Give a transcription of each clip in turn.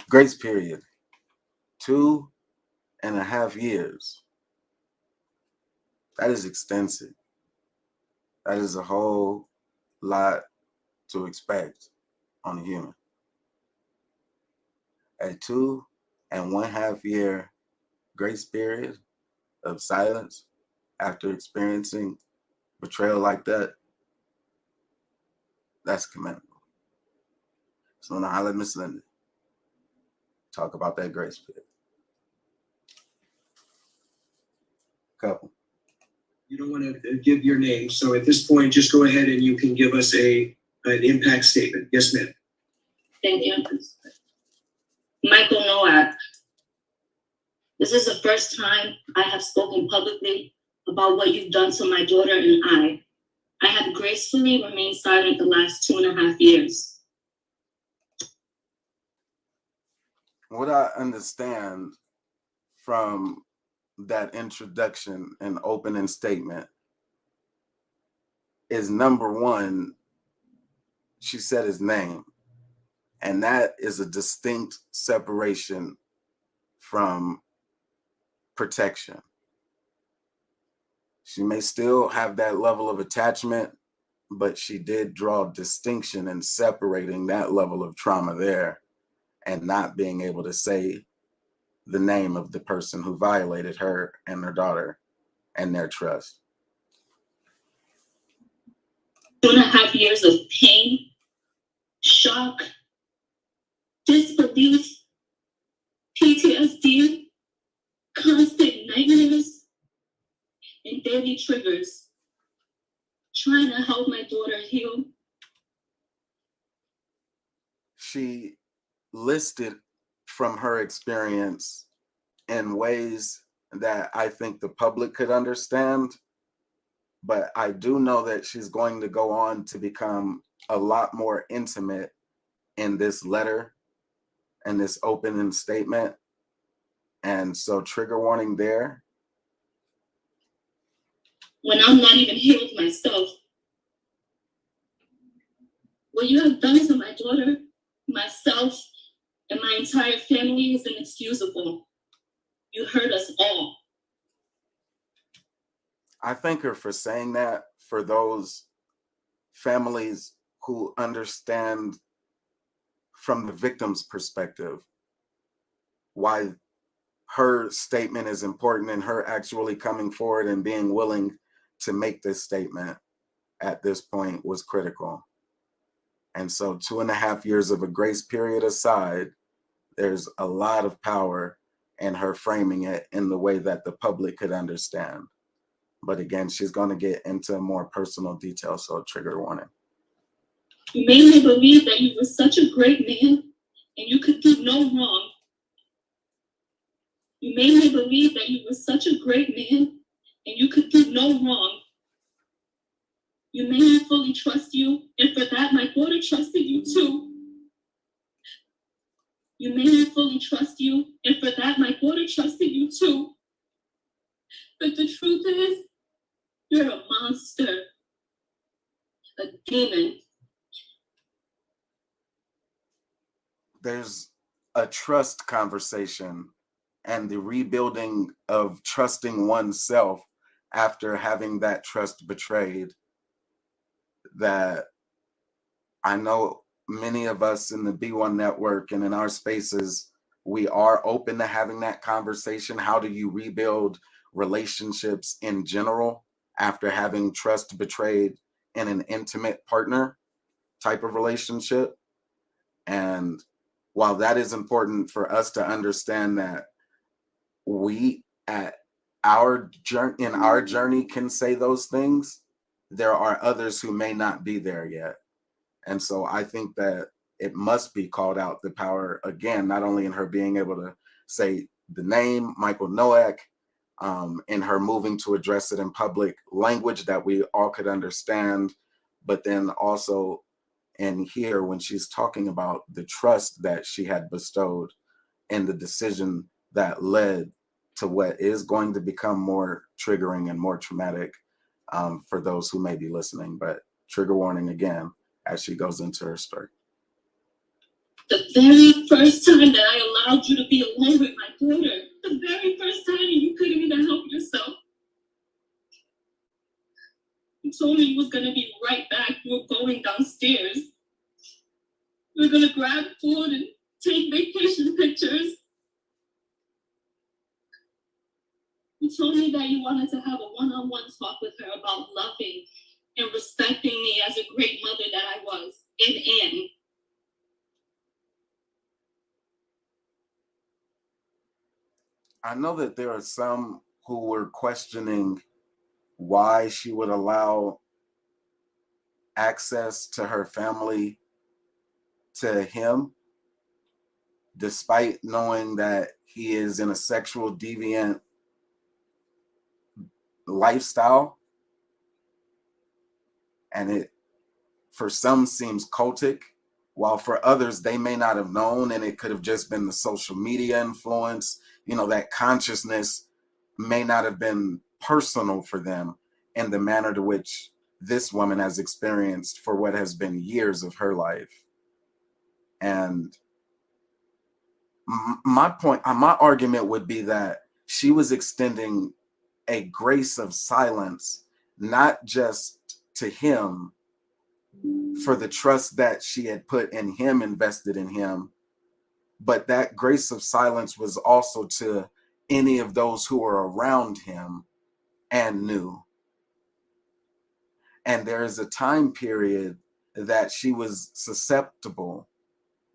Grace period, 2.5 years. That is extensive. That is a whole lot to expect on a human. A 2.5 year grace period of silence after experiencing betrayal like that, that's commendable. So now I'll let Miss Linda talk about that grace period. Couple. You don't want to give your name, so at this point, just go ahead and you can give us an impact statement. Yes, ma'am. Thank you. Michael Nowak. This is the first time I have spoken publicly about what you've done to my daughter and I. I have gracefully remained silent the last 2.5 years. What I understand from that introduction and opening statement is, number one, she said his name, and that is a distinct separation from protection. She may still have that level of attachment, but she did draw distinction in separating that level of trauma there and not being able to say the name of the person who violated her and her daughter and their trust. 2.5 years of pain, shock, disbelief, PTSD, constant nightmares, and daily triggers, trying to help my daughter heal. She listed from her experience in ways that I think the public could understand, but I do know that she's going to go on to become a lot more intimate in this letter and this opening statement. And so trigger warning there. When I'm not even healed myself, what you have done to my daughter, myself, and my entire family is inexcusable. You hurt us all. I thank her for saying that, for those families who understand from the victim's perspective why her statement is important, and her actually coming forward and being willing to make this statement at this point was critical. And so 2.5 years of a grace period aside, there's a lot of power in her framing it in the way that the public could understand. But again, she's going to get into more personal details, so trigger warning. You made me believe that you were such a great man and you could do no wrong. You made me believe that you were such a great man and you could do no wrong. You made me fully trust you, and for that, my daughter trusted you too. You made me fully trust you, and for that, my daughter trusted you too. But the truth is, you're a monster, a demon. There's a trust conversation and the rebuilding of trusting oneself after having that trust betrayed that I know many of us in the B1 network and in our spaces, we are open to having that conversation. How do you rebuild relationships in general after having trust betrayed in an intimate partner type of relationship? And while that is important for us to understand that we at our journey can say those things, there are others who may not be there yet. And so I think that it must be called out, the power, again, not only in her being able to say the name, Michael Nowak, in her moving to address it in public language that we all could understand, but then also in here when she's talking about the trust that she had bestowed and the decision that led to what is going to become more triggering and more traumatic for those who may be listening. But trigger warning again as she goes into her story. The very first time that I allowed you to be alone with my daughter, the very first time, and you couldn't even help yourself. You told me you was gonna be right back. You were going downstairs. You were gonna grab food and take vacation pictures. You told me that you wanted to have a one-on-one talk with her about loving and respecting me as a great mother that I was and am. I know that there are some who were questioning why she would allow access to her family to him, despite knowing that he is in a sexual deviant lifestyle. And it, for some, seems cultic, while for others, they may not have known, and it could have just been the social media influence. You know, that consciousness may not have been personal for them in the manner to which this woman has experienced for what has been years of her life. And my point, my argument would be that she was extending a grace of silence, not just to him for the trust that she had put in him, invested in him, but that grace of silence was also to any of those who were around him and knew. And there is a time period that she was susceptible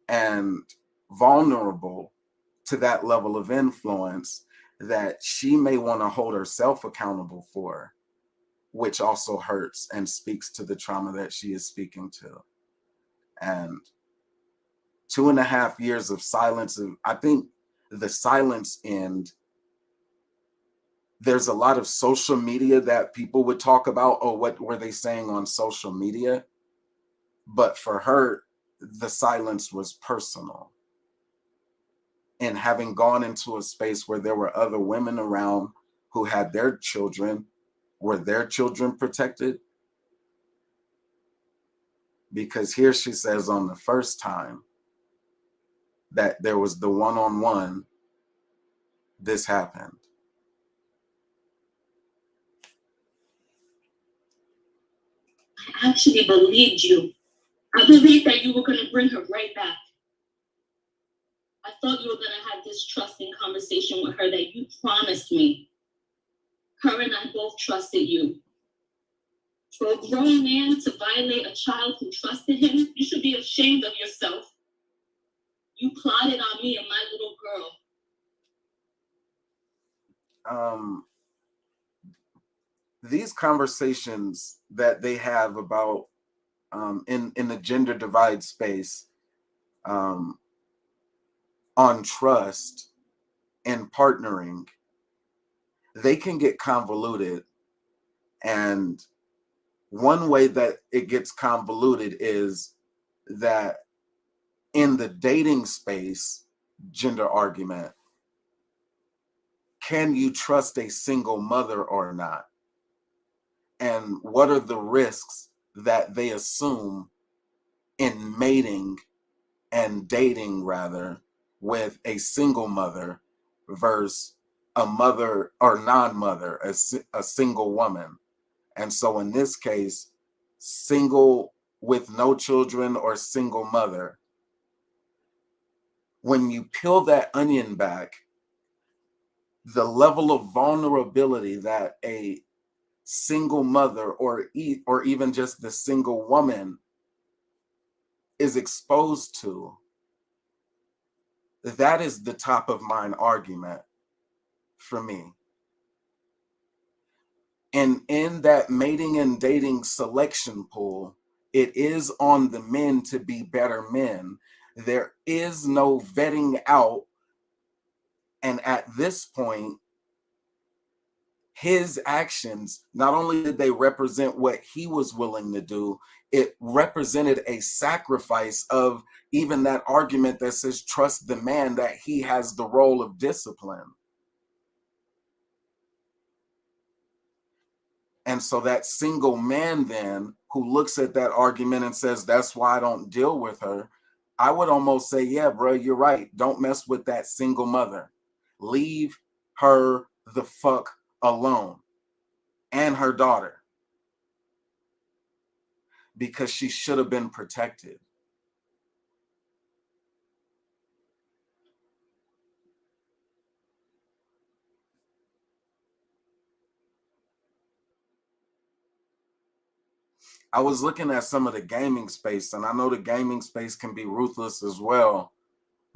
and vulnerable to that level of influence that she may want to hold herself accountable for, which also hurts and speaks to the trauma that she is speaking to. And 2.5 years of silence, I think the silence end, there's a lot of social media that people would talk about, oh, what were they saying on social media? But for her, the silence was personal. And having gone into a space where there were other women around who had their children, were their children protected? Because here she says on the first time that there was the one-on-one, this happened. I actually believed you. I believed that you were going to bring her right back. I thought you were going to have this trusting conversation with her that you promised me. Her and I both trusted you. For a grown man to violate a child who trusted him, you should be ashamed of yourself. You plotted on me and my little girl. These conversations that they have about in the gender divide space on trust and partnering, they can get convoluted. And one way that it gets convoluted is that in the dating space, gender argument, can you trust a single mother or not? And what are the risks that they assume in mating and dating, rather, with a single mother versus a mother or non-mother, a single woman? And so in this case, single with no children or single mother, when you peel that onion back, the level of vulnerability that a single mother or even just the single woman is exposed to, that is the top of mind argument for me. And in that mating and dating selection pool, it is on the men to be better men. There is no vetting out. And at this point, his actions, not only did they represent what he was willing to do, it represented a sacrifice of even that argument that says trust the man, that he has the role of discipline. And so that single man then who looks at that argument and says, that's why I don't deal with her, I would almost say, yeah, bro, you're right. Don't mess with that single mother. Leave her the fuck alone, and her daughter, because she should have been protected. I was looking at some of the gaming space, and I know the gaming space can be ruthless as well.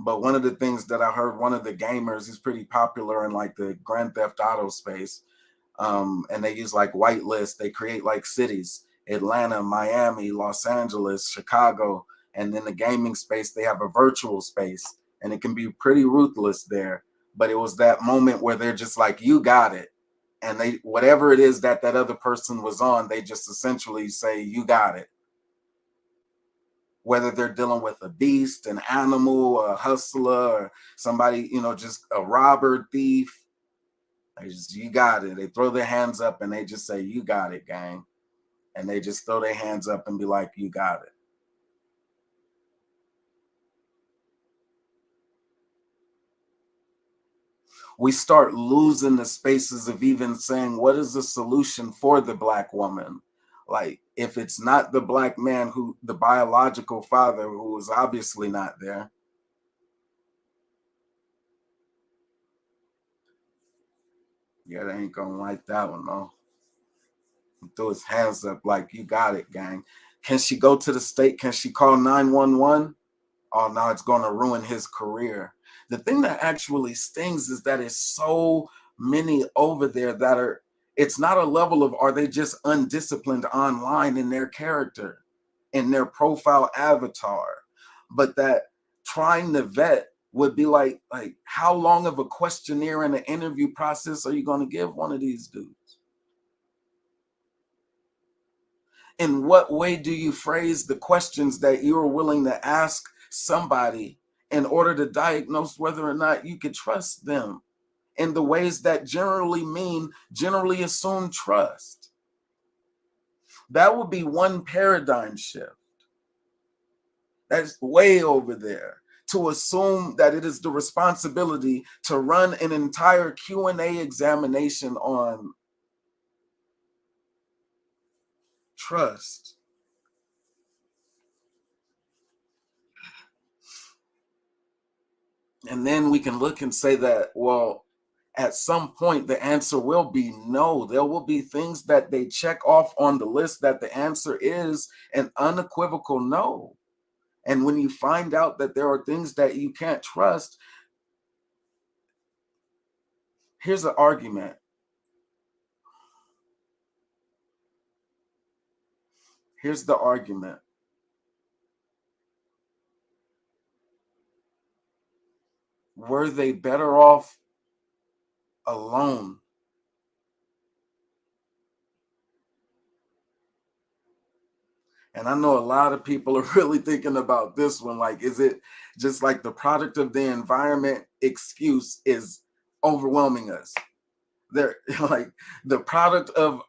But one of the things that I heard, one of the gamers, he's pretty popular in like the Grand Theft Auto space. And they use like whitelist. They create like cities: Atlanta, Miami, Los Angeles, Chicago. And in the gaming space, they have a virtual space, and it can be pretty ruthless there. But it was that moment where they're just like, you got it. And they, whatever it is that that other person was on, they just essentially say, you got it. Whether they're dealing with a beast, an animal, a hustler, or somebody, just a robber, thief, they just, you got it. They throw their hands up and they just say, you got it, gang. And they just throw their hands up and be like, you got it. We start losing the spaces of even saying, what is the solution for the Black woman? Like, if it's not the Black man, who the biological father, who is obviously not there. Yeah, they ain't gonna like that one, though. He threw his hands up like, you got it, gang. Can she go to the state? Can she call 911? Oh, now it's going to ruin his career. The thing that actually stings is that it's so many over there that are, it's not a level of, are they just undisciplined online in their character, in their profile avatar, but that trying to vet would be like how long of a questionnaire and an interview process are you going to give one of these dudes? In what way do you phrase the questions that you're willing to ask somebody in order to diagnose whether or not you could trust them in the ways that generally assume trust? That would be one paradigm shift. That's way over there, to assume that it is the responsibility to run an entire Q&A examination on trust. And then we can look and say that, well, at some point the answer will be no. There will be things that they check off on the list that the answer is an unequivocal no. And when you find out that there are things that you can't trust, here's an argument. Here's the argument. Were they better off alone? And I know a lot of people are really thinking about this one. Like, is it just like the product of the environment excuse is overwhelming us? They're like, the product of,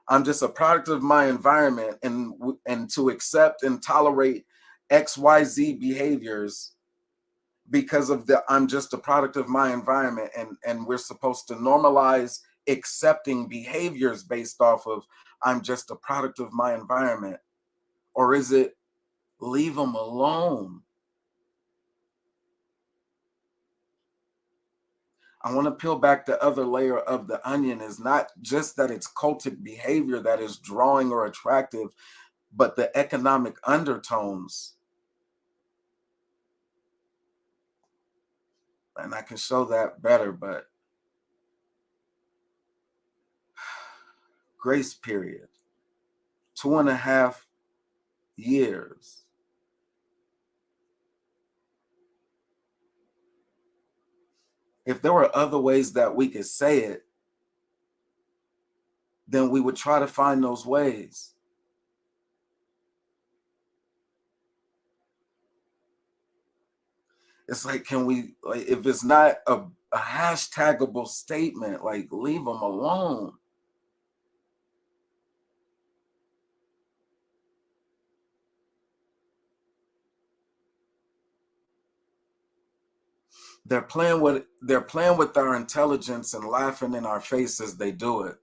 I'm just a product of my environment, and to accept and tolerate XYZ behaviors because of the, I'm just a product of my environment, and we're supposed to normalize accepting behaviors based off of, I'm just a product of my environment? Or is it, leave them alone? I want to peel back the other layer of the onion. Is not just that it's cultic behavior that is drawing or attractive, but the economic undertones. And I can show that better, but grace period, 2.5 years. If there were other ways that we could say it, then we would try to find those ways. It's like, can we, like, if it's not a hashtagable statement, like, leave them alone. They're playing with our intelligence and laughing in our face as they do it.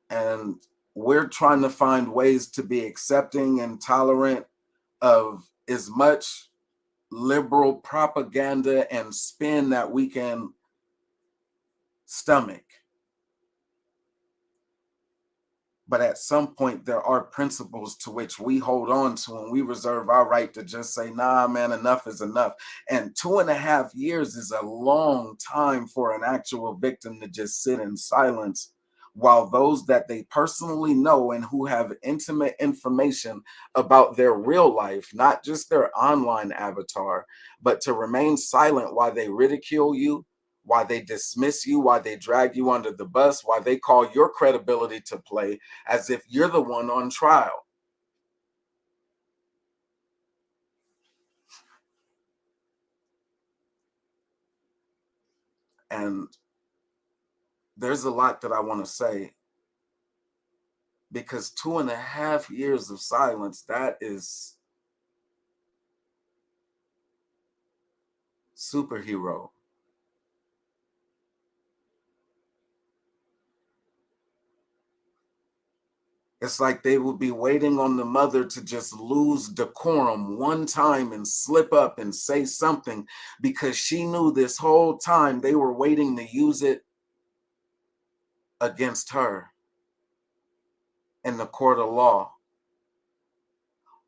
And we're trying to find ways to be accepting and tolerant of as much liberal propaganda and spin that we can stomach. But at some point, there are principles to which we hold on to, and we reserve our right to just say, nah, man, enough is enough. And 2.5 years is a long time for an actual victim to just sit in silence while those that they personally know and who have intimate information about their real life, not just their online avatar, but to remain silent while they ridicule you, why they dismiss you, why they drag you under the bus, why they call your credibility to play as if you're the one on trial. And there's a lot that I want to say, because 2.5 years of silence, that is superhero. It's like they will be waiting on the mother to just lose decorum one time and slip up and say something, because she knew this whole time they were waiting to use it against her in the court of law.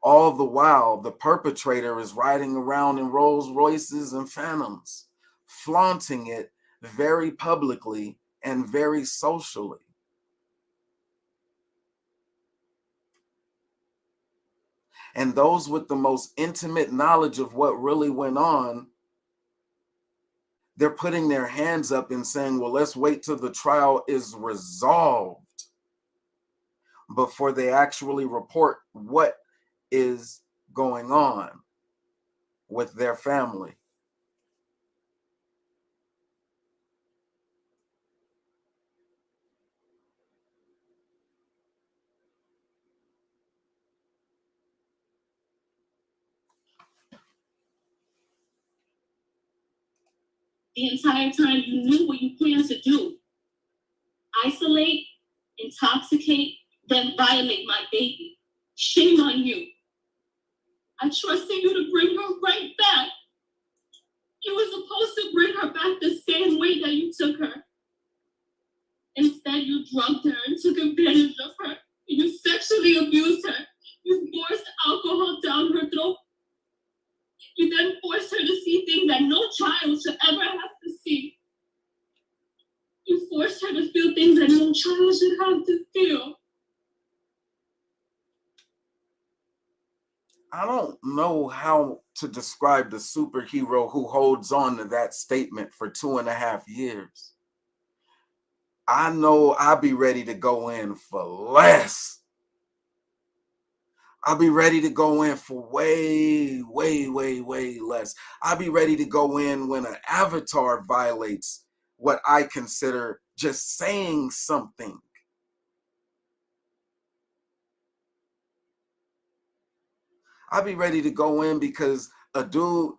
All the while, the perpetrator is riding around in Rolls Royces and Phantoms, flaunting it very publicly and very socially. And those with the most intimate knowledge of what really went on, they're putting their hands up and saying, well, let's wait till the trial is resolved before they actually report what is going on with their family. The entire time you knew what you planned to do. Isolate, intoxicate, then violate my baby. Shame on you. I trusted you to bring her right back. You were supposed to bring her back the same way that you took her. Instead, you drugged her and took advantage of her. You sexually abused her. You forced alcohol down her throat. You then forced her to see things that no child should ever have to see. You forced her to feel things that no child should have to feel. I don't know how to describe the superhero who holds on to that statement for 2.5 years. I know I'll be ready to go in for less. I'll be ready to go in for way, way, way, way less. I'll be ready to go in when an avatar violates what I consider just saying something. I'll be ready to go in because a dude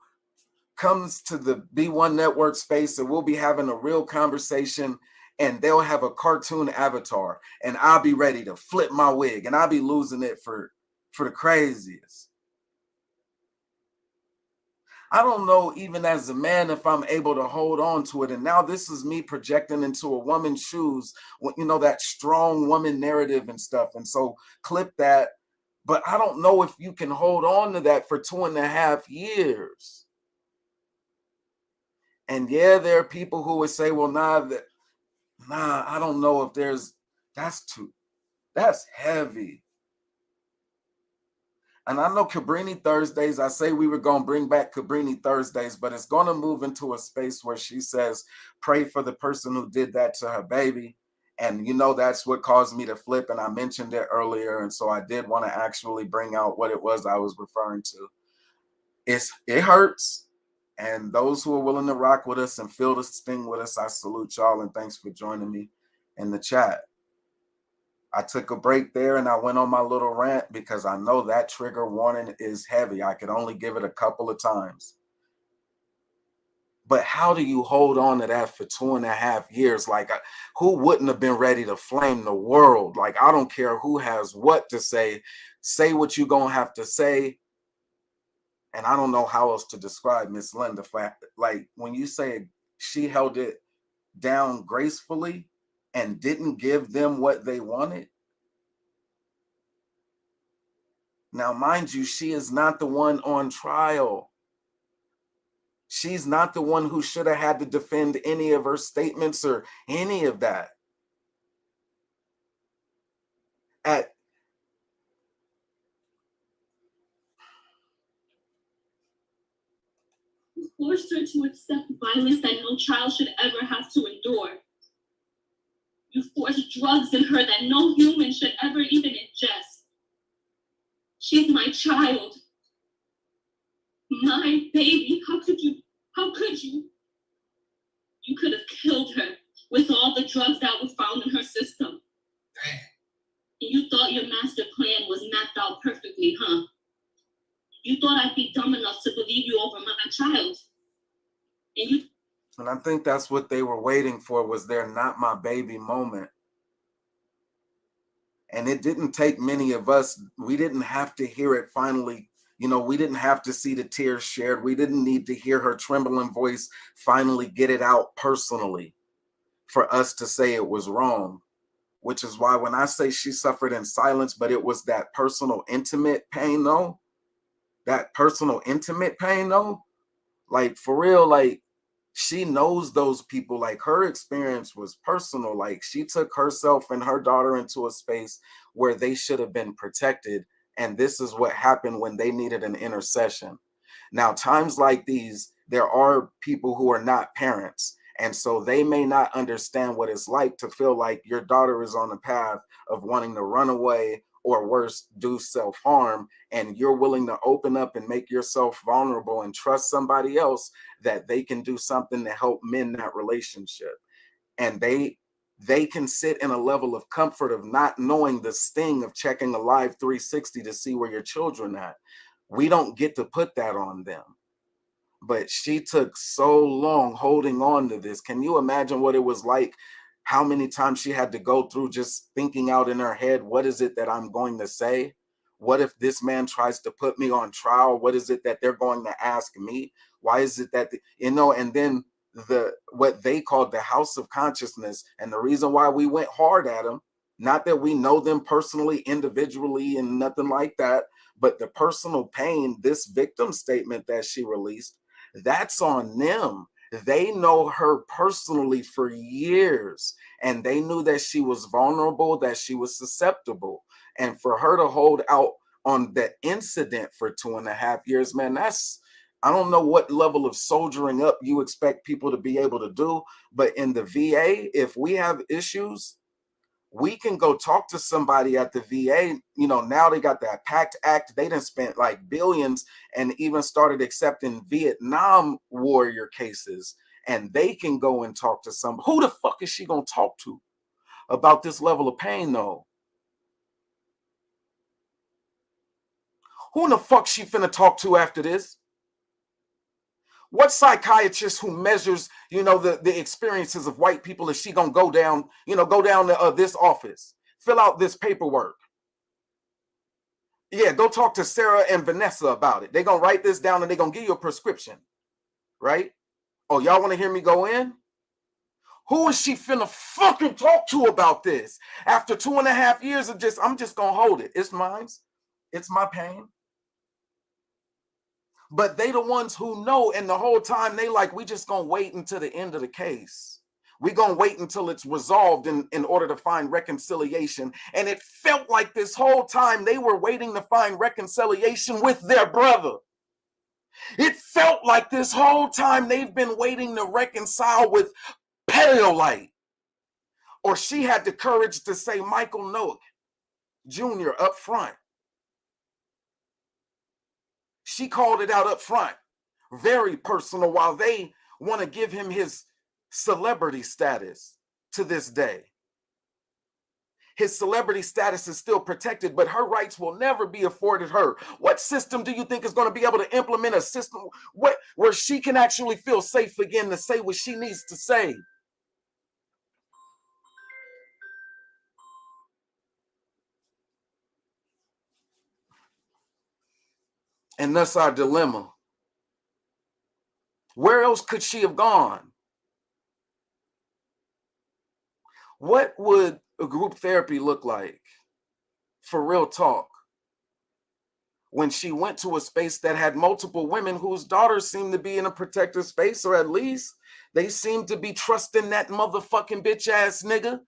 comes to the B1 network space and we'll be having a real conversation, and they'll have a cartoon avatar and I'll be ready to flip my wig and I'll be losing it for the craziest. I don't know, even as a man, if I'm able to hold on to it. And now this is me projecting into a woman's shoes, that strong woman narrative and stuff. And so clip that. But I don't know if you can hold on to that for 2.5 years. And yeah, there are people who would say, well, nah, I don't know if that's heavy. And I know Cabrini Thursdays, I say we were going to bring back Cabrini Thursdays, but it's going to move into a space where she says, pray for the person who did that to her baby. And, that's what caused me to flip. And I mentioned it earlier. And so I did want to actually bring out what it was I was referring to. It hurts. And those who are willing to rock with us and feel the sting with us, I salute y'all. And thanks for joining me in the chat. I took a break there and I went on my little rant because I know that trigger warning is heavy. I could only give it a couple of times. But how do you hold on to that for 2.5 years? Like, who wouldn't have been ready to flame the world? Like, I don't care who has what to say what you're gonna have to say. And I don't know how else to describe Miss Linda. Like, when you say she held it down gracefully and didn't give them what they wanted. Now, mind you, she is not the one on trial. She's not the one who should have had to defend any of her statements or any of that. You forced her to accept violence that no child should ever have to endure. You forced drugs in her that no human should ever even ingest. She's my child. My baby. How could you? How could you? You could have killed her with all the drugs that were found in her system. And you thought your master plan was mapped out perfectly, huh? You thought I'd be dumb enough to believe you over my child. And I think that's what they were waiting for, was their not my baby moment. And it didn't take many of us. We didn't have to hear it finally. You know, we didn't have to see the tears shared. We didn't need to hear her trembling voice finally get it out personally for us to say it was wrong. Which is why when I say she suffered in silence, but it was that personal, intimate pain, though. That personal, intimate pain, though. Like, for real, like, she knows those people. Like, her experience was personal. Like, she took herself and her daughter into a space where they should have been protected. And this is what happened when they needed an intercession. Now, times like these, there are people who are not parents. And so they may not understand what it's like to feel like your daughter is on the path of wanting to run away or worse, do self-harm, and you're willing to open up and make yourself vulnerable and trust somebody else that they can do something to help mend that relationship. And they can sit in a level of comfort of not knowing the sting of checking a live 360 to see where your children at. We don't get to put that on them. But she took so long holding on to this. Can you imagine what it was like? How many times she had to go through just thinking out in her head, what is it that I'm going to say? What if this man tries to put me on trial? What is it that they're going to ask me? Why is it that, and then what they called the house of consciousness. And the reason why we went hard at them, not that we know them personally, individually, and nothing like that, but the personal pain, this victim statement that she released, that's on them. They know her personally for years, and they knew that she was vulnerable, that she was susceptible. And for her to hold out on that incident for 2.5 years, man, I don't know what level of soldiering up you expect people to be able to do, but in the VA, if we have issues, we can go talk to somebody at the VA. Now they got that PACT Act. They done spent like billions and even started accepting Vietnam warrior cases. And they can go and talk to somebody. Who the fuck is she going to talk to about this level of pain, though? Who in the fuck she finna talk to after this? What psychiatrist who measures, the experiences of white people is she gonna go down to this office, fill out this paperwork? Yeah, go talk to Sarah and Vanessa about it. They're gonna write this down and they're gonna give you a prescription, right? Oh, y'all want to hear me go in? Who is she finna fucking talk to about this? After 2.5 years of I'm just gonna hold it. It's mine. It's my pain. But they the ones who know, and the whole time they like, we just gonna wait until the end of the case. We gonna wait until it's resolved in order to find reconciliation. And it felt like this whole time they were waiting to find reconciliation with their brother. It felt like this whole time they've been waiting to reconcile with Paleolite. Or she had the courage to say Michael Noack Jr. up front. She called it out up front. Very personal, while they want to give him his celebrity status to this day. his celebrity status is still protected, but her rights will never be afforded her. What system do you think is going to be able to implement a system where she can actually feel safe again to say what she needs to say? And that's our dilemma. Where else could she have gone? What would a group therapy look like, for real talk, when she went to a space that had multiple women whose daughters seemed to be in a protected space, or at least they seemed to be trusting that motherfucking bitch ass nigga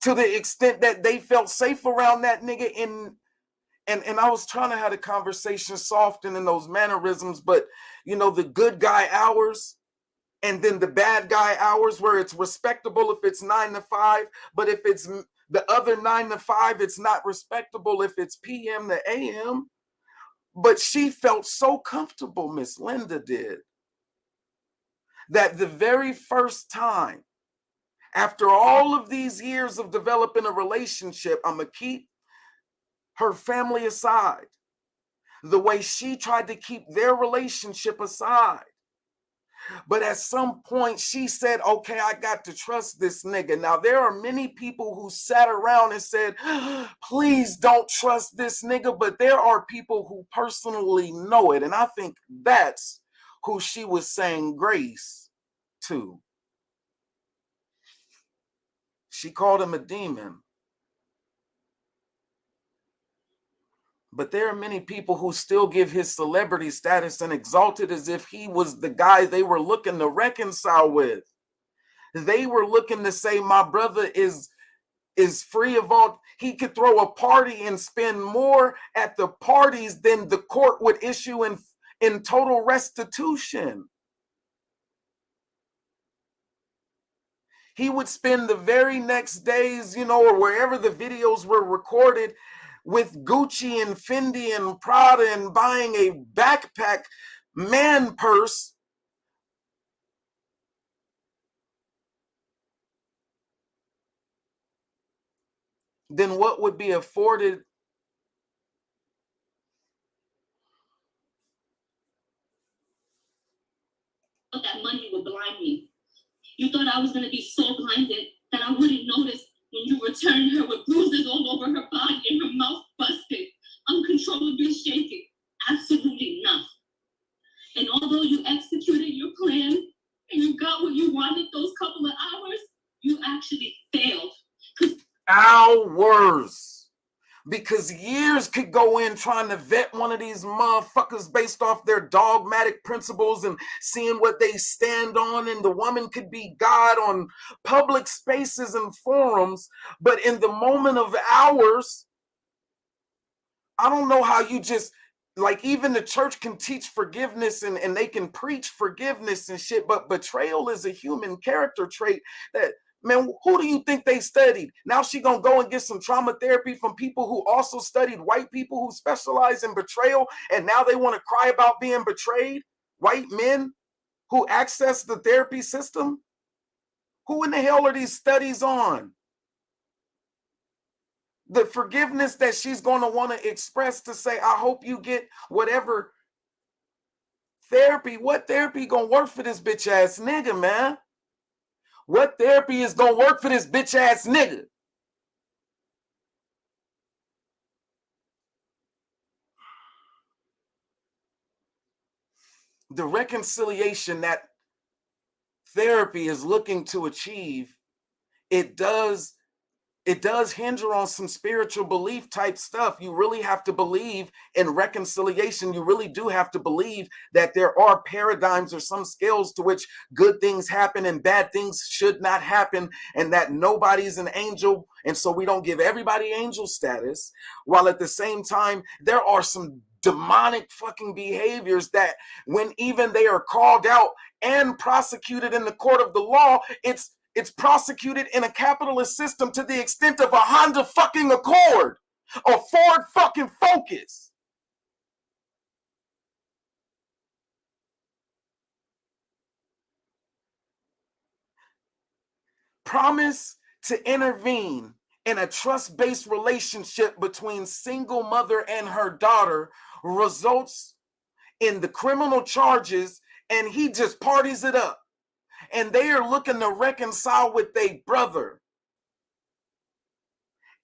to the extent that they felt safe around that nigga and I was trying to have a conversation soften in those mannerisms, but you know, the good guy hours and then the bad guy hours where it's respectable if it's 9 to 5, but if it's the other 9 to 5, it's not respectable if it's PM to AM. But she felt so comfortable, Miss Linda did, that the very first time, after all of these years of developing a relationship, I'm going to keep her family aside, the way she tried to keep their relationship aside. But at some point she said, okay, I got to trust this nigga. Now, there are many people who sat around and said, please don't trust this nigga. But there are people who personally know it. And I think that's who she was saying grace to. She called him a demon. But there are many people who still give his celebrity status and exalt it as if he was the guy they were looking to reconcile with. They were looking to say, my brother is free of all. He could throw a party and spend more at the parties than the court would issue in total restitution. He would spend the very next days, you know, or wherever the videos were recorded, with Gucci and Fendi and Prada and buying a backpack man purse. Then what would be afforded? That money would blind me. You thought I was going to be so blinded that I wouldn't notice when you returned her with bruises all over her body and her mouth busted, uncontrollably shaking. Absolutely nothing. And although you executed your plan and you got what you wanted those couple of hours, you actually failed. Hours. Because years could go in trying to vet one of these motherfuckers based off their dogmatic principles and seeing what they stand on, and the woman could be God on public spaces and forums, but in the moment of hours, I don't know how you just, like, even the church can teach forgiveness and they can preach forgiveness and shit, but betrayal is a human character trait that, man, who do you think they studied? Now she gonna go and get some trauma therapy from people who also studied white people who specialize in betrayal, and now they want to cry about being betrayed? White men who access the therapy system? Who in the hell are these studies on? The forgiveness that she's going to want to express to say, I hope you get whatever therapy. What therapy gonna work for this bitch ass nigga, man? What therapy is gonna work for this bitch ass nigga? The reconciliation that therapy is looking to achieve, it does hinge on some spiritual belief type stuff. You really have to believe in reconciliation. You really do have to believe that there are paradigms or some scales to which good things happen and bad things should not happen, and that nobody's an angel, and so we don't give everybody angel status, while at the same time there are some demonic fucking behaviors that when even they are called out and prosecuted in the court of the law, it's prosecuted in a capitalist system to the extent of a Honda fucking Accord, a Ford fucking Focus. Promise to intervene And a trust-based relationship between single mother and her daughter results in the criminal charges, and he just parties it up. And they are looking to reconcile with their brother.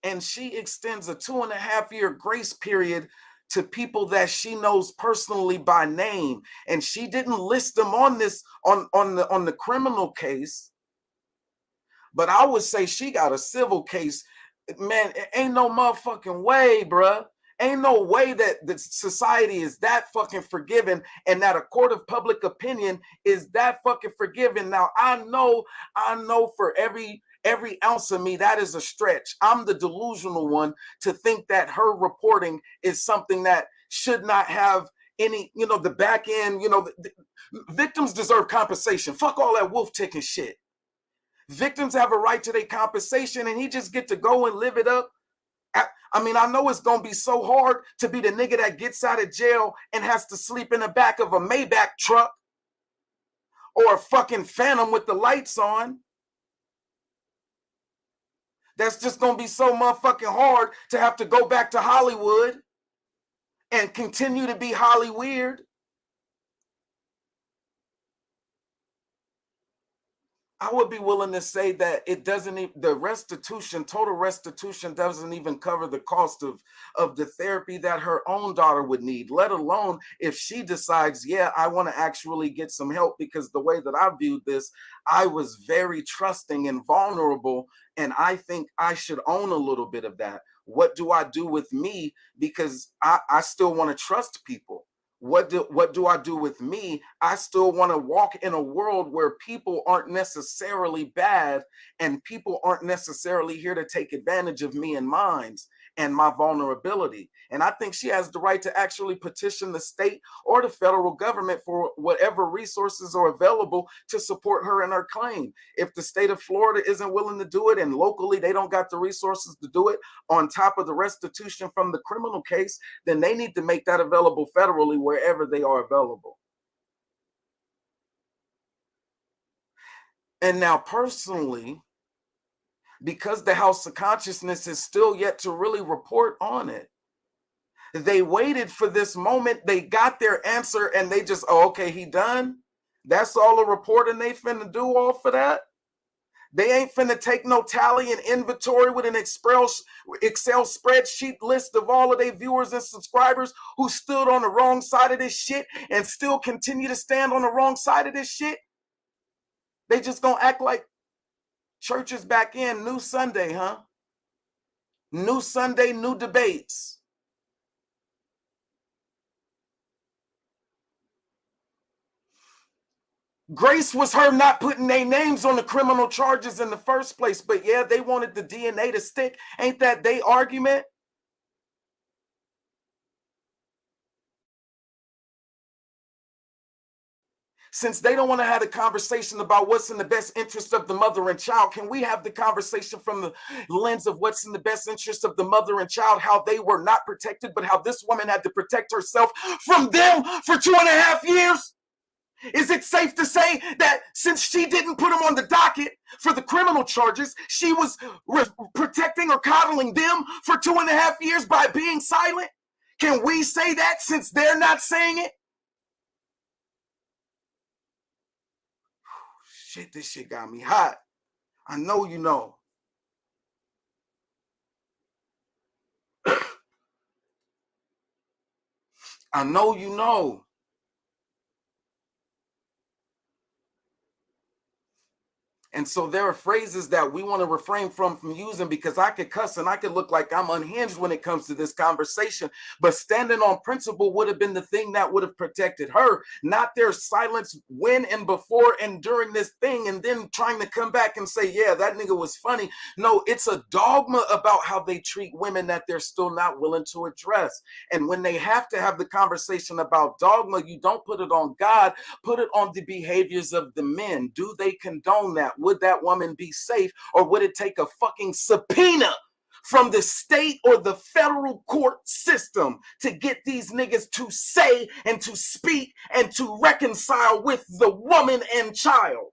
And she extends a 2.5-year grace period to people that she knows personally by name. And she didn't list them on this on the criminal case. But I would say she got a civil case. Man, it ain't no motherfucking way, bruh. Ain't no way that the society is that fucking forgiving and that a court of public opinion is that fucking forgiving. Now, I know for every ounce of me, that is a stretch. I'm the delusional one to think that her reporting is something that should not have any, the back end, victims deserve compensation. Fuck all that wolf ticking shit. Victims have a right to their compensation, and he just get to go and live it up. I mean, I know it's going to be so hard to be the nigga that gets out of jail and has to sleep in the back of a Maybach truck or a fucking Phantom with the lights on. That's just going to be so motherfucking hard to have to go back to Hollywood and continue to be Holly weird. I would be willing to say that it doesn't even, the restitution, total restitution doesn't even cover the cost of the therapy that her own daughter would need, let alone if she decides, yeah, I want to actually get some help, because the way that I viewed this, I was very trusting and vulnerable, and I think I should own a little bit of that. What do I do with me? Because I still want to trust people. What do I do with me? I still want to walk in a world where people aren't necessarily bad and people aren't necessarily here to take advantage of me and mine and my vulnerability. And I think she has the right to actually petition the state or the federal government for whatever resources are available to support her in her claim. If the state of Florida isn't willing to do it and locally they don't got the resources to do it on top of the restitution from the criminal case, then they need to make that available federally wherever they are available. And now personally, because the House of Consciousness is still yet to really report on it, they waited for this moment, they got their answer, and they just, oh, okay, he done? That's all the reporting they finna do off of that? They ain't finna take no tally and inventory with an Excel spreadsheet list of all of their viewers and subscribers who stood on the wrong side of this shit and still continue to stand on the wrong side of this shit? They just gonna act like church is back in, new Sunday, huh? New Sunday, new debates. Grace was her not putting their names on the criminal charges in the first place. But yeah, they wanted the DNA to stick. Ain't that their argument? Since they don't want to have a conversation about what's in the best interest of the mother and child, can we have the conversation from the lens of what's in the best interest of the mother and child, how they were not protected, but how this woman had to protect herself from them for 2.5 years? Is it safe to say that since she didn't put him on the docket for the criminal charges, she was protecting or coddling them for 2.5 years by being silent? Can we say that since they're not saying it? Shit, this shit got me hot. I know you know. I know you know. And so there are phrases that we want to refrain from using, because I could cuss and I could look like I'm unhinged when it comes to this conversation. But standing on principle would have been the thing that would have protected her, not their silence when and before and during this thing, and then trying to come back and say, yeah, that nigga was funny. No, it's a dogma about how they treat women that they're still not willing to address. And when they have to have the conversation about dogma, you don't put it on God, put it on the behaviors of the men. Do they condone that? Would that woman be safe, or would it take a fucking subpoena from the state or the federal court system to get these niggas to say and to speak and to reconcile with the woman and child?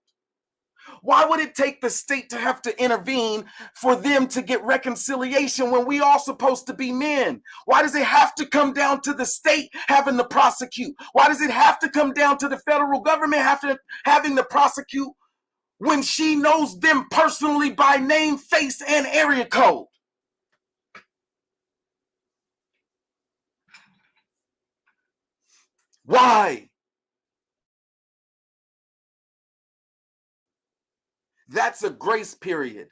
Why would it take the state to have to intervene for them to get reconciliation when we all supposed to be men? Why does it have to come down to the state having to prosecute? Why does it have to come down to the federal government having to prosecute when she knows them personally by name, face, and area code? Why? That's a grace period.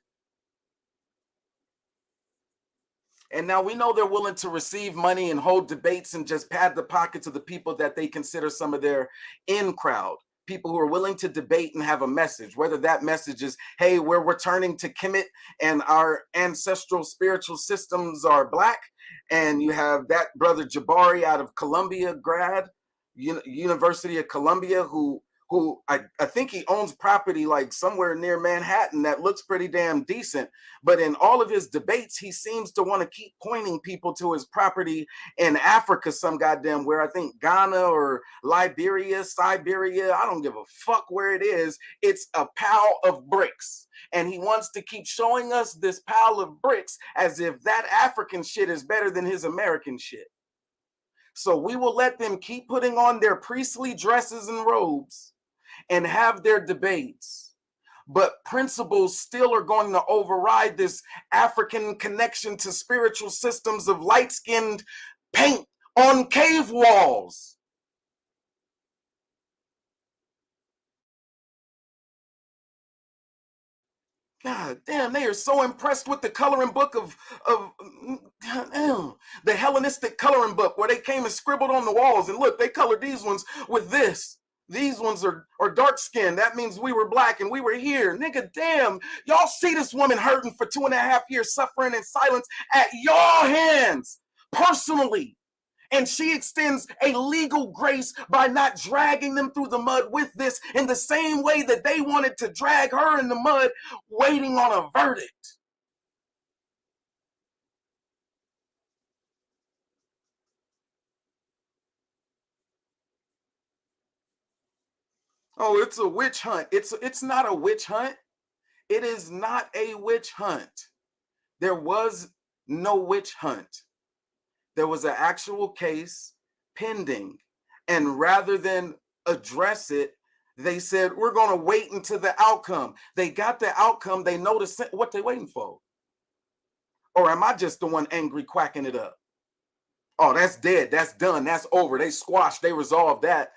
And now we know they're willing to receive money and hold debates and just pad the pockets of the people that they consider some of their in crowd. People who are willing to debate and have a message, whether that message is, hey, we're returning to Kemet and our ancestral spiritual systems are black. And you have that brother Jabari out of Columbia grad, University of Columbia, who I think he owns property like somewhere near Manhattan that looks pretty damn decent. But in all of his debates, he seems to want to keep pointing people to his property in Africa, some goddamn where, I think Ghana or Liberia, Siberia, I don't give a fuck where it is. It's a pile of bricks. And he wants to keep showing us this pile of bricks as if that African shit is better than his American shit. So we will let them keep putting on their priestly dresses and robes and have their debates, but principles still are going to override this African connection to spiritual systems of light-skinned paint on cave walls. God damn, they are so impressed with the coloring book of the Hellenistic coloring book where they came and scribbled on the walls, and look, they colored these ones with this. These ones are dark skinned. That means we were black and we were here. Nigga, damn. Y'all see this woman hurting for 2.5 years, suffering in silence at your hands, personally. And she extends a legal grace by not dragging them through the mud with this in the same way that they wanted to drag her in the mud, waiting on a verdict. Oh, it's a witch hunt. It's not a witch hunt. It is not a witch hunt. There was no witch hunt. There was an actual case pending. And rather than address it, they said, we're going to wait until the outcome. They got the outcome. They know what they're waiting for. Or am I just the one angry quacking it up? Oh, that's dead. That's done. That's over. They squashed. They resolved that.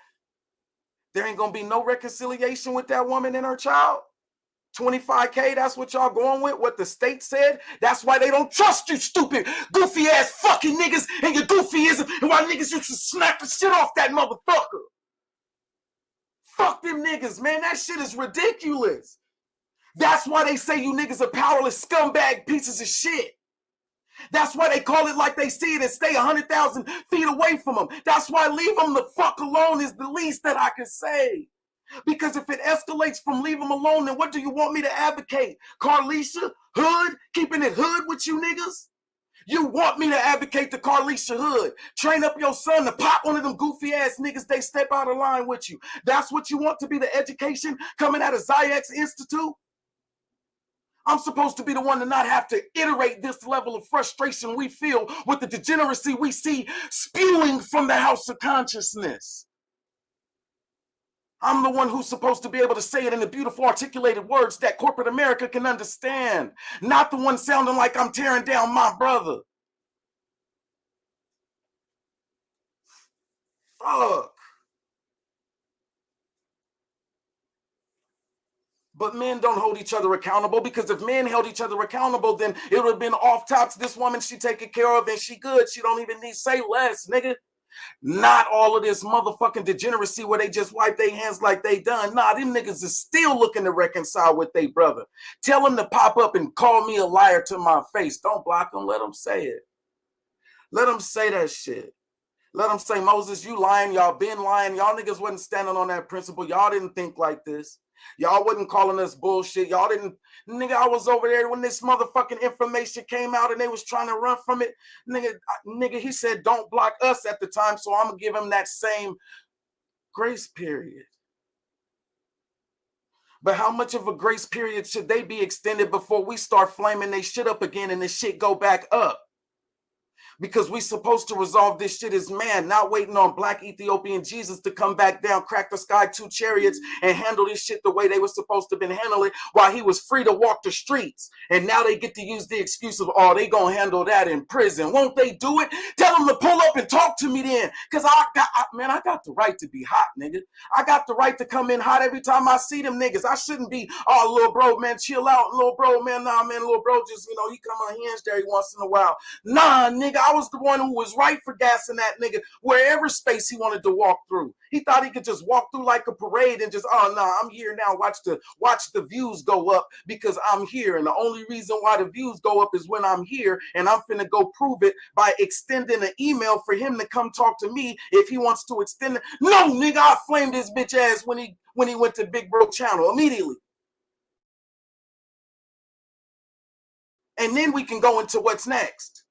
There ain't going to be no reconciliation with that woman and her child. 25K, that's what y'all going with? What the state said? That's why they don't trust you, stupid, goofy ass fucking niggas and your goofyism, and why niggas used to smack the shit off that motherfucker. Fuck them niggas, man. That shit is ridiculous. That's why they say you niggas are powerless scumbag pieces of shit. That's why they call it like they see it and stay 100,000 feet away from them. That's why leave them the fuck alone is the least that I can say. Because if it escalates from leave them alone, then what do you want me to advocate? Carlisha, hood, keeping it hood with you niggas? You want me to advocate the Carlisha hood? Train up your son to pop one of them goofy ass niggas, they step out of line with you. That's what you want to be the education coming out of Zayek's Institute? I'm supposed to be the one to not have to iterate this level of frustration we feel with the degeneracy we see spewing from the house of consciousness. I'm the one who's supposed to be able to say it in the beautiful articulated words that corporate America can understand, not the one sounding like I'm tearing down my brother. Fuck. But men don't hold each other accountable, because if men held each other accountable, then it would have been off tops. This woman, she taken care of and she good. She don't even need say less, nigga. Not all of this motherfucking degeneracy where they just wipe their hands like they done. Nah, them niggas is still looking to reconcile with their brother. Tell them to pop up and call me a liar to my face. Don't block them. Let them say it. Let them say that shit. Let them say, Moses, you lying. Y'all been lying. Y'all niggas wasn't standing on that principle. Y'all didn't think like this. Y'all wasn't calling us bullshit. Y'all didn't. Nigga, I was over there when this motherfucking information came out and they was trying to run from it. Nigga, he said, don't block us at the time, so I'm going to give him that same grace period. But how much of a grace period should they be extended before we start flaming they shit up again and the shit go back up? Because we supposed to resolve this shit as man, not waiting on Black Ethiopian Jesus to come back down, crack the sky 2 chariots, and handle this shit the way they were supposed to have been handling it while he was free to walk the streets. And now they get to use the excuse of, oh, they gonna handle that in prison. Won't they do it? Tell them to pull up and talk to me then. Because I got the right to be hot, nigga. I got the right to come in hot every time I see them niggas. I shouldn't be, oh, little bro, man, chill out. Little bro, man, nah, man, little bro, just, he come unhinged there once in a while. Nah, nigga, I was the one who was right for gassing that nigga wherever space he wanted to walk through. He thought he could just walk through like a parade and just, oh no, I'm here now. Watch the views go up because I'm here. And the only reason why the views go up is when I'm here, and I'm finna go prove it by extending an email for him to come talk to me if he wants to extend it. No, nigga, I flamed his bitch ass when he went to Big Bro channel immediately. And then we can go into what's next.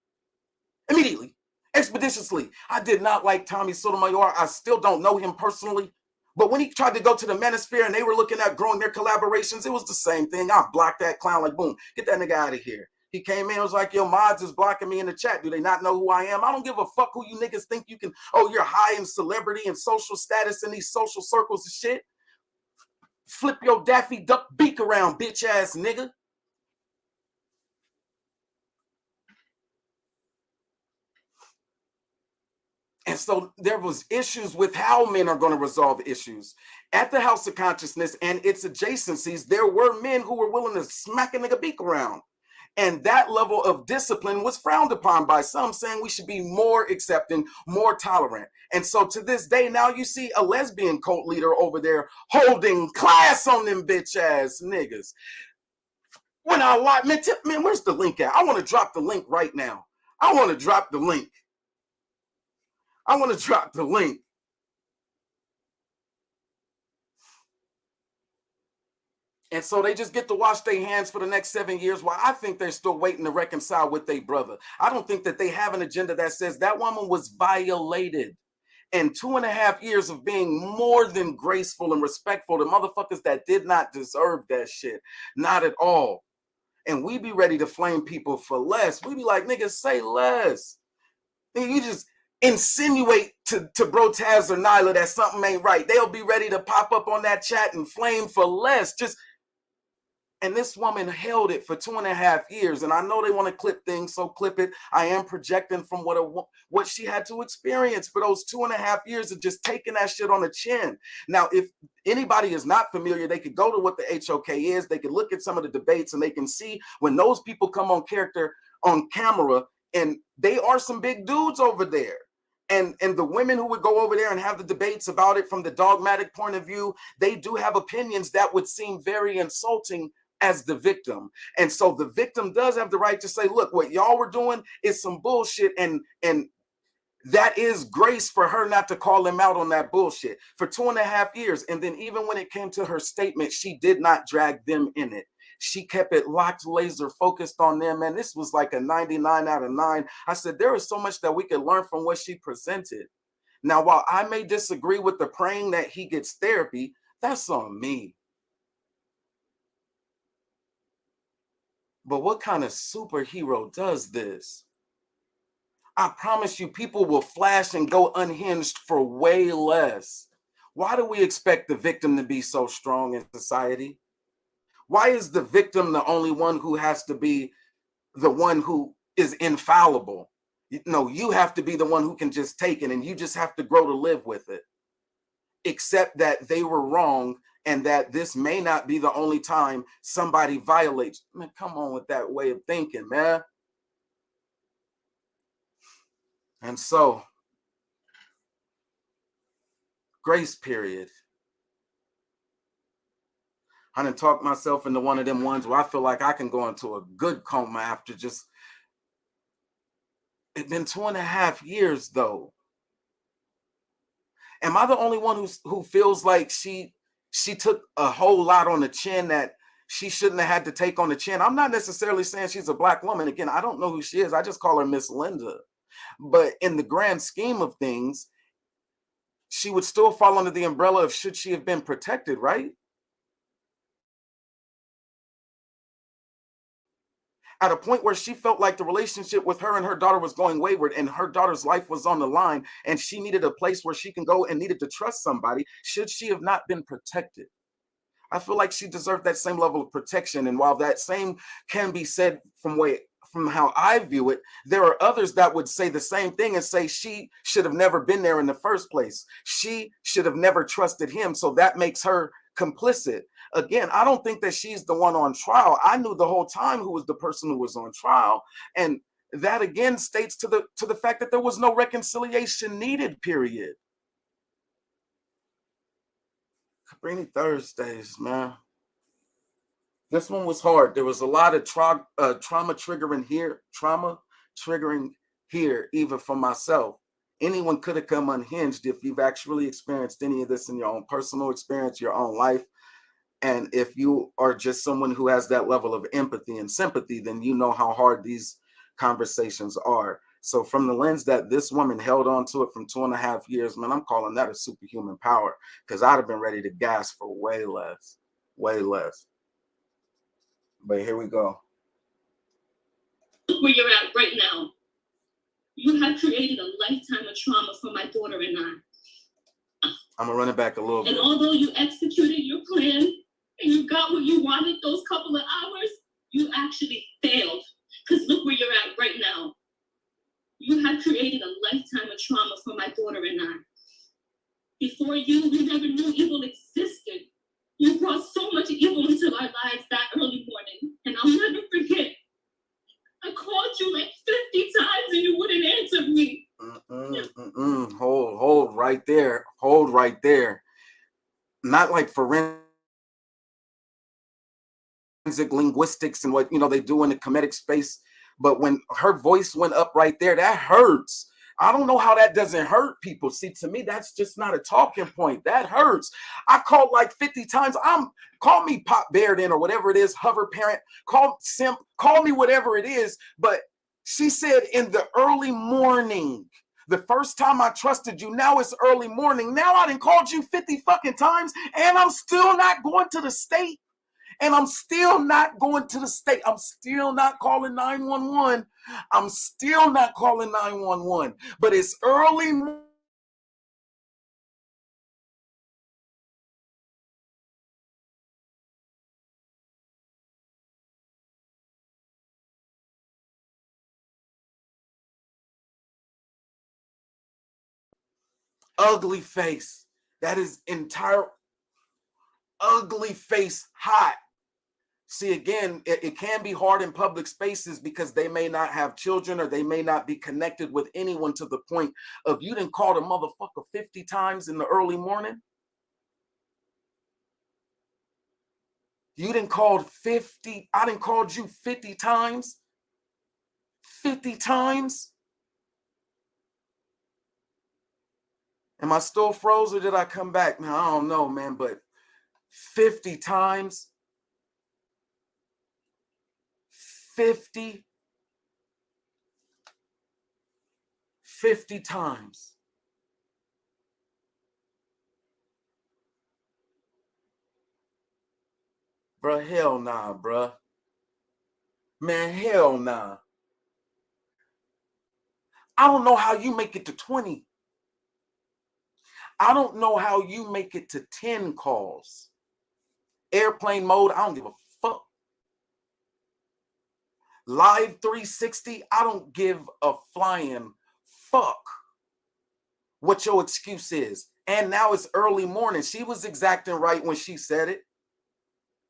Immediately, expeditiously. I did not like Tommy Sotomayor. I still don't know him personally. But when he tried to go to the Manosphere and they were looking at growing their collaborations, it was the same thing. I blocked that clown like, boom, get that nigga out of here. He came in, was like, yo, mods is blocking me in the chat. Do they not know who I am? I don't give a fuck who you niggas think you can, oh, you're high in celebrity and social status in these social circles and shit. Flip your Daffy Duck beak around, bitch ass nigga. And so there was issues with how men are going to resolve issues. At the House of Consciousness and its adjacencies, there were men who were willing to smack a nigga beak around. And that level of discipline was frowned upon by some, saying we should be more accepting, more tolerant. And so to this day, now you see a lesbian cult leader over there holding class on them bitch ass niggas. When I like, man, where's the link at? I want to drop the link right now. I want to drop the link. And so they just get to wash their hands for the next 7 years while I think they're still waiting to reconcile with their brother. I don't think that they have an agenda that says that woman was violated. And 2.5 years of being more than graceful and respectful to motherfuckers that did not deserve that shit. Not at all. And we be ready to flame people for less. We be like, niggas, say less. You just insinuate to Bro Taz or Nyla that something ain't right. They'll be ready to pop up on that chat and flame for less. And this woman held it for 2.5 years. And I know they want to clip things, so clip it. I am projecting from what she had to experience for those 2.5 years of just taking that shit on the chin. Now, if anybody is not familiar, they could go to what the HOK is. They can look at some of the debates and they can see when those people come on camera, and they are some big dudes over there. And the women who would go over there and have the debates about it from the dogmatic point of view, they do have opinions that would seem very insulting as the victim. And so the victim does have the right to say, look, what y'all were doing is some bullshit, and that is grace for her not to call him out on that bullshit for 2.5 years. And then even when it came to her statement, she did not drag them in it. She kept it locked, laser focused on them. And this was like a 99 out of 9. I said, there is so much that we could learn from what she presented. Now, while I may disagree with the praying that he gets therapy, that's on me. But what kind of superhero does this? I promise you, people will flash and go unhinged for way less. Why do we expect the victim to be so strong in society? Why is the victim the only one who has to be the one who is infallible? No, you have to be the one who can just take it, and you just have to grow to live with it. Except that they were wrong, and that this may not be the only time somebody violates. Man, come on with that way of thinking, man. And so, grace period. I done talked myself into one of them ones where I feel like I can go into a good coma after just, it's been 2.5 years though. Am I the only one who feels like she took a whole lot on the chin that she shouldn't have had to take on the chin? I'm not necessarily saying she's a Black woman. Again, I don't know who she is. I just call her Miss Linda. But in the grand scheme of things, she would still fall under the umbrella of should she have been protected, right? at a point where she felt like the relationship with her and her daughter was going wayward and her daughter's life was on the line and she needed a place where she can go and needed to trust somebody, should she have not been protected? I feel like she deserved that same level of protection. And while that same can be said from how I view it, there are others that would say the same thing and say she should have never been there in the first place. She should have never trusted him. So that makes her complicit. Again, I don't think that she's the one on trial. I knew the whole time who was the person who was on trial. And that again states to the fact that there was no reconciliation needed, period. Cabrini Thursdays, man. This one was hard. There was a lot of trauma triggering here, even for myself. Anyone could have come unhinged if you've actually experienced any of this in your own personal experience, your own life. And if you are just someone who has that level of empathy and sympathy, then you know how hard these conversations are. So from the lens that this woman held on to it from 2.5 years, man, I'm calling that a superhuman power, because I'd have been ready to gas for way less, way less. But here we go. Look where you're at right now. You have created a lifetime of trauma for my daughter and I. I'm gonna run it back a little bit. And although you executed your plan and you got what you wanted those couple of hours, you actually failed. Because look where you're at right now. You have created a lifetime of trauma for my daughter and I. Before you, we never knew evil existed. You brought so much evil into our lives that early morning. And I'll never forget. I called you like 50 times and you wouldn't answer me. Hold right there. Hold right there. Not like forensic linguistics and what they do in the comedic space, but when her voice went up right there, that hurts. I don't know how that doesn't hurt people. See, to me, that's just not a talking point. That hurts. I called like 50 times. Call me Pop Baird or whatever it is, hover parent, call simp, call me whatever it is. But she said in the early morning, the first time I trusted you, now it's early morning. Now I done called you 50 fucking times and I'm still not going to the state. And I'm still not going to the state. I'm still not calling 911. I'm still not calling 911. But it's early morning. Ugly face. That is entire ugly face hot. See, again, it can be hard in public spaces because they may not have children or they may not be connected with anyone to the point of you done called a motherfucker 50 times in the early morning. You done called 50. I done called you 50 times. 50 times. Am I still froze or did I come back? Man, I don't know, man, but 50 times. 50 times. Bruh, hell nah, bruh. Man, hell nah. I don't know how you make it to 20. I don't know how you make it to 10 calls. Airplane mode, I don't give a fuck. Live 360, I don't give a flying fuck what your excuse is. And now it's early morning. She was exacting right when she said it.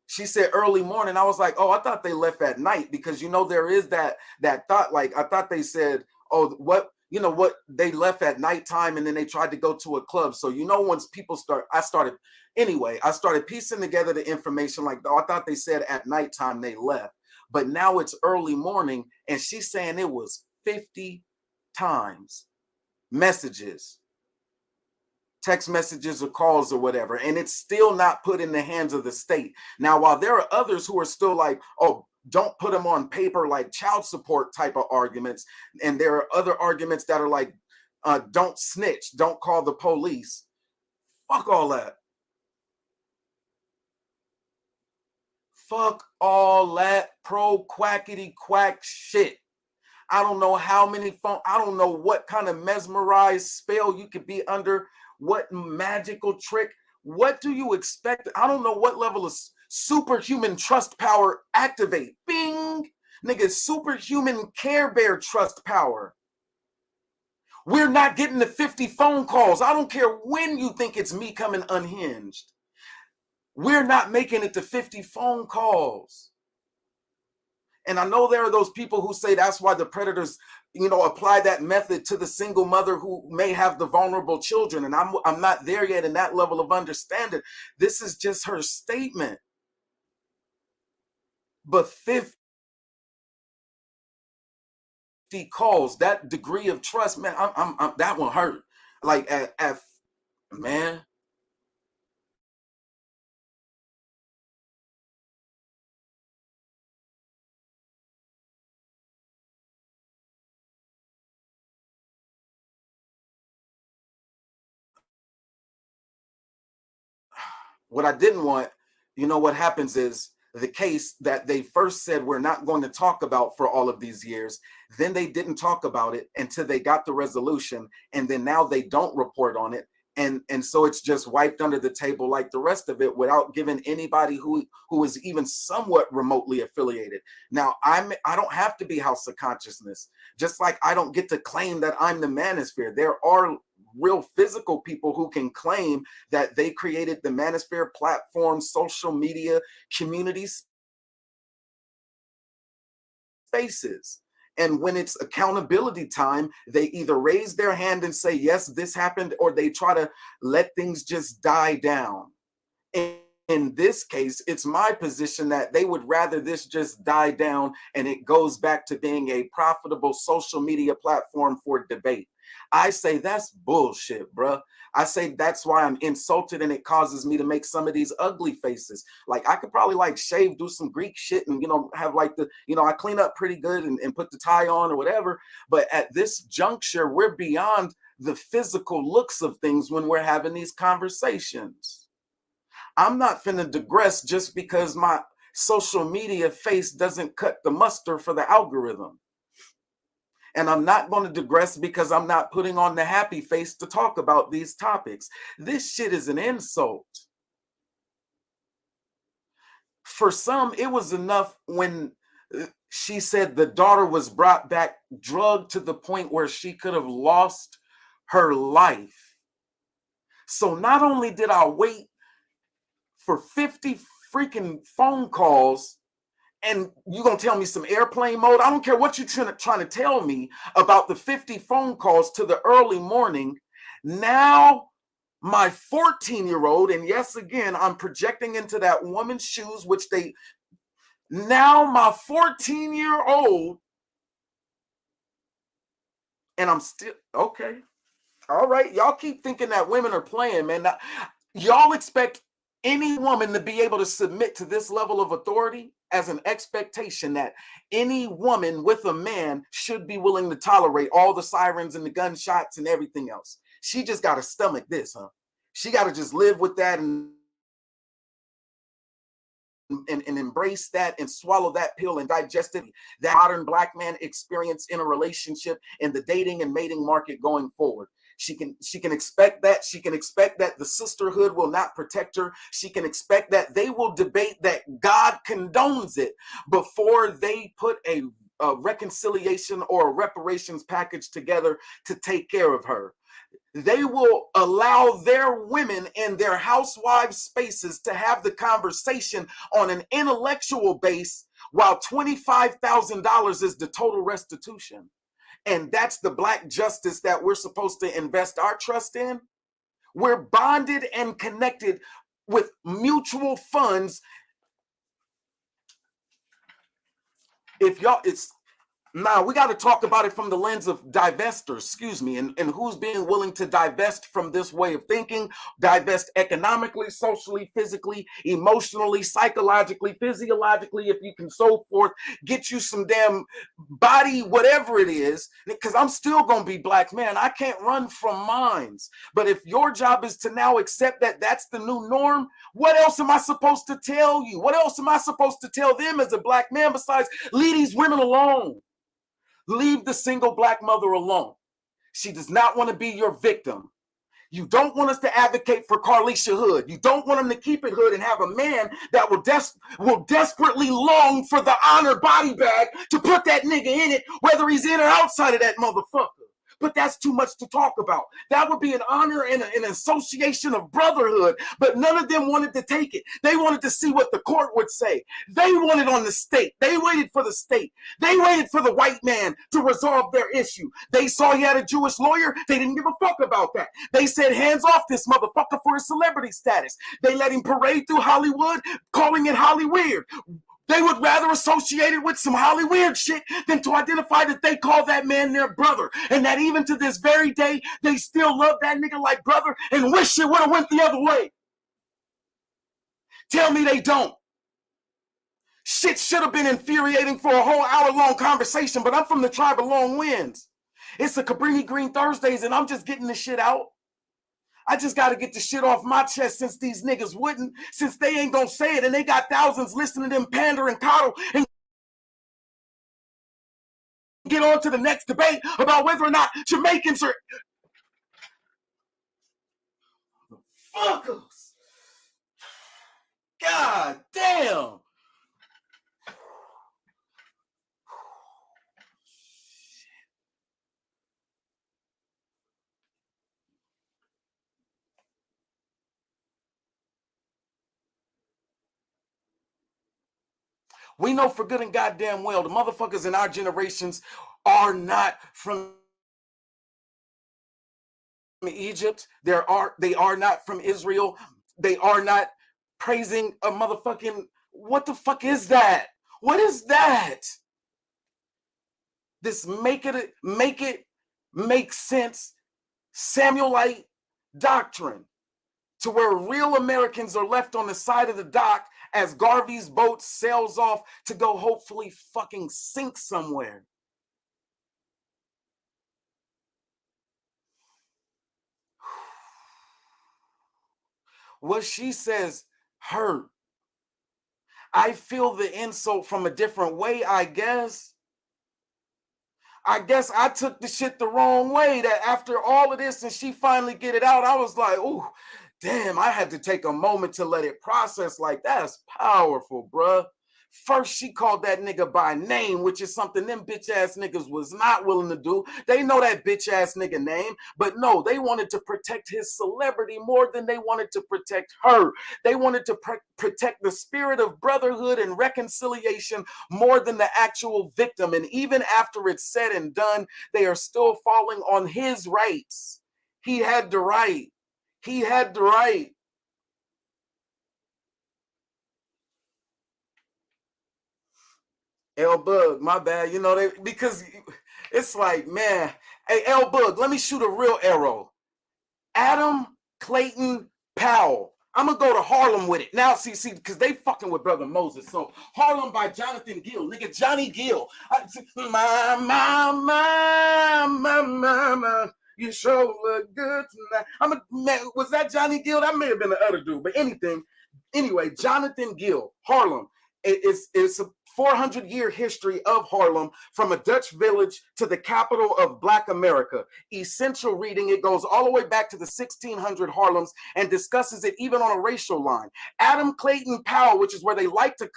She said early morning. I was like, oh, I thought they left at night, because there is that thought. Like, I thought they said, oh, what they left at nighttime and then they tried to go to a club. So once people I started piecing together the information. Like, oh, I thought they said at nighttime they left, but now it's early morning and she's saying it was 50 times messages, text messages or calls or whatever, and it's still not put in the hands of the state. Now, while there are others who are still like, oh, don't put them on paper, like child support type of arguments, and there are other arguments that are like, don't snitch, don't call the police. Fuck all that. Fuck all that pro quackity quack shit. I don't know how many phone, I don't know what kind of mesmerized spell you could be under, what magical trick. What do you expect? I don't know what level of superhuman trust power activate. Bing! Nigga, superhuman Care Bear trust power. We're not getting the 50 phone calls. I don't care when you think it's me coming unhinged. We're not making it to 50 phone calls. And I know there are those people who say that's why the predators, apply that method to the single mother who may have the vulnerable children. And I'm not there yet in that level of understanding. This is just her statement. But 50 calls, that degree of trust, man, I'm that one hurt. Like man. What I didn't want, what happens is the case that they first said we're not going to talk about for all of these years, then they didn't talk about it until they got the resolution, and then now they don't report on it. And so it's just wiped under the table like the rest of it without giving anybody who is even somewhat remotely affiliated. Now, I don't have to be House of Consciousness, just like I don't get to claim that I'm the manosphere. There are real physical people who can claim that they created the manosphere platform, social media, community spaces. And when it's accountability time, they either raise their hand and say, yes, this happened, or they try to let things just die down. In this case, it's my position that they would rather this just die down and it goes back to being a profitable social media platform for debate. I say that's bullshit, bruh. I say that's why I'm insulted, and it causes me to make some of these ugly faces. Like, I could probably shave, do some Greek shit, and have I clean up pretty good and put the tie on or whatever. But at this juncture, we're beyond the physical looks of things when we're having these conversations. I'm not finna digress just because my social media face doesn't cut the muster for the algorithm. And I'm not going to digress because I'm not putting on the happy face to talk about these topics. This shit is an insult. For some, it was enough when she said the daughter was brought back drugged to the point where she could have lost her life. So not only did I wait for 50 freaking phone calls, and you're going to tell me some airplane mode? I don't care what you're trying to tell me about the 50 phone calls to the early morning. Now, my 14-year-old, and yes, again, I'm projecting into that woman's shoes, now my 14-year-old, and I'm still, okay. All right, y'all keep thinking that women are playing, man. Now, y'all expect any woman to be able to submit to this level of authority as an expectation that any woman with a man should be willing to tolerate all the sirens and the gunshots and everything else. She just got to stomach this, huh? She got to just live with that and embrace that and swallow that pill and digest it. That modern Black man experience in a relationship in the dating and mating market going forward. She can expect that. She can expect that the sisterhood will not protect her. She can expect that they will debate that God condones it before they put a reconciliation or a reparations package together to take care of her. They will allow their women in their housewife spaces to have the conversation on an intellectual base while $25,000 is the total restitution. And that's the Black justice that we're supposed to invest our trust in. We're bonded and connected with mutual funds. If y'all, Nah, we got to talk about it from the lens of divestors, excuse me, and who's being willing to divest from this way of thinking, divest economically, socially, physically, emotionally, psychologically, physiologically, if you can, so forth, get you some damn body, whatever it is, because I'm still going to be black, man. I can't run from mines. But if your job is to now accept that that's the new norm, what else am I supposed to tell you? What else am I supposed to tell them as a black man besides leave these women alone? Leave the single black mother alone. She does not want to be your victim. You don't want us to advocate for Carlisha Hood. You don't want them to keep it hood and have a man that will desperately long for the honor body bag to put that nigga in it, whether he's in or outside of that motherfucker. But that's too much to talk about. That would be an honor and an association of brotherhood, but none of them wanted to take it. They wanted to see what the court would say. They wanted on the state. They waited for the state. They waited for the white man to resolve their issue. They saw he had a Jewish lawyer. They didn't give a fuck about that. They said, hands off this motherfucker for his celebrity status. They let him parade through Hollywood, calling it Hollyweird. They would rather associate it with some Hollyweird shit than to identify that they call that man their brother. And that even to this very day, they still love that nigga like brother and wish it would have went the other way. Tell me they don't. Shit should have been infuriating for a whole hour-long conversation, but I'm from the tribe of Long Winds. It's a Cabrini Green Thursdays, and I'm just getting the shit out. I just got to get the shit off my chest since these niggas wouldn't, since they ain't gonna say it, and they got thousands listening to them pander and coddle and get on to the next debate about whether or not Jamaicans are fuckers. God damn. We know for good and goddamn well the motherfuckers in our generations are not from Egypt. They are not from Israel. They are not praising a motherfucking, what the fuck is that? What is that? This make it make sense Samuelite doctrine to where real Americans are left on the side of the dock as Garvey's boat sails off to go hopefully fucking sink somewhere. What she says hurt. I feel the insult from a different way, I guess. I guess I took the shit the wrong way, that after all of this and she finally get it out, I was like, ooh, damn, I had to take a moment to let it process. Like, that's powerful, bruh. First, she called that nigga by name, which is something them bitch ass niggas was not willing to do. They know that bitch ass nigga name, but no, they wanted to protect his celebrity more than they wanted to protect her. They wanted to protect the spirit of brotherhood and reconciliation more than the actual victim. And even after it's said and done, they are still falling on his rights. He had the right. He had the right. L Bug, my bad. You know, because it's like, man, hey, L Bug, let me shoot a real arrow. Adam Clayton Powell. I'm gonna go to Harlem with it. Now, see, because they fucking with Brother Moses. So Harlem by Jonathan Gill, nigga, Johnny Gill. My, you sure look good tonight. Man, was that Johnny Gill? That may have been the other dude, but anyway, Jonathan Gill, Harlem. It's a 400-year history of Harlem, from a Dutch village to the capital of Black America. Essential reading, it goes all the way back to the 1600 Harlems and discusses it even on a racial line. Adam Clayton Powell, which is where they like to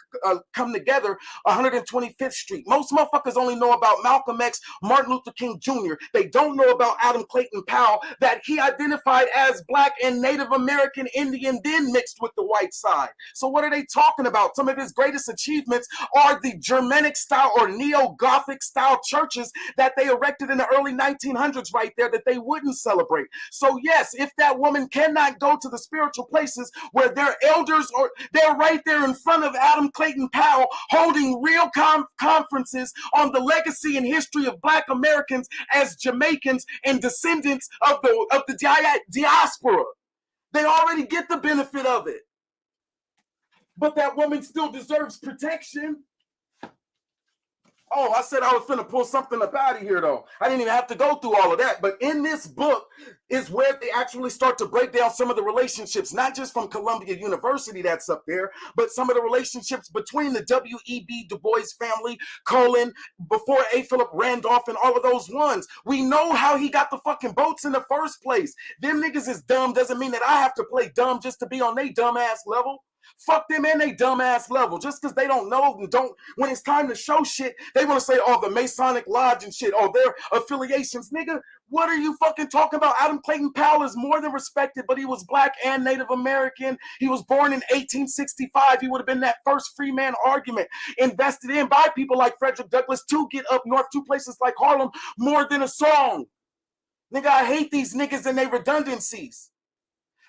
come together, 125th Street. Most motherfuckers only know about Malcolm X, Martin Luther King Jr. They don't know about Adam Clayton Powell, that he identified as Black and Native American Indian, then mixed with the white side. So what are they talking about? Some of his greatest achievements are are the Germanic style or neo-Gothic style churches that they erected in the early 1900s right there that they wouldn't celebrate. So yes, if that woman cannot go to the spiritual places where their elders, or they're right there in front of Adam Clayton Powell holding real conferences on the legacy and history of Black Americans as Jamaicans and descendants of the diaspora. They already get the benefit of it. But that woman still deserves protection. Oh, I said I was finna pull something up out of here, though. I didn't even have to go through all of that. But in this book is where they actually start to break down some of the relationships, not just from Columbia University that's up there, but some of the relationships between the W.E.B. Du Bois family, Colin, before A. Philip Randolph, and all of those ones. We know how he got the fucking boats in the first place. Them niggas is dumb doesn't mean that I have to play dumb just to be on they dumb ass level. Fuck them and they dumbass level. Just because they don't know and don't, when it's time to show shit, they want to say, oh, the Masonic Lodge and shit, oh, their affiliations. Nigga, what are you fucking talking about? Adam Clayton Powell is more than respected, but he was Black and Native American. He was born in 1865. He would have been that first free man argument invested in by people like Frederick Douglass to get up north to places like Harlem more than a song. Nigga, I hate these niggas and their redundancies.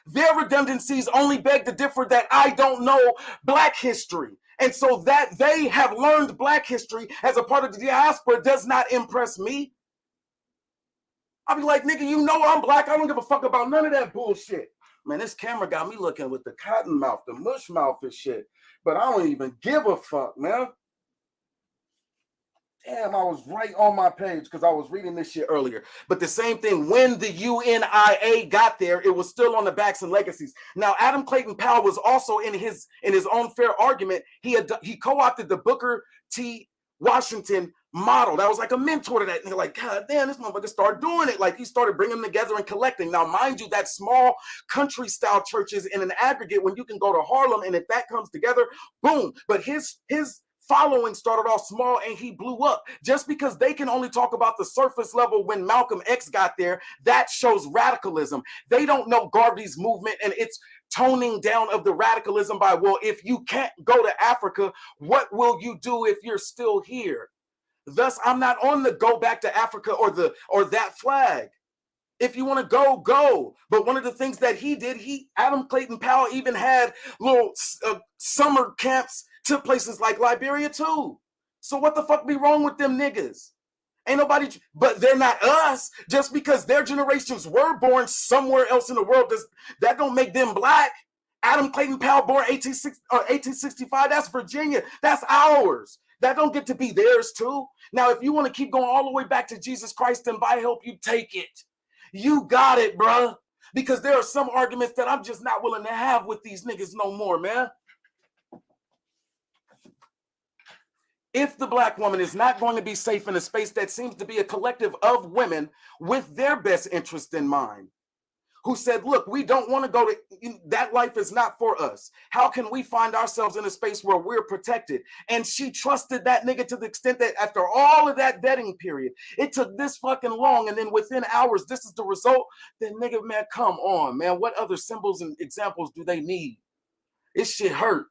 Their redundancies only beg to differ that I don't know Black history. And so that they have learned Black history as a part of the diaspora does not impress me. I'll be like, nigga, you know I'm Black. I don't give a fuck about none of that bullshit. Man, this camera got me looking with the cotton mouth, the mush mouth and shit. But I don't even give a fuck, man. Damn, I was right on my page because I was reading this shit earlier. But the same thing, when the UNIA got there, it was still on the backs and legacies. Now, Adam Clayton Powell was also in his own fair argument. He co-opted the Booker T. Washington model. That was like a mentor to that. And they're like, God damn, this motherfucker started doing it. Like he started bringing them together and collecting. Now, mind you, that small country style churches in an aggregate, when you can go to Harlem and if that comes together, boom. But his following started off small and he blew up. Just because they can only talk about the surface level when Malcolm X got there, that shows radicalism. They don't know Garvey's movement and its toning down of the radicalism by, well, if you can't go to Africa, what will you do if you're still here? Thus, I'm not on the go back to Africa or that flag. If you want to go, go. But one of the things that he did, Adam Clayton Powell even had little summer camps to places like Liberia too. So what the fuck be wrong with them niggas? Ain't nobody, but they're not us. Just because their generations were born somewhere else in the world, that don't make them Black. Adam Clayton Powell born 1865, that's Virginia. That's ours. That don't get to be theirs too. Now, if you want to keep going all the way back to Jesus Christ and by help, you take it. You got it, bruh. Because there are some arguments that I'm just not willing to have with these niggas no more, man. If the Black woman is not going to be safe in a space that seems to be a collective of women with their best interest in mind, who said, look, we don't want to go to, that life is not for us. How can we find ourselves in a space where we're protected? And she trusted that nigga to the extent that after all of that vetting period, it took this fucking long. And then within hours, this is the result. Then nigga, man, come on, man. What other symbols and examples do they need? This shit hurt.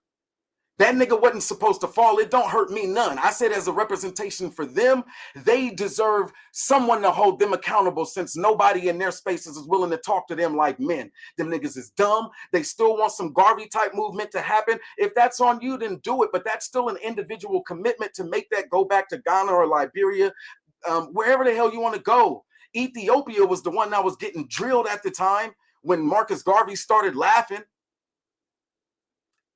That nigga wasn't supposed to fall. It don't hurt me none. I said as a representation for them, they deserve someone to hold them accountable since nobody in their spaces is willing to talk to them like men. Them niggas is dumb. They still want some Garvey type movement to happen. If that's on you, then do it. But that's still an individual commitment to make that go back to Ghana or Liberia, wherever the hell you want to go. Ethiopia was the one that was getting drilled at the time when Marcus Garvey started laughing.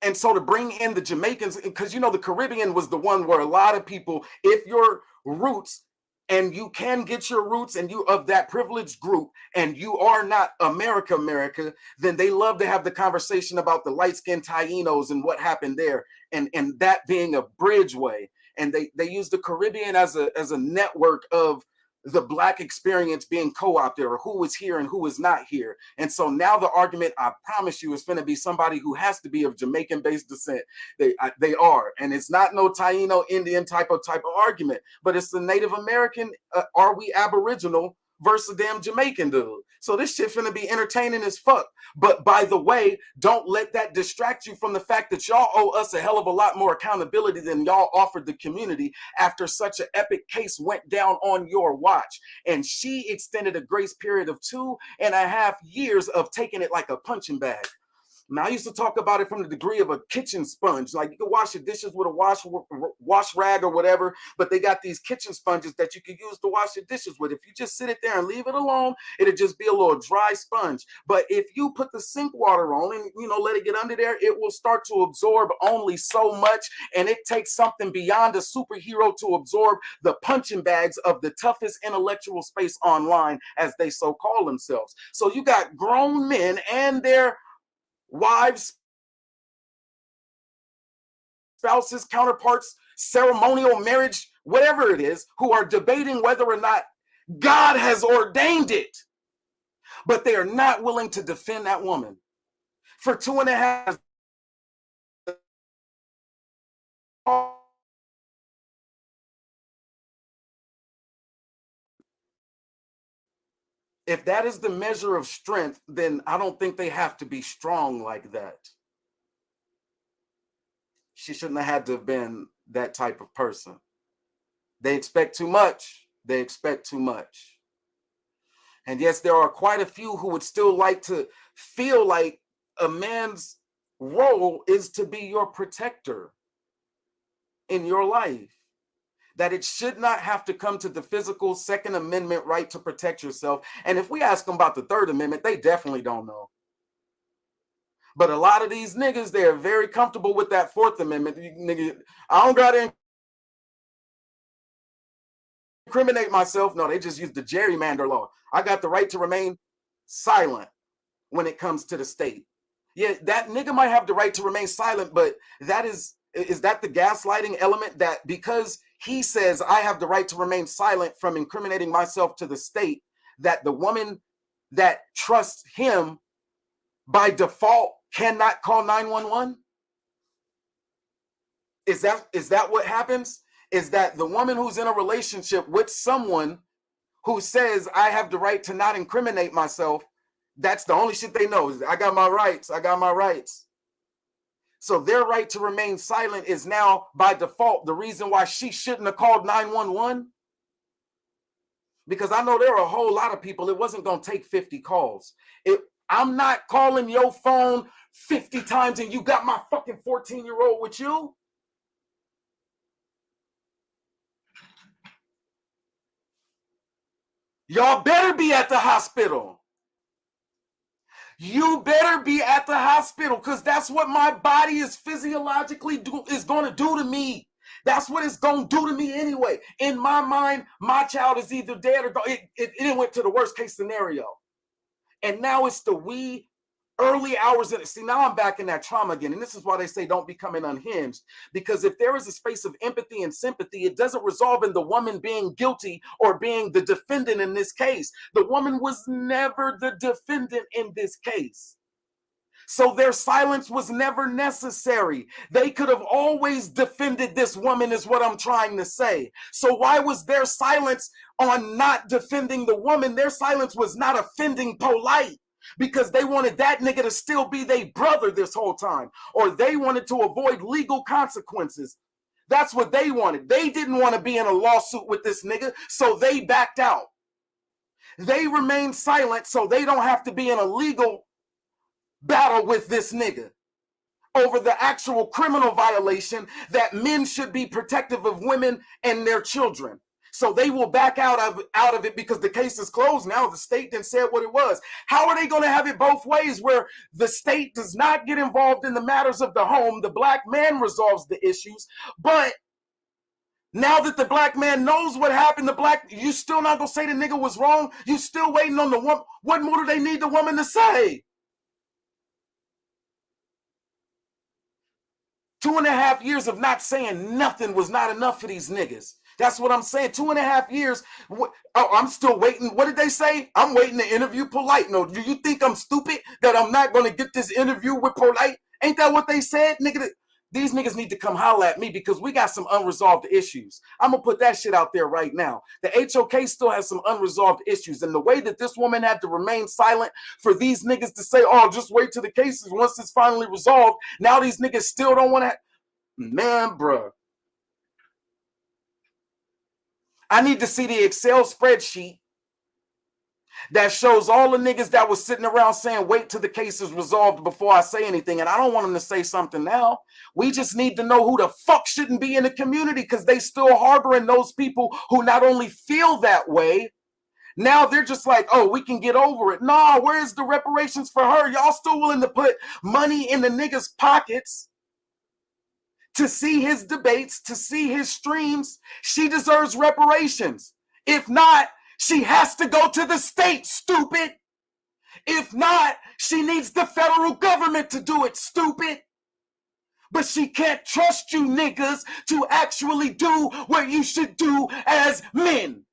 And so to bring in the Jamaicans, because, you know, the Caribbean was the one where a lot of people, if your roots, and you can get your roots and you of that privileged group and you are not America, then they love to have the conversation about the light-skinned Tainos and what happened there and that being a bridgeway. And they use the Caribbean as a network of the Black experience being co-opted, or who is here and who is not here. And so now the argument, I promise you, is going to be somebody who has to be of Jamaican-based descent. They are. And it's not no Taino Indian type of argument, but it's the Native American, are we Aboriginal versus damn Jamaican dude. So this shit finna be entertaining as fuck. But by the way, don't let that distract you from the fact that y'all owe us a hell of a lot more accountability than y'all offered the community after such an epic case went down on your watch. And she extended a grace period of 2.5 years of taking it like a punching bag. Now, I used to talk about it from the degree of a kitchen sponge. Like, you can wash your dishes with a wash rag or whatever, but they got these kitchen sponges that you can use to wash your dishes with. If you just sit it there and leave it alone, it'll just be a little dry sponge. But if you put the sink water on and, let it get under there, it will start to absorb only so much. And it takes something beyond a superhero to absorb the punching bags of the toughest intellectual space online, as they so call themselves. So you got grown men and their wives, spouses, counterparts, ceremonial marriage, whatever it is, who are debating whether or not God has ordained it, but they are not willing to defend that woman. For 2.5 if that is the measure of strength, then I don't think they have to be strong like that. She shouldn't have had to have been that type of person. They expect too much. They expect too much. And yes, there are quite a few who would still like to feel like a man's role is to be your protector in your life. That it should not have to come to the physical Second Amendment right to protect yourself. And if we ask them about the Third Amendment, they definitely don't know. But a lot of these niggas, they're very comfortable with that Fourth Amendment. Nigga, I don't gotta incriminate myself. No, they just use the gerrymander law. I got the right to remain silent when it comes to the state. Yeah, that nigga might have the right to remain silent, but that is that the gaslighting element, that because he says I have the right to remain silent from incriminating myself to the state, that the woman that trusts him by default cannot call 911? Is that what happens? Is that the woman who's in a relationship with someone who says I have the right to not incriminate myself, that's the only shit they know is I got my rights. I got my rights. So their right to remain silent is now by default the reason why she shouldn't have called 911. Because I know there are a whole lot of people, it wasn't going to take 50 calls. I'm not calling your phone 50 times and you got my fucking 14-year-old with you. Y'all better be at the hospital. You better be at the hospital, because that's what my body is physiologically is going to do to me. That's what it's going to do to me anyway. In my mind, my child is either dead or gone. It went to the worst case scenario. And now it's the wee early hours. See, now I'm back in that trauma again. And this is why they say don't become an unhinged. Because if there is a space of empathy and sympathy, it doesn't resolve in the woman being guilty or being the defendant in this case. The woman was never the defendant in this case. So their silence was never necessary. They could have always defended this woman, is what I'm trying to say. So why was their silence on not defending the woman? Their silence was not offending polite, because they wanted that nigga to still be their brother this whole time, or they wanted to avoid legal consequences. That's what they wanted. They didn't want to be in a lawsuit with this nigga, so they backed out. They remained silent so they don't have to be in a legal battle with this nigga over the actual criminal violation that men should be protective of women and their children. So they will back out of it because the case is closed now. The state didn't say what it was. How are they going to have it both ways, where the state does not get involved in the matters of the home? The black man resolves the issues. But now that the black man knows what happened, you still not going to say the nigga was wrong? You still waiting on the woman? What more do they need the woman to say? 2.5 years of not saying nothing was not enough for these niggas. That's what I'm saying. 2.5 years. I'm still waiting. What did they say? I'm waiting to interview Polite. No, do you think I'm stupid that I'm not going to get this interview with Polite? Ain't that what they said, nigga? these niggas need to come holler at me because we got some unresolved issues. I'm gonna put that shit out there right now. The HOK still has some unresolved issues, and the way that this woman had to remain silent for these niggas to say, oh, just wait till the cases once it's finally resolved. Now these niggas still don't want to. Man, bruh. I need to see the Excel spreadsheet that shows all the niggas that was sitting around saying, wait till the case is resolved before I say anything. And I don't want them to say something now. We just need to know who the fuck shouldn't be in the community because they still harboring those people who not only feel that way, now they're just like, oh, we can get over it. Nah, where's the reparations for her? Y'all still willing to put money in the niggas' pockets to see his debates, to see his streams? She deserves reparations. If not, she has to go to the state, stupid. If not, she needs the federal government to do it, stupid. But she can't trust you niggas to actually do what you should do as men.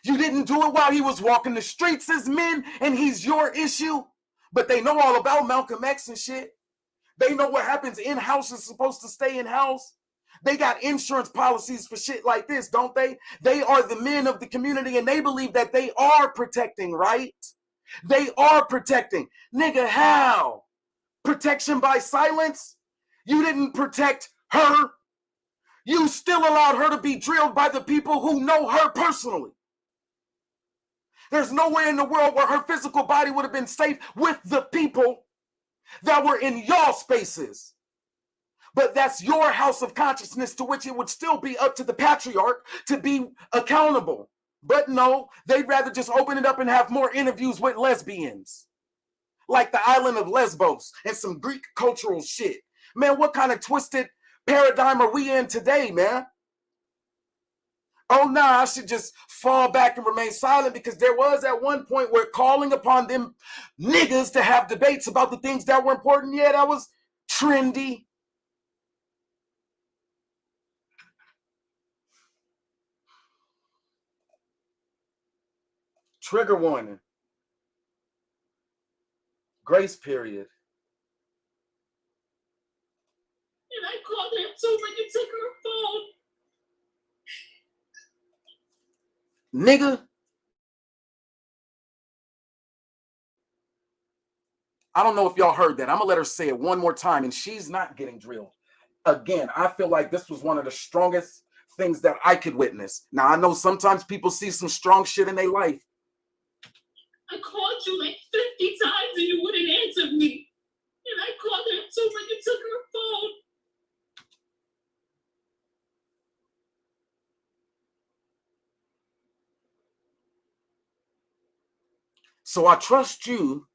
You didn't do it while he was walking the streets as men, and he's your issue. But they know all about Malcolm X and shit. They know what happens in-house is supposed to stay in-house. They got insurance policies for shit like this, don't they? They are the men of the community, and they believe that they are protecting, right? They are protecting. Nigga, how? Protection by silence? You didn't protect her. You still allowed her to be drilled by the people who know her personally. There's nowhere in the world where her physical body would have been safe with the people that were in y'all spaces. But that's your house of consciousness, to which it would still be up to the patriarch to be accountable. But no, they'd rather just open it up and have more interviews with lesbians. Like the island of Lesbos and some Greek cultural shit. Man, what kind of twisted paradigm are we in today, man? Oh, nah, I should just fall back and remain silent because there was at one point where calling upon them niggas to have debates about the things that were important. Yeah, that was trendy. Trigger warning. Grace period. And I called her up so when you took her phone. Nigga. I don't know if y'all heard that. I'm going to let her say it one more time, and she's not getting drilled. Again, I feel like this was one of the strongest things that I could witness. Now, I know sometimes people see some strong shit in their life. I called you like 50 times and you wouldn't answer me. And I called her up so when you took her phone. So I trust you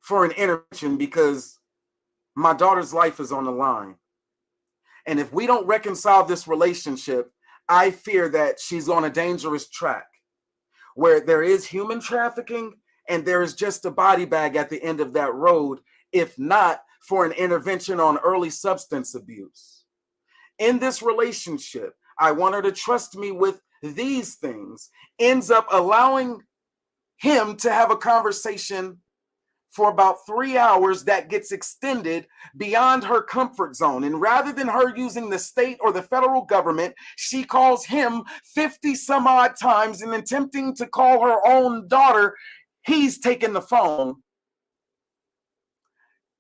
for an intervention because my daughter's life is on the line. And if we don't reconcile this relationship, I fear that she's on a dangerous track where there is human trafficking and there is just a body bag at the end of that road, if not for an intervention on early substance abuse. In this relationship, I want her to trust me with these things, ends up allowing him to have a conversation for about 3 hours that gets extended beyond her comfort zone. And rather than her using the state or the federal government, she calls him 50 some odd times and attempting to call her own daughter. He's taking the phone.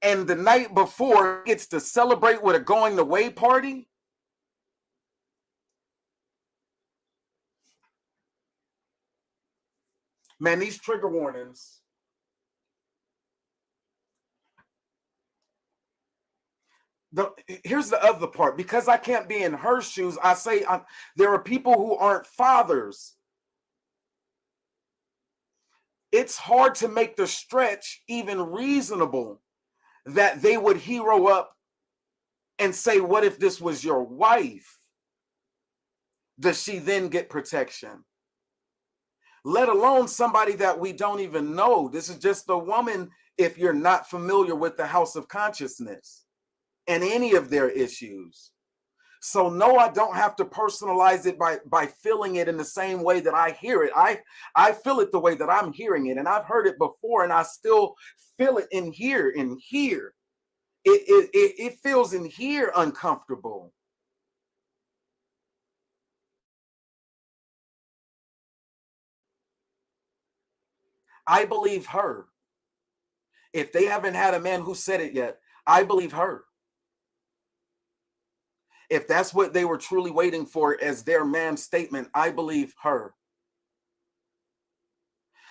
And the night before gets to celebrate with a going away party. Man, these trigger warnings. Here's the other part. Because I can't be in her shoes, I say there are people who aren't fathers. It's hard to make the stretch even reasonable that they would hero up and say, what if this was your wife? Does she then get protection? Let alone somebody that we don't even know. This is just a woman if you're not familiar with the house of consciousness and any of their issues. So no, I don't have to personalize it by feeling it in the same way that I hear it. I feel it the way that I'm hearing it, and I've heard it before, and I still feel it in here. it feels in here uncomfortable. I believe her. If they haven't had a man who said it yet, I believe her. If that's what they were truly waiting for as their man statement, I believe her.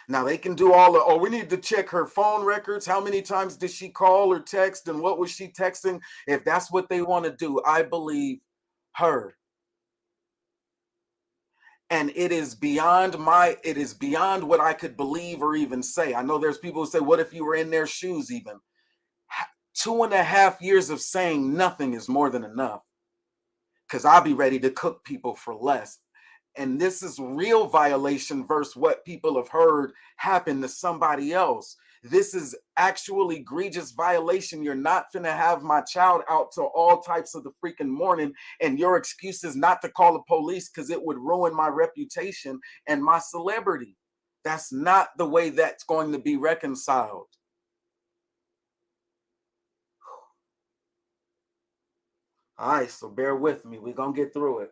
Now they can do all the, oh, we need to check her phone records. How many times did she call or text and what was she texting? If that's what they want to do, I believe her. And it is beyond what I could believe or even say. I know there's people who say, what if you were in their shoes even? 2.5 years of saying nothing is more than enough. Because I'll be ready to cook people for less. And this is real violation versus what people have heard happen to somebody else. This is actual egregious violation. You're not finna have my child out till all types of the freaking morning, and your excuse is not to call the police because it would ruin my reputation and my celebrity. That's not the way that's going to be reconciled. All right, so bear with me. We're going to get through it.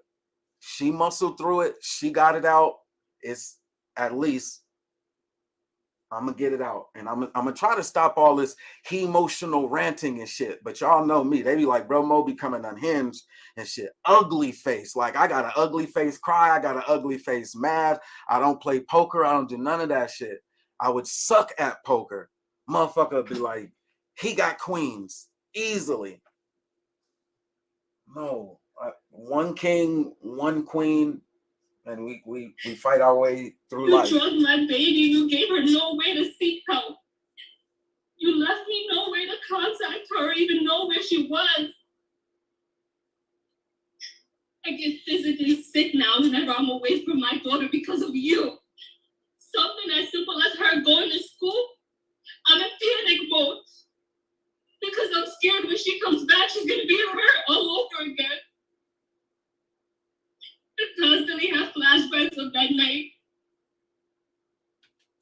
She muscled through it. She got it out. It's at least, I'm going to get it out. And I'm going to try to stop all this emotional ranting and shit. But y'all know me. They be like, bro, Mo becoming unhinged and shit. Ugly face. Like, I got an ugly face cry. I got an ugly face mad. I don't play poker. I don't do none of that shit. I would suck at poker. Motherfucker would be like, he got queens easily. No. One king, one queen, and we fight our way through life. You drugged my baby. You gave her no way to seek help. You left me no way to contact her or even know where she was. I get physically sick now whenever I'm away from my daughter because of you. Something as simple as her going to school, I'm in panic mode. Because I'm scared when she comes back, she's going to be hurt all over again. I constantly have flashbacks of that night.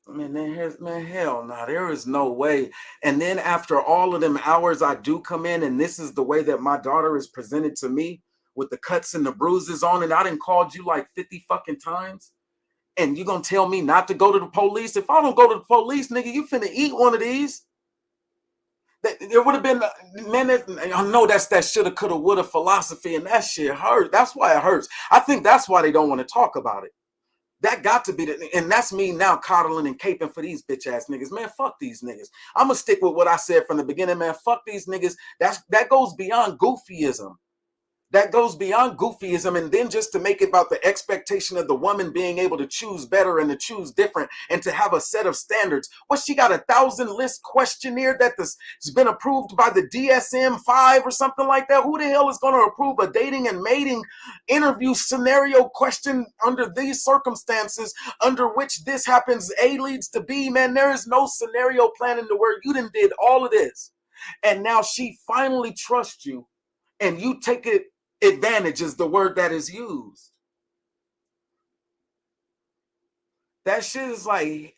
Man, hell no, there is no way. And then after all of them hours, I do come in, and this is the way that my daughter is presented to me with the cuts and the bruises on, and I done called you like 50 fucking times. And you gonna tell me not to go to the police? If I don't go to the police, nigga, you finna eat one of these. There would have been, man, I know that's that shoulda, coulda, woulda philosophy, and that shit hurt. That's why it hurts. I think that's why they don't want to talk about it. That got to be the, and that's me now coddling and caping for these bitch ass niggas. Man, fuck these niggas. I'm gonna stick with what I said from the beginning, man. Fuck these niggas. That goes beyond goofyism. That goes beyond goofyism. And then just to make it about the expectation of the woman being able to choose better and to choose different and to have a set of standards. What, she got a 1,000-list questionnaire that has been approved by the DSM-5 or something like that? Who the hell is going to approve a dating and mating interview scenario question under these circumstances under which this happens? A leads to B, man. There is no scenario plan in the word. You done did all of this. And now she finally trusts you, and you take it. Advantage is the word that is used. That shit is like,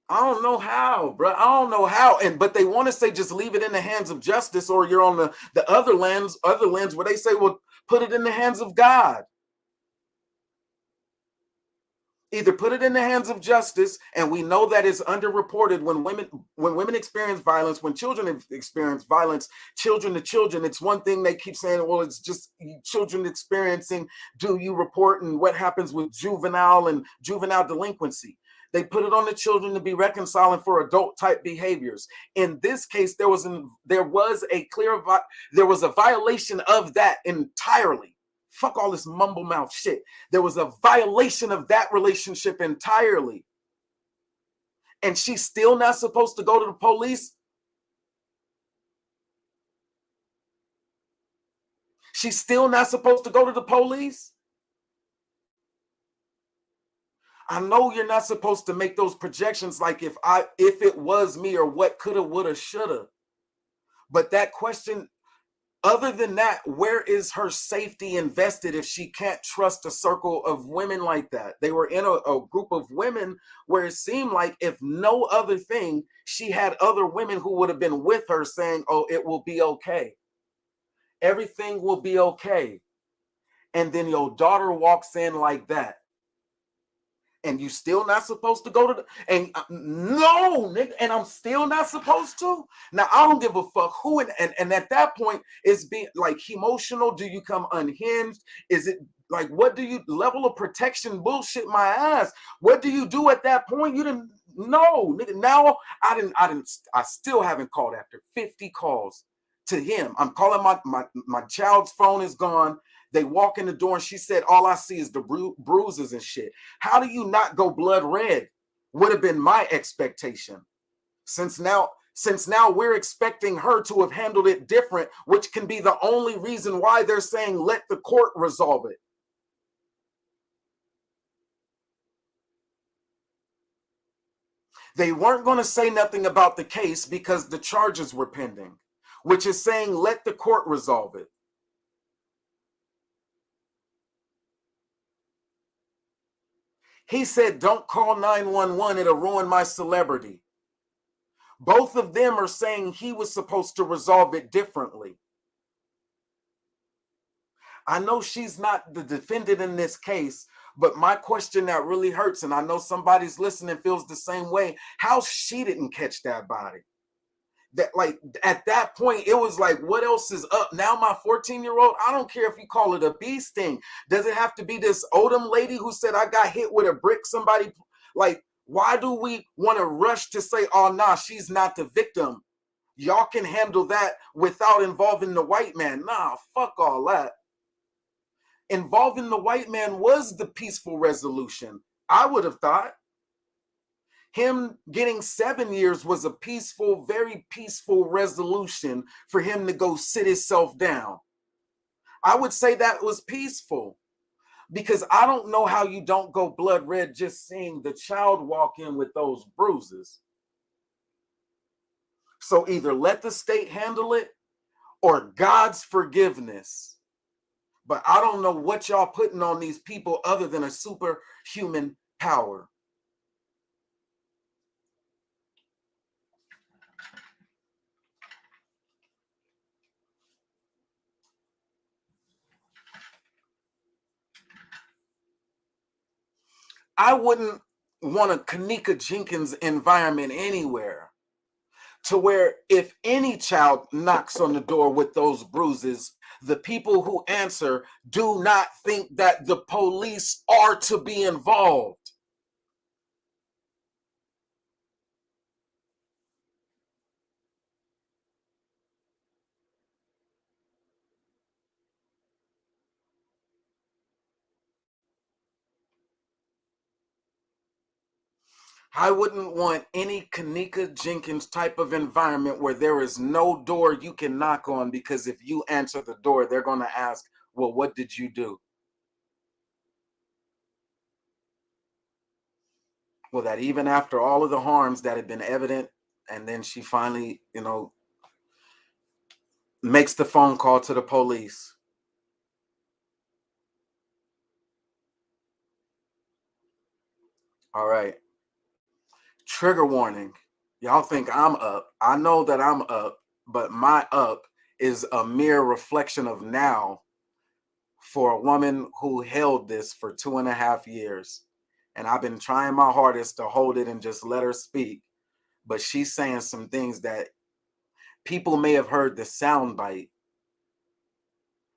I don't know how, bro. I don't know how. But they want to say just leave it in the hands of justice, or you're on the other lands where they say, well, put it in the hands of God. Either put it in the hands of justice, and we know that is underreported when women experience violence, when children experience violence, children to children. It's one thing they keep saying, well, it's just children experiencing. Do you report? And what happens with juvenile delinquency? They put it on the children to be reconciling for adult type behaviors. In this case, there was a violation of that entirely. Fuck all this mumble mouth shit. There was a violation of that relationship entirely. And she's still not supposed to go to the police? She's still not supposed to go to the police? I know you're not supposed to make those projections like if it was me or what coulda, woulda, shoulda. But that question Other than that, where is her safety invested if she can't trust a circle of women like that? They were in a group of women where it seemed like, if no other thing, she had other women who would have been with her saying, oh, it will be okay. Everything will be okay. And then your daughter walks in like that. And you still not supposed to go to the, and no, nigga, and I'm still not supposed to. Now I don't give a fuck who, and at that point it's being like emotional. Do you come unhinged? Is it like, what do you, level of protection bullshit my ass? What do you do at that point? You didn't know, nigga. Now I still haven't called after 50 calls to him. I'm calling my child's phone is gone. They walk in the door and she said, all I see is the bruises and shit. How do you not go blood red? Would have been my expectation. Since now we're expecting her to have handled it different, which can be the only reason why they're saying let the court resolve it. They weren't going to say nothing about the case because the charges were pending, which is saying let the court resolve it. He said, don't call 911, it'll ruin my celebrity. Both of them are saying he was supposed to resolve it differently. I know she's not the defendant in this case, but my question that really hurts, and I know somebody's listening feels the same way, how she didn't catch that body. That, like, at that point, it was like, what else is up? Now my 14-year-old, I don't care if you call it a bee sting. Does it have to be this Odom lady who said I got hit with a brick? Somebody, like, why do we want to rush to say, oh, nah, she's not the victim? Y'all can handle that without involving the white man. Nah, fuck all that. Involving the white man was the peaceful resolution, I would have thought. Him getting 7 years was a peaceful, very peaceful resolution for him to go sit himself down. I would say that was peaceful, because I don't know how you don't go blood red just seeing the child walk in with those bruises. So either let the state handle it or God's forgiveness. But I don't know what y'all putting on these people other than a superhuman power. I wouldn't want a Kanika Jenkins environment anywhere, to where if any child knocks on the door with those bruises, the people who answer do not think that the police are to be involved. I wouldn't want any Kanika Jenkins type of environment where there is no door you can knock on, because if you answer the door, they're going to ask, well, what did you do? Well, that even after all of the harms that had been evident, and then she finally, makes the phone call to the police. All right. Trigger warning. Y'all think I'm up. I know that I'm up, but my up is a mere reflection of now for a woman who held this for 2.5 years. And I've been trying my hardest to hold it and just let her speak. But she's saying some things that people may have heard the soundbite,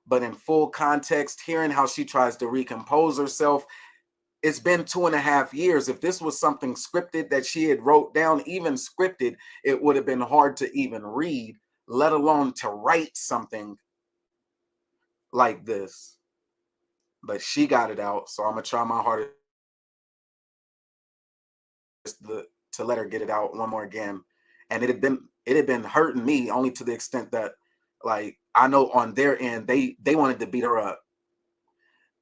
but in full context, hearing how she tries to recompose herself, it's been 2.5 years. If this was something scripted that she had wrote down, even scripted, it would have been hard to even read, let alone to write something like this. But she got it out, so I'm gonna try my hardest to let her get it out one more again. And it had been hurting me, only to the extent that, like, I know on their end they wanted to beat her up.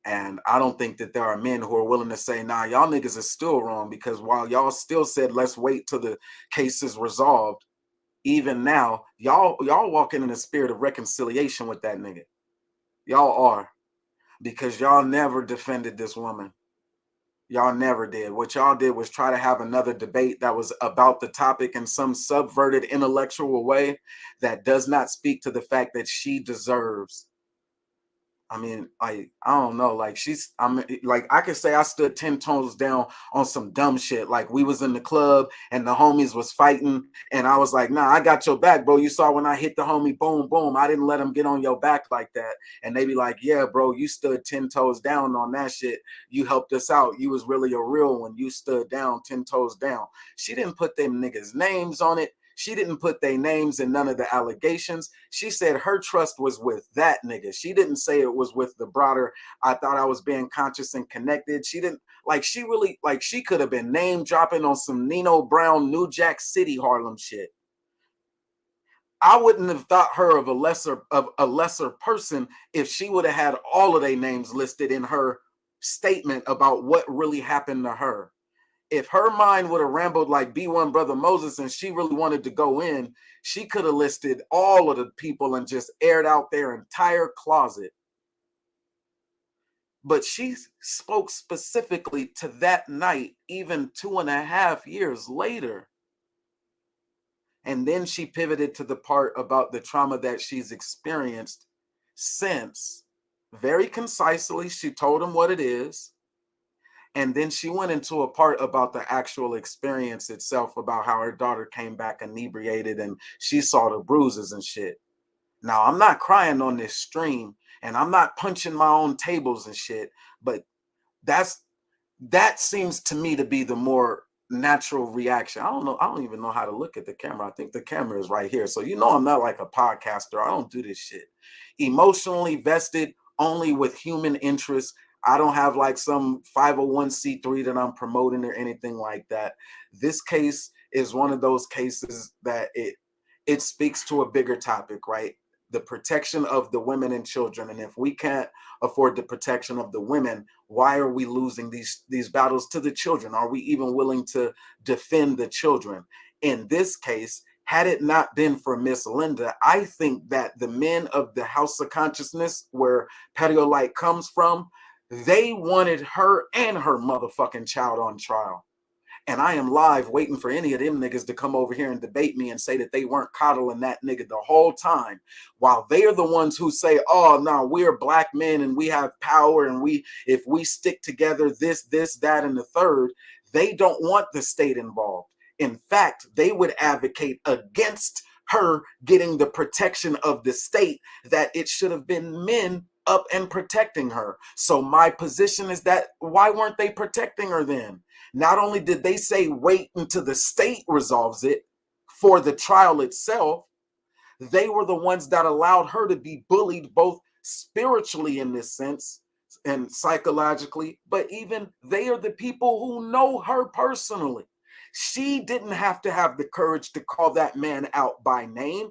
And I don't think that there are men who are willing to say, nah, y'all niggas is still wrong, because while y'all still said let's wait till the case is resolved, even now, y'all walking in the spirit of reconciliation with that nigga. Y'all are, because y'all never defended this woman. Y'all never did. What y'all did was try to have another debate that was about the topic in some subverted intellectual way that does not speak to the fact that she deserves. I mean, I don't know. Like I could say I stood 10 toes down on some dumb shit. Like we was in the club and the homies was fighting, and I was like, nah, I got your back, bro. You saw when I hit the homie, boom, boom. I didn't let him get on your back like that. And they be like, yeah, bro, you stood 10 toes down on that shit. You helped us out. You was really a real one. You stood down 10 toes down. She didn't put them niggas' names on it. She didn't put their names in none of the allegations. She said her trust was with that nigga. She didn't say it was with the broader, I thought I was being conscious and connected. She didn't, like, she really, like, she could have been name dropping on some Nino Brown, New Jack City, Harlem shit. I wouldn't have thought her of a lesser person if she would have had all of their names listed in her statement about what really happened to her. If her mind would have rambled like B1 Brother Moses and she really wanted to go in, she could have listed all of the people and just aired out their entire closet. But she spoke specifically to that night, even 2.5 years later. And then she pivoted to the part about the trauma that she's experienced since. Very concisely, she told him what it is. And then she went into a part about the actual experience itself, about how her daughter came back inebriated and she saw the bruises and shit. Now, I'm not crying on this stream and I'm not punching my own tables and shit, but that seems to me to be the more natural reaction. I don't even know how to look at the camera. I think the camera is right here. So I'm not like a podcaster. I don't do this shit. Emotionally vested only with human interests. I don't have like some 501c3 that I'm promoting or anything like that. This case is one of those cases that it speaks to a bigger topic, right? The protection of the women and children. And if we can't afford the protection of the women, why are we losing these battles to the children? Are we even willing to defend the children? In this case, had it not been for Miss Linda, I think that the men of the House of Consciousness, where Patio Light comes from, they wanted her and her motherfucking child on trial. And I am live waiting for any of them niggas to come over here and debate me and say that they weren't coddling that nigga the whole time, while they are the ones who say, oh, no, we're black men and we have power and if we stick together, this, that, and the third. They don't want the state involved. In fact, they would advocate against her getting the protection of the state, that it should have been men up and protecting her. So my position is that why weren't they protecting her then? Not only did they say wait until the state resolves it for the trial itself, they were the ones that allowed her to be bullied both spiritually in this sense and psychologically, but even they are the people who know her personally. She didn't have to have the courage to call that man out by name.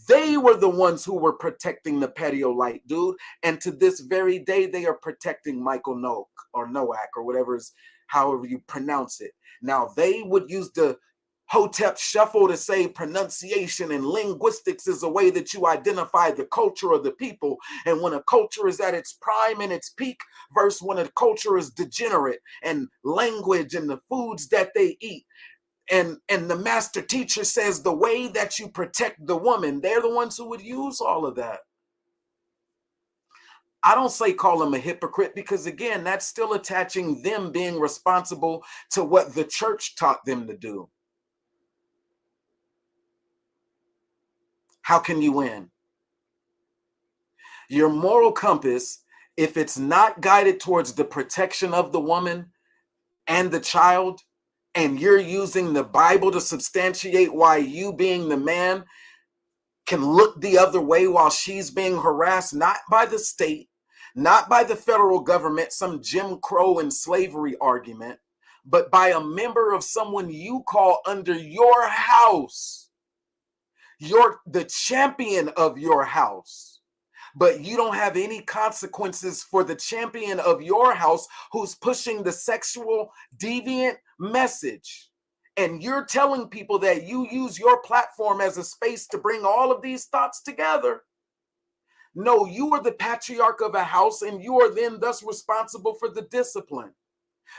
They were the ones who were protecting the Patio Light dude. And to this very day, they are protecting Michael Noak or Noack or whatever is, however you pronounce it. Now, they would use the Hotep shuffle to say pronunciation and linguistics is a way that you identify the culture of the people. And when a culture is at its prime and its peak versus when a culture is degenerate, and language and the foods that they eat. And the master teacher says the way that you protect the woman, they're the ones who would use all of that. I don't say call them a hypocrite, because again, that's still attaching them being responsible to what the church taught them to do. How can you win? Your moral compass, if it's not guided towards the protection of the woman and the child, and you're using the Bible to substantiate why you, being the man, can look the other way while she's being harassed, not by the state, not by the federal government, some Jim Crow and slavery argument, but by a member of someone you call under your house. You're the champion of your house, but you don't have any consequences for the champion of your house who's pushing the sexual deviant message. And you're telling people that you use your platform as a space to bring all of these thoughts together. No, you are the patriarch of a house, and you are then thus responsible for the discipline,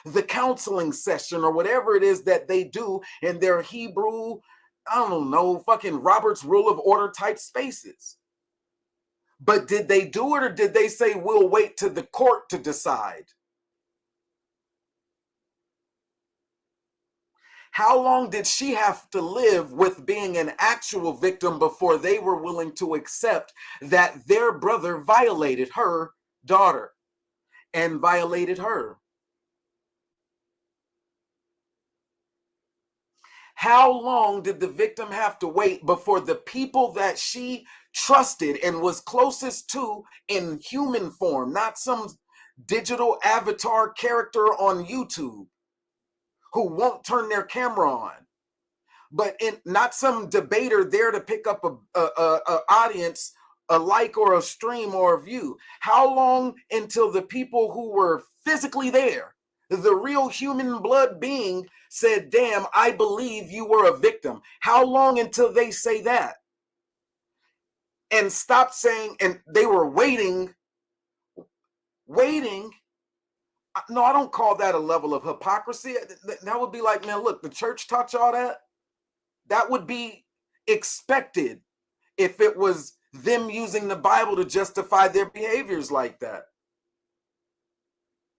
the counseling session, or whatever it is that they do in their Hebrew, I don't know, fucking Robert's Rule of Order type spaces. But did they do it, or did they say, we'll wait to the court to decide? How long did she have to live with being an actual victim before they were willing to accept that their brother violated her daughter and violated her? How long did the victim have to wait before the people that she trusted and was closest to in human form, not some digital avatar character on YouTube who won't turn their camera on, but not some debater there to pick up a audience, a like or a stream or a view? How long until the people who were physically there, the real human blood being, said, damn, I believe you were a victim? How long until they say that? And stop saying, and they were waiting. No, I don't call that a level of hypocrisy. That would be like, man, look, the church taught y'all that. That would be expected if it was them using the Bible to justify their behaviors like that.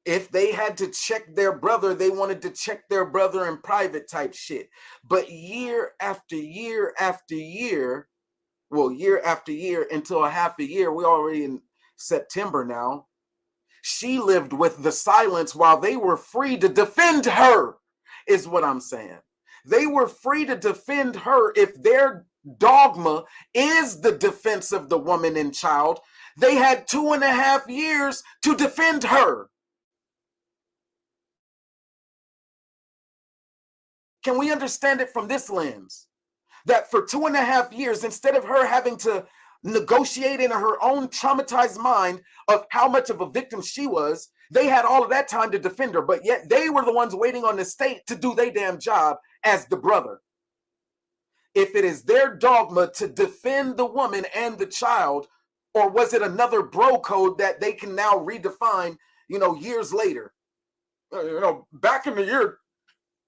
If they had to check their brother, they wanted to check their brother in private type shit. But year after year after year, well, year after year until a half a year, we're already in September now, she lived with the silence while they were free to defend her, is what I'm saying. They were free to defend her. If their dogma is the defense of the woman and child, they had 2.5 years to defend her. Can we understand it from this lens? That for 2.5 years, instead of her having to negotiate in her own traumatized mind of how much of a victim she was, they had all of that time to defend her, but yet they were the ones waiting on the state to do their damn job as the brother. If it is their dogma to defend the woman and the child, or was it another bro code that they can now redefine, years later? Back in the year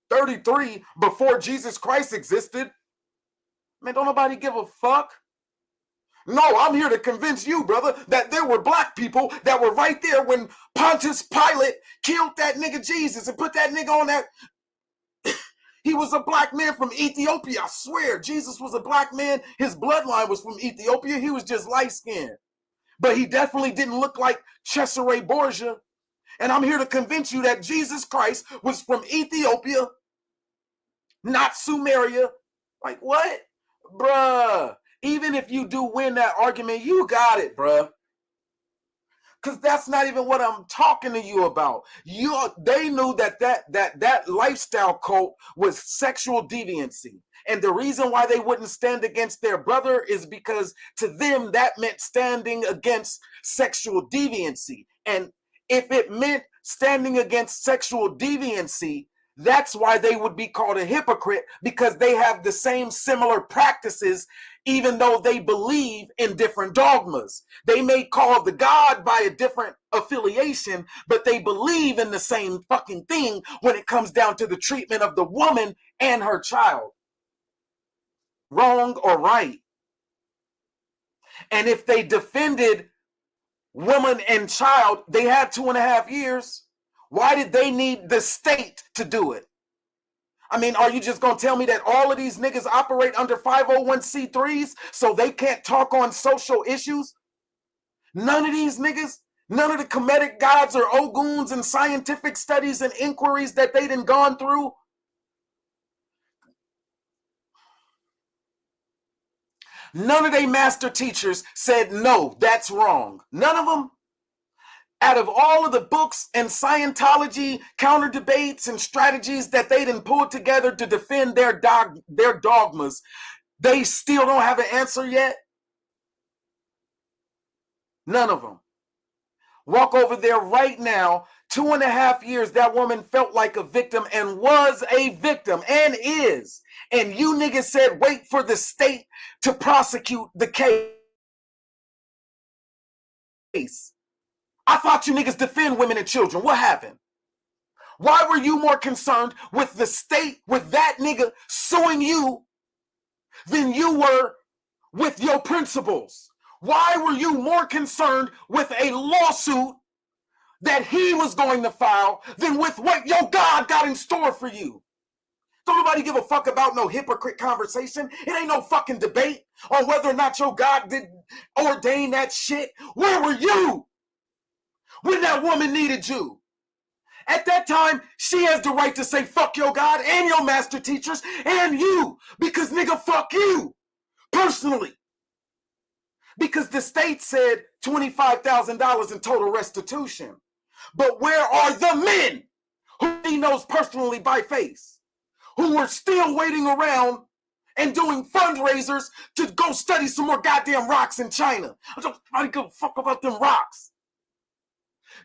33, before Jesus Christ existed, man, don't nobody give a fuck. No, I'm here to convince you, brother, that there were black people that were right there when Pontius Pilate killed that nigga Jesus and put that nigga on that. He was a black man from Ethiopia. I swear, Jesus was a black man. His bloodline was from Ethiopia. He was just light-skinned. But he definitely didn't look like Cesare Borgia. And I'm here to convince you that Jesus Christ was from Ethiopia, not Sumeria. Like, what? Bruh. Even if you do win that argument, you got it, bruh. Because that's not even what I'm talking to you about. They knew that lifestyle cult was sexual deviancy. And the reason why they wouldn't stand against their brother is because to them that meant standing against sexual deviancy. And if it meant standing against sexual deviancy, that's why they would be called a hypocrite, because they have the same similar practices, even though they believe in different dogmas. They may call the God by a different affiliation, but they believe in the same fucking thing when it comes down to the treatment of the woman and her child. Wrong or right? And if they defended woman and child, they had 2.5 years. Why did they need the state to do it? I mean, are you just going to tell me that all of these niggas operate under 501c3s so they can't talk on social issues? None of these niggas, none of the Kemetic gods or Oguns and scientific studies and inquiries that they done gone through. None of they master teachers said, no, that's wrong. None of them. Out of all of the books and Scientology counter debates and strategies that they done pulled together to defend their dogmas, they still don't have an answer yet. None of them. Walk over there right now 2.5 years, that woman felt like a victim and was a victim and is. And you niggas said, wait for the state to prosecute the case. I thought you niggas defend women and children. What happened? Why were you more concerned with the state, with that nigga suing you than you were with your principles? Why were you more concerned with a lawsuit that he was going to file than with what your God got in store for you? Don't nobody give a fuck about no hypocrite conversation. It ain't no fucking debate on whether or not your God did ordain that shit. Where were you when that woman needed you? At that time, she has the right to say fuck your God and your master teachers and you, because nigga, fuck you personally. Because the state said $25,000 in total restitution. But where are the men who he knows personally by face, who were still waiting around and doing fundraisers to go study some more goddamn rocks in China? I don't give a fuck about them rocks.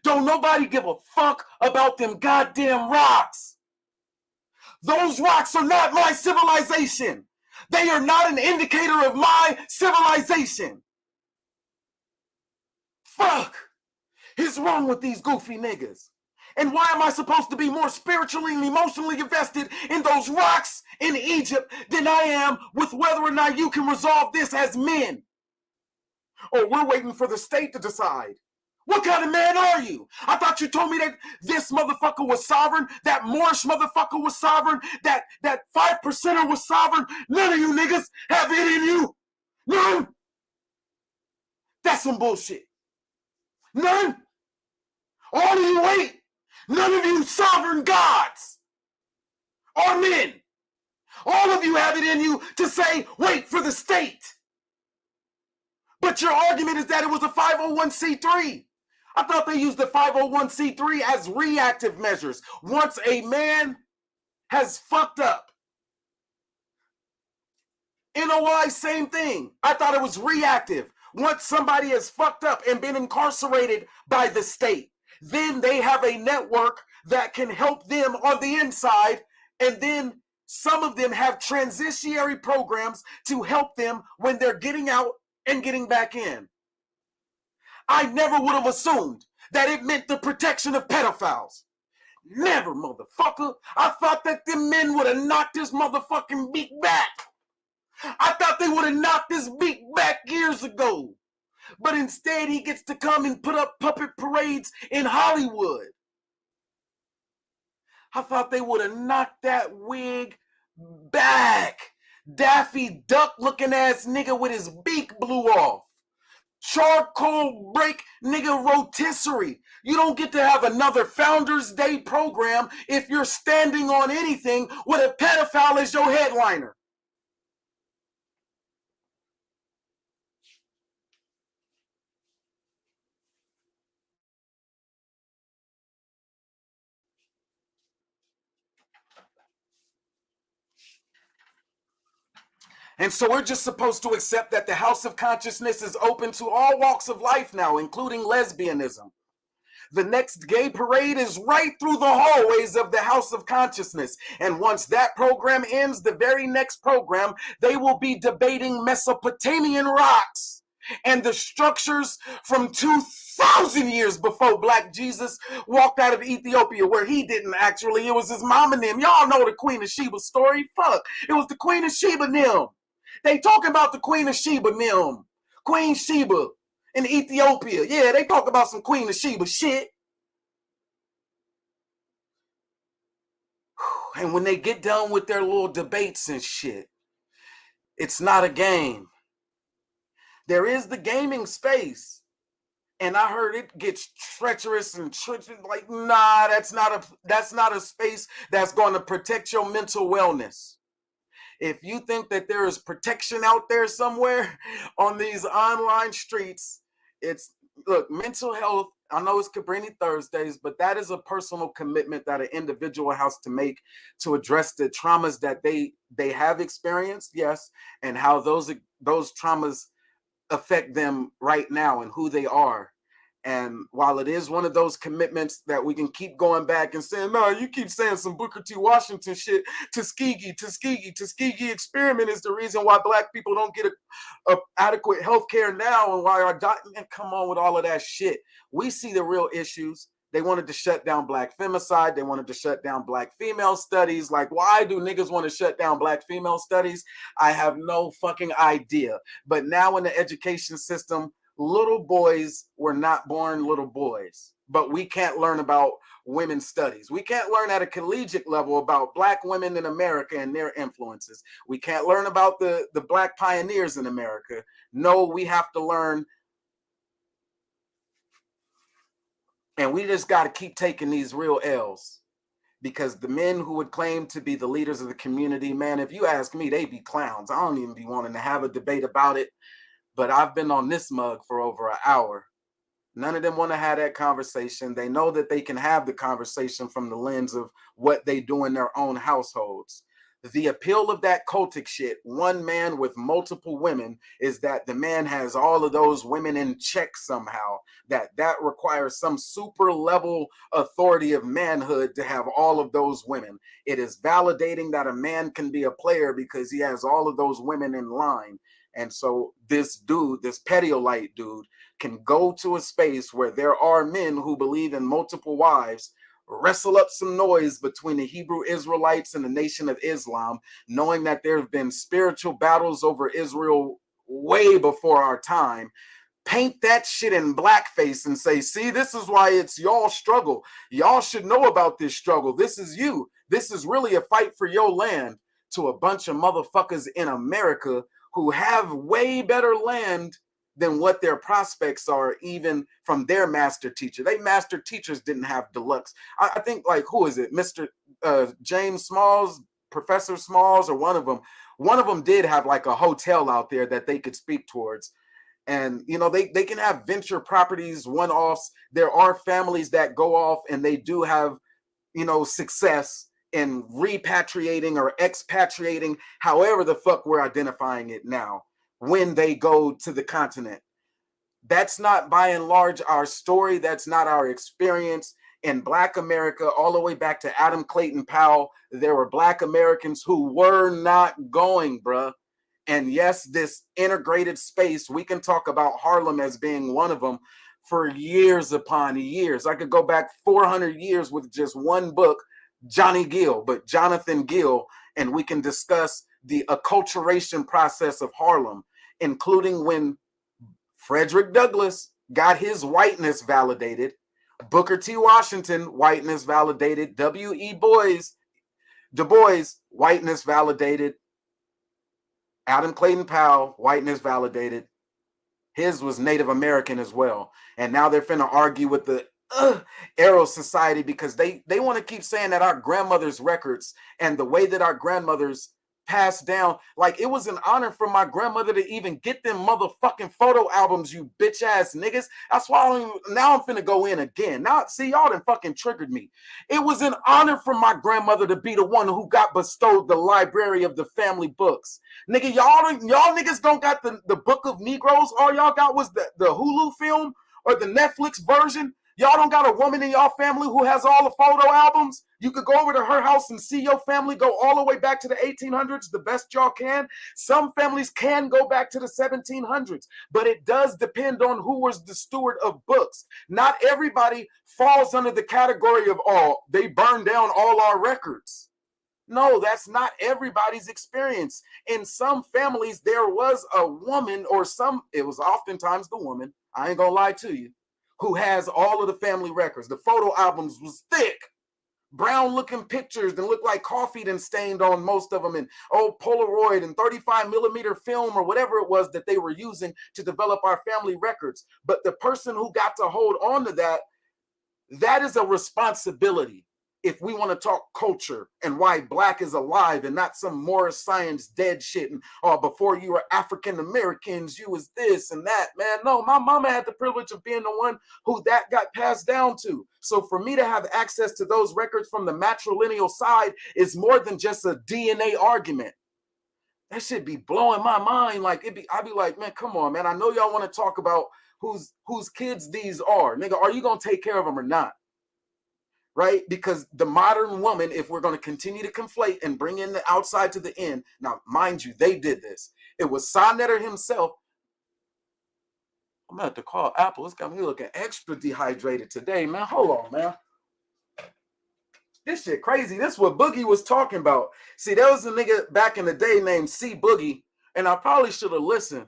Don't nobody give a fuck about them goddamn rocks. Those rocks are not my civilization. They are not an indicator of my civilization. Fuck is wrong with these goofy niggas? And why am I supposed to be more spiritually and emotionally invested in those rocks in Egypt than I am with whether or not you can resolve this as men? Or we're waiting for the state to decide. What kind of man are you? I thought you told me that this motherfucker was sovereign, that Moorish motherfucker was sovereign, that 5%er was sovereign. None of you niggas have it in you. None. That's some bullshit. None. All of you ain't. None of you sovereign gods are men. All of you have it in you to say, wait for the state. But your argument is that it was a 501c3. I thought they used the 501c3 as reactive measures. Once a man has fucked up. NOI, same thing. I thought it was reactive. Once somebody has fucked up and been incarcerated by the state, then they have a network that can help them on the inside, and then some of them have transitionary programs to help them when they're getting out and getting back in. I never would have assumed that it meant the protection of pedophiles. Never, motherfucker. I thought that them men would have knocked this motherfucking beak back. I thought they would have knocked this beak back years ago. But instead, he gets to come and put up puppet parades in Hollywood. I thought they would have knocked that wig back. Daffy Duck looking ass nigga with his beak blew off. Charcoal break nigga rotisserie. You don't get to have another Founders Day program if you're standing on anything with a pedophile as your headliner. And so we're just supposed to accept that the House of Consciousness is open to all walks of life now, including lesbianism. The next gay parade is right through the hallways of the House of Consciousness. And once that program ends, the very next program, they will be debating Mesopotamian rocks and the structures from 2,000 years before Black Jesus walked out of Ethiopia, where he didn't actually. It was his mom and them. Y'all know the Queen of Sheba story. Fuck. It was the Queen of Sheba and them. They talking about the Queen of Sheba and them. Queen Sheba in Ethiopia. Yeah, they talk about some Queen of Sheba shit. And when they get done with their little debates and shit, it's not a game. There is the gaming space. And I heard it gets treacherous and like, nah, that's not a space that's going to protect your mental wellness. If you think that there is protection out there somewhere on these online streets, look, mental health, I know it's Cabrini Thursdays, but that is a personal commitment that an individual has to make to address the traumas that they have experienced, yes, and how those traumas affect them right now and who they are. And while it is one of those commitments that we can keep going back and saying, no, you keep saying some Booker T. Washington shit, Tuskegee experiment is the reason why Black people don't get a adequate health care now, and why our doctors, come on with all of that shit. We see the real issues. They wanted to shut down Black femicide. They wanted to shut down Black female studies. Like, why do niggas want to shut down Black female studies? I have no fucking idea. But now in the education system, little boys were not born little boys, but we can't learn about women's studies. We can't learn at a collegiate level about Black women in America and their influences. We can't learn about the Black pioneers in America. No, we have to learn. And we just got to keep taking these real L's, because the men who would claim to be the leaders of the community, man, if you ask me, they be clowns. I don't even be wanting to have a debate about it. But I've been on this mug for over an hour. None of them want to have that conversation. They know that they can have the conversation from the lens of what they do in their own households. The appeal of that cultic shit, one man with multiple women, is that the man has all of those women in check somehow. That requires some super level authority of manhood to have all of those women. It is validating that a man can be a player because he has all of those women in line. And so this dude, this Pedialyte dude, can go to a space where there are men who believe in multiple wives, wrestle up some noise between the Hebrew Israelites and the Nation of Islam, knowing that there have been spiritual battles over Israel way before our time, paint that shit in blackface and say, see, this is why it's y'all struggle. Y'all should know about this struggle. This is you. This is really a fight for your land, to a bunch of motherfuckers in America who have way better land than what their prospects are, even from their master teacher. They master teachers didn't have deluxe. I think, like, who is it? Mr. James Smalls, Professor Smalls, or one of them. One of them did have like a hotel out there that they could speak towards. And, you know, they can have venture properties, one-offs. There are families that go off and they do have, you know, success in repatriating or expatriating, however the fuck we're identifying it now, when they go to the continent. That's not by and large our story. That's not our experience. In Black America, all the way back to Adam Clayton Powell, there were Black Americans who were not going, bruh. And yes, this integrated space, we can talk about Harlem as being one of them for years upon years. I could go back 400 years with just one book, Johnny Gill, but Jonathan Gill, and we can discuss the acculturation process of Harlem, including when Frederick Douglass got his whiteness validated, Booker T. Washington, whiteness validated, W.E. Du Bois, whiteness validated, Adam Clayton Powell, whiteness validated. His was Native American as well. And now they're finna argue with the Arrow Society because they want to keep saying that our grandmother's records and the way that our grandmothers passed down, like, it was an honor for my grandmother to even get them motherfucking photo albums, you bitch ass niggas. That's why now I'm finna go in again. Now, see, y'all done fucking triggered me. It was an honor for my grandmother to be the one who got bestowed the library of the family books. Nigga, y'all niggas don't got the Book of Negroes. All y'all got was the Hulu film or the Netflix version. Y'all don't got a woman in y'all family who has all the photo albums? You could go over to her house and see your family go all the way back to the 1800s, the best y'all can. Some families can go back to the 1700s, but it does depend on who was the steward of books. Not everybody falls under the category of, oh, they burned down all our records. No, that's not everybody's experience. In some families, there was a woman, or it was oftentimes the woman, I ain't gonna lie to you, who has all of the family records. The photo albums was thick, brown looking pictures that look like coffee and stained on most of them, and old Polaroid and 35 millimeter film or whatever it was that they were using to develop our family records. But the person who got to hold on to that is a responsibility. If we want to talk culture and why Black is alive and not some Morris science dead shit and, oh, before you were African Americans, you was this and that, man. No, my mama had the privilege of being the one who that got passed down to. So for me to have access to those records from the matrilineal side is more than just a DNA argument. That shit be blowing my mind. Like, I'd be like, man, come on, man. I know y'all want to talk about whose kids these are. Nigga, are you gonna take care of them or not? Right? Because the modern woman, if we're going to continue to conflate and bring in the outside to the in, now, mind you, they did this. It was Sonnetter himself. I'm going to have to call Apple. It's got me looking extra dehydrated today, man. Hold on, man. This shit crazy. This is what Boogie was talking about. See, there was a nigga back in the day named C Boogie, and I probably should have listened.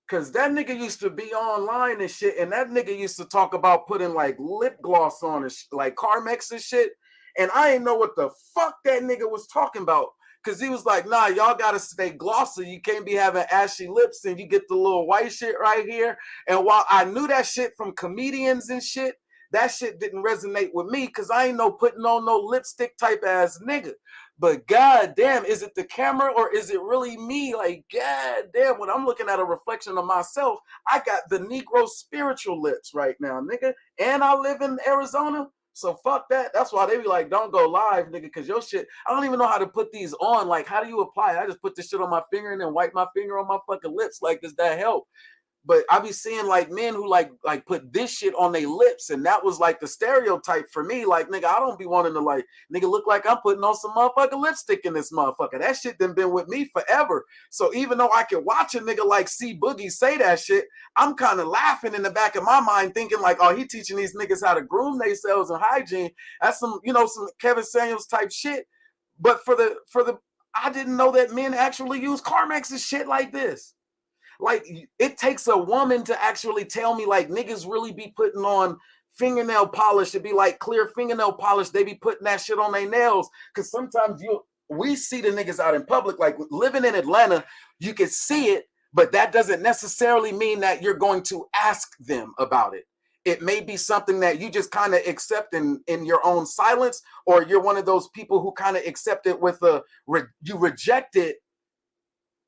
Cause that nigga used to be online and shit, and that nigga used to talk about putting like lip gloss on and like Carmex and shit. And I didn't know what the fuck that nigga was talking about. Cause he was like, nah, y'all gotta stay glossy. You can't be having ashy lips and you get the little white shit right here. And while I knew that shit from comedians and shit, that shit didn't resonate with me because I ain't no putting on no lipstick type ass nigga. But god damn, is it the camera or is it really me? Like, god damn, when I'm looking at a reflection of myself, I got the Negro spiritual lips right now, nigga. And I live in Arizona. So fuck that. That's why they be like, don't go live, nigga, because your shit, I don't even know how to put these on. Like, how do you apply it? I just put this shit on my finger and then wipe my finger on my fucking lips. Like, does that help? But I be seeing like men who like put this shit on their lips, and that was like the stereotype for me. Like, nigga, I don't be wanting to like, nigga, look like I'm putting on some motherfucking lipstick in this motherfucker. That shit done been with me forever. So even though I can watch a nigga like C Boogie say that shit, I'm kind of laughing in the back of my mind, thinking like, oh, he teaching these niggas how to groom themselves and hygiene. That's some, you know, some Kevin Samuels type shit. But for the, I didn't know that men actually use Carmex and shit like this. Like, it takes a woman to actually tell me, like, niggas really be putting on fingernail polish. It'd be like clear fingernail polish. They be putting that shit on their nails. Because sometimes we see the niggas out in public, like living in Atlanta, you can see it, but that doesn't necessarily mean that you're going to ask them about it. It may be something that you just kind of accept in your own silence, or you're one of those people who kind of accept it with you reject it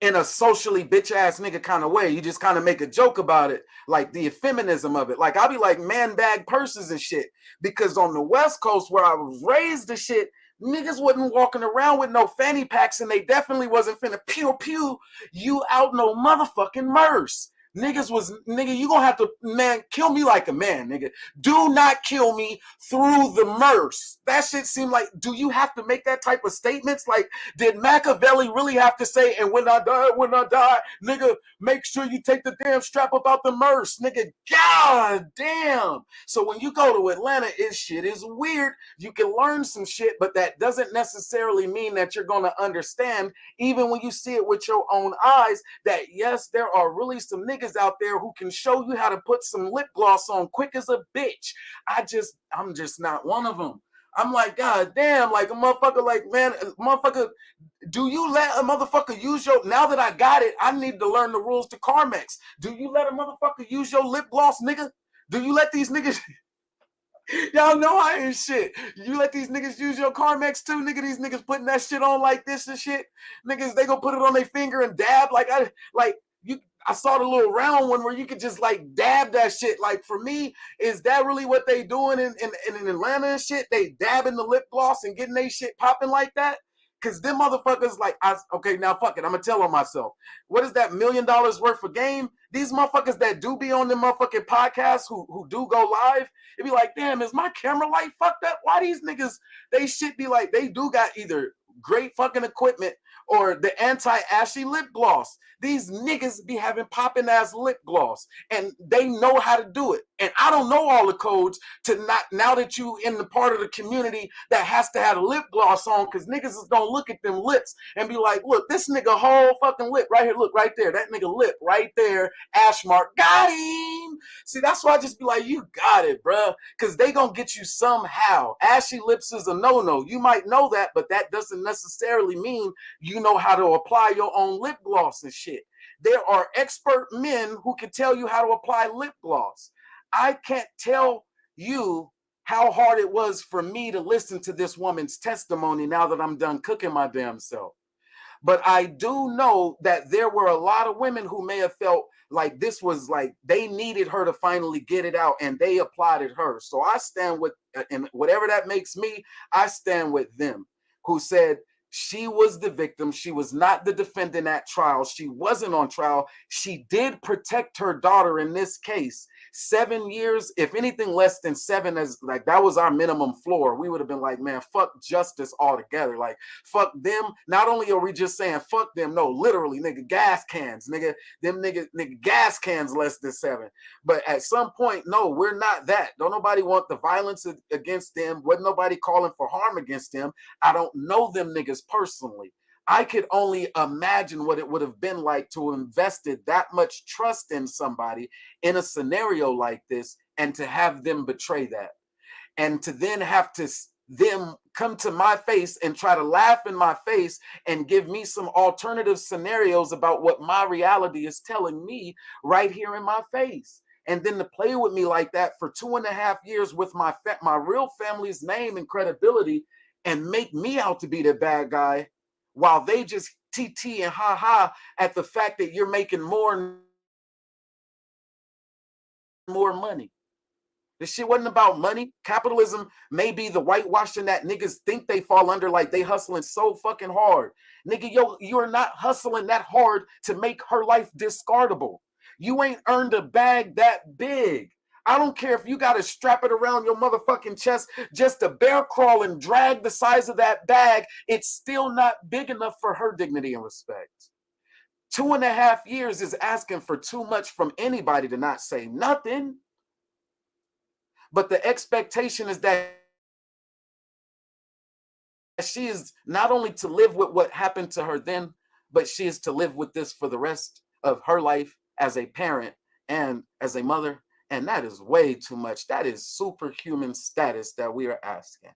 in a socially bitch ass nigga kind of way. You just kind of make a joke about it, like the effeminism of it. Like, I'll be like man bag purses and shit, because on the West Coast where I was raised, the shit, niggas wasn't walking around with no fanny packs, and they definitely wasn't finna pew pew you out no motherfucking merce. Niggas was, nigga, you gonna have to, man, kill me like a man, nigga. Do not kill me through the merce. That shit seemed like, do you have to make that type of statements? Like, did Machiavelli really have to say, and when I die, nigga, make sure you take the damn strap about the merce, nigga. God damn. So when you go to Atlanta, shit is weird. You can learn some shit, but that doesn't necessarily mean that you're gonna understand, even when you see it with your own eyes, that yes, there are really some niggas out there who can show you how to put some lip gloss on quick as a bitch. I'm just not one of them. I'm like, god damn, like a motherfucker, like, man, motherfucker, do you let a motherfucker use your, now that I got it, I need to learn the rules to Carmex. Do you let a motherfucker use your lip gloss, nigga? Do you let these niggas, y'all know I ain't shit. You let these niggas use your Carmex too, nigga? These niggas putting that shit on like this and shit. Niggas, they gonna put it on their finger and dab. I saw the little round one where you could just like dab that shit. Like, for me, is that really what they doing in Atlanta and shit? They dabbing the lip gloss and getting they shit popping like that? Cause them motherfuckers, like, okay, now fuck it, I'm gonna tell on myself. What is that $1 million worth of game? These motherfuckers that do be on them motherfucking podcasts who do go live, it be like, damn, is my camera light fucked up? Why these niggas, they shit be like, they do got either great fucking equipment or the anti-ashy lip gloss. These niggas be having popping ass lip gloss, and they know how to do it. And I don't know all the codes to not, now that you in the part of the community that has to have a lip gloss on, because niggas is gonna look at them lips and be like, look, this nigga whole fucking lip right here, look right there, that nigga lip right there, ash mark, got him. See, that's why I just be like, you got it, bruh, because they gonna get you somehow. Ashy lips is a no-no. You might know that, but that doesn't necessarily mean you know how to apply your own lip gloss and shit. There are expert men who can tell you how to apply lip gloss. I can't tell you how hard it was for me to listen to this woman's testimony now that I'm done cooking my damn self. But I do know that there were a lot of women who may have felt like this was like they needed her to finally get it out, and they applauded her. So I stand with, and whatever that makes me, I stand with them who said, she was the victim. She was not the defendant at trial. She wasn't on trial. She did protect her daughter in this case. 7 years, if anything less than 7, as like that was our minimum floor, we would have been like, man, fuck justice altogether. Like, fuck them. Not only are we just saying fuck them, no, literally, nigga, gas cans, nigga, them nigga gas cans less than 7. But at some point, no, we're not that. Don't nobody want the violence against them. Wasn't nobody calling for harm against them. I don't know them niggas personally. I could only imagine what it would have been like to have invested that much trust in somebody in a scenario like this, and to have them betray that, and to then have to them come to my face and try to laugh in my face and give me some alternative scenarios about what my reality is telling me right here in my face. And then to play with me like that for 2.5 years with my real family's name and credibility, and make me out to be the bad guy, while they just TT and ha ha at the fact that you're making more and more money. This shit wasn't about money. Capitalism may be the whitewashing that niggas think they fall under, like they hustling so fucking hard. Nigga, yo, you're not hustling that hard to make her life discardable. You ain't earned a bag that big. I don't care if you got to strap it around your motherfucking chest just to bear crawl and drag the size of that bag. It's still not big enough for her dignity and respect. 2.5 years is asking for too much from anybody to not say nothing. But the expectation is that she is not only to live with what happened to her then, but she is to live with this for the rest of her life as a parent and as a mother. And that is way too much. That is superhuman status that we are asking.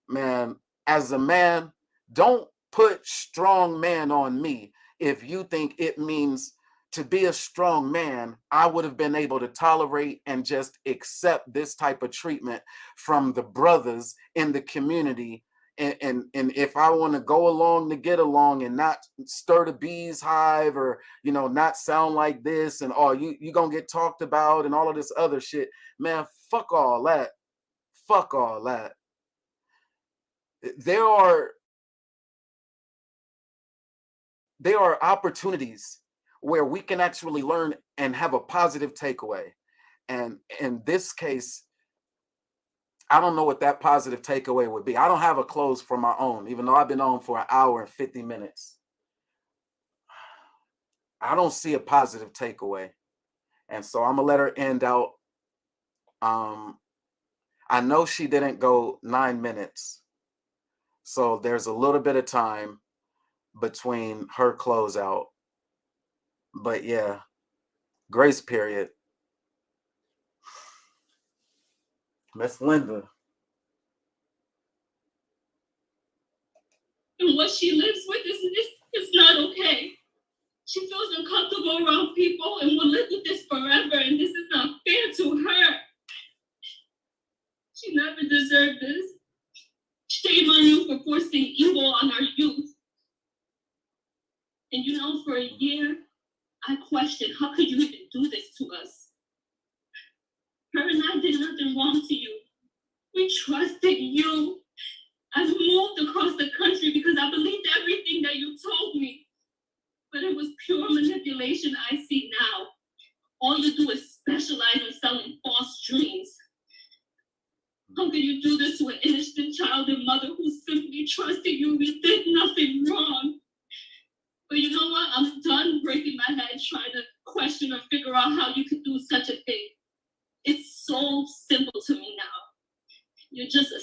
Man, as a man, don't put strong man on me if you think it means to be a strong man. I would have been able to tolerate and just accept this type of treatment from the brothers in the community. And if I want to go along to get along and not stir the bees hive, or, you know, not sound like this and you gonna get talked about and all of this other shit, man, fuck all that. Fuck all that. There are opportunities where we can actually learn and have a positive takeaway. And in this case, I don't know what that positive takeaway would be. I don't have a close for my own, even though I've been on for 1 hour and 50 minutes. I don't see a positive takeaway. And so I'm gonna let her end out. I know she didn't go 9 minutes. So there's a little bit of time between her closeout. But yeah, grace period. Miss Linda. And what she lives with is not okay. She feels uncomfortable around people and will live with this forever, and this is not fair to her. She never deserved this. Shame on you for forcing evil on our youth. And you know, for a year, I questioned, how could you even do this to us? Her and I did nothing wrong to you. We trusted you. I moved across the country because I believed everything that you told me. But it was pure manipulation I see now. All you do is specialize in selling false dreams. How can you do this to an innocent child and mother who simply trusted you? We did nothing wrong. But you know what? I'm done breaking my head trying to question or figure out how you could do such a thing. It's so simple to me now. You're just a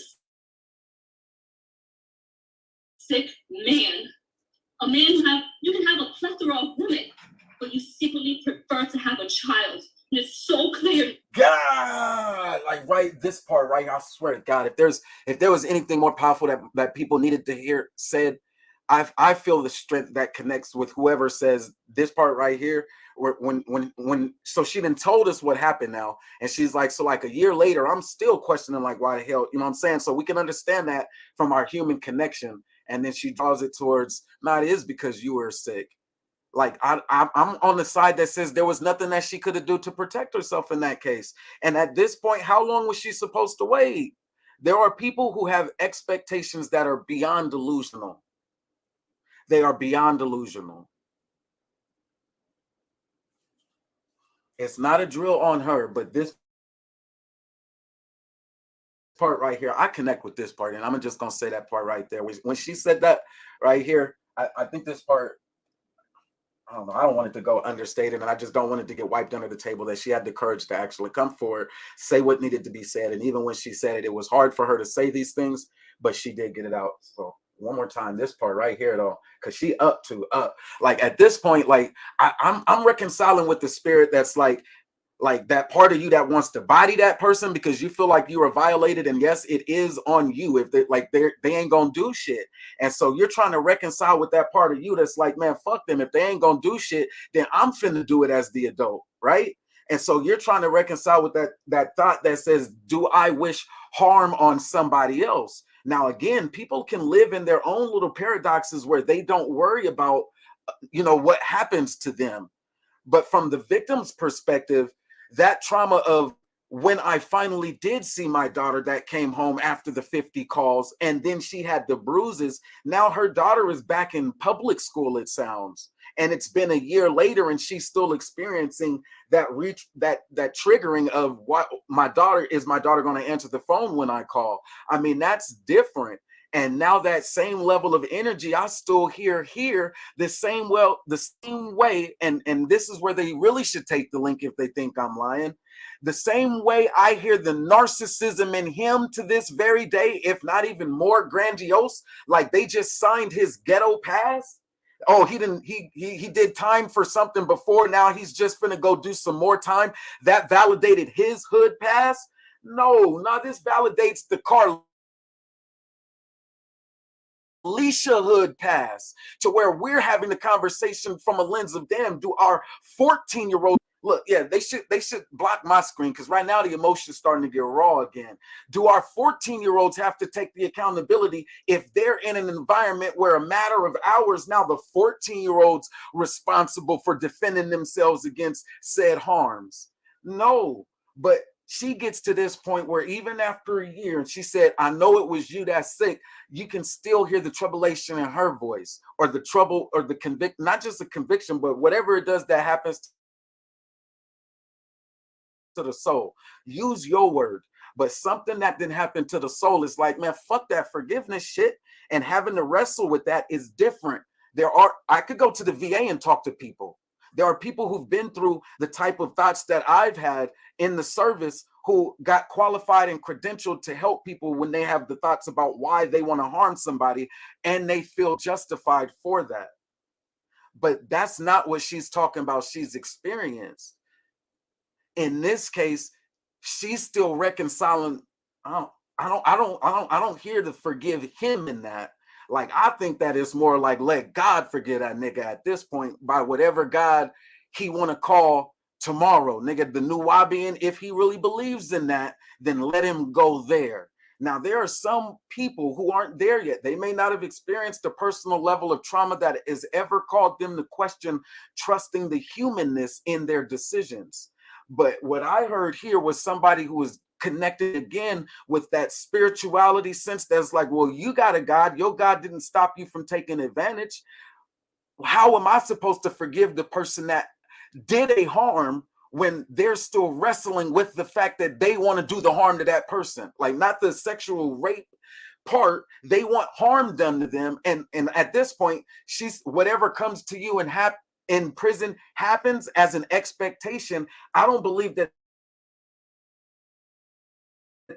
sick man. A man you can have a plethora of women, but you secretly prefer to have a child. And it's so clear. God, like right this part, right? I swear to God, if there was anything more powerful that people needed to hear said, I feel the strength that connects with whoever says this part right here. When so she done told us what happened now, and she's like, so like a year later, I'm still questioning like why the hell, you know what I'm saying? So we can understand that from our human connection, and then she draws it towards, no, it is because you were sick. Like I'm on the side that says there was nothing that she could have done to protect herself in that case. And at this point, how long was she supposed to wait? There are people who have expectations that are beyond delusional. They are beyond delusional. It's not a drill on her, but this part right here, I connect with this part, and I'm just gonna say that part right there. When she said that right here, I think this part, I don't know, I don't want it to go understated, and I just don't want it to get wiped under the table that she had the courage to actually come forward, say what needed to be said. And even when she said it, it was hard for her to say these things, but she did get it out. So one more time, this part right here though, because she up. Like at this point, like I'm reconciling with the spirit that's like that part of you that wants to body that person because you feel like you were violated, and yes, it is on you if they ain't gonna do shit. And so you're trying to reconcile with that part of you that's like, man, fuck them. If they ain't gonna do shit, then I'm finna do it as the adult, right? And so you're trying to reconcile with that thought that says, do I wish harm on somebody else? Now again, people can live in their own little paradoxes where they don't worry about what happens to them. But from the victim's perspective, that trauma of when I finally did see my daughter that came home after the 50 calls, and then she had the bruises. Now her daughter is back in public school, it sounds. And it's been a year later, and she's still experiencing that triggering of what my daughter going to answer the phone when I call? I mean, that's different. And now that same level of energy, I still hear the same way, and this is where they really should take the link if they think I'm lying. The same way I hear the narcissism in him to this very day, if not even more grandiose, like they just signed his ghetto pass. Oh, he did time for something before. Now he's just gonna go do some more time. That validated his hood pass. No, this validates the car Alicia Hood pass, to where we're having the conversation from a lens of, damn, do our 14-year-old look? Yeah, they should block my screen because right now the emotion's starting to get raw again. Do our 14-year-olds have to take the accountability if they're in an environment where a matter of hours now the 14-year-olds responsible for defending themselves against said harms? No, but she gets to this point where even after a year, and she said, I know it was you that's sick, you can still hear the tribulation in her voice, or the trouble, or the convict, not just the conviction, but whatever it does that happens to the soul. Use your word. But something that didn't happen to the soul is like, man, fuck that forgiveness shit. And having to wrestle with that is different. I could go to the VA and talk to people. There are people who've been through the type of thoughts that I've had in the service, who got qualified and credentialed to help people when they have the thoughts about why they want to harm somebody, and they feel justified for that. But that's not what she's talking about. She's experienced. In this case, she's still reconciling. I don't hear to forgive him in that. Like, I think that it's more like, let God forgive that nigga at this point, by whatever God he want to call tomorrow. Nigga, the new Wabian, if he really believes in that, then let him go there. Now, there are some people who aren't there yet. They may not have experienced a personal level of trauma that has ever called them to question trusting the humanness in their decisions. But what I heard here was somebody who was connected again with that spirituality sense that's like, well, you got a God. Your God didn't stop you from taking advantage. How am I supposed to forgive the person that did a harm when they're still wrestling with the fact that they want to do the harm to that person? Like, not the sexual rape part, they want harm done to them. And at this point, she's, whatever comes to you and in prison happens as an expectation. I don't believe that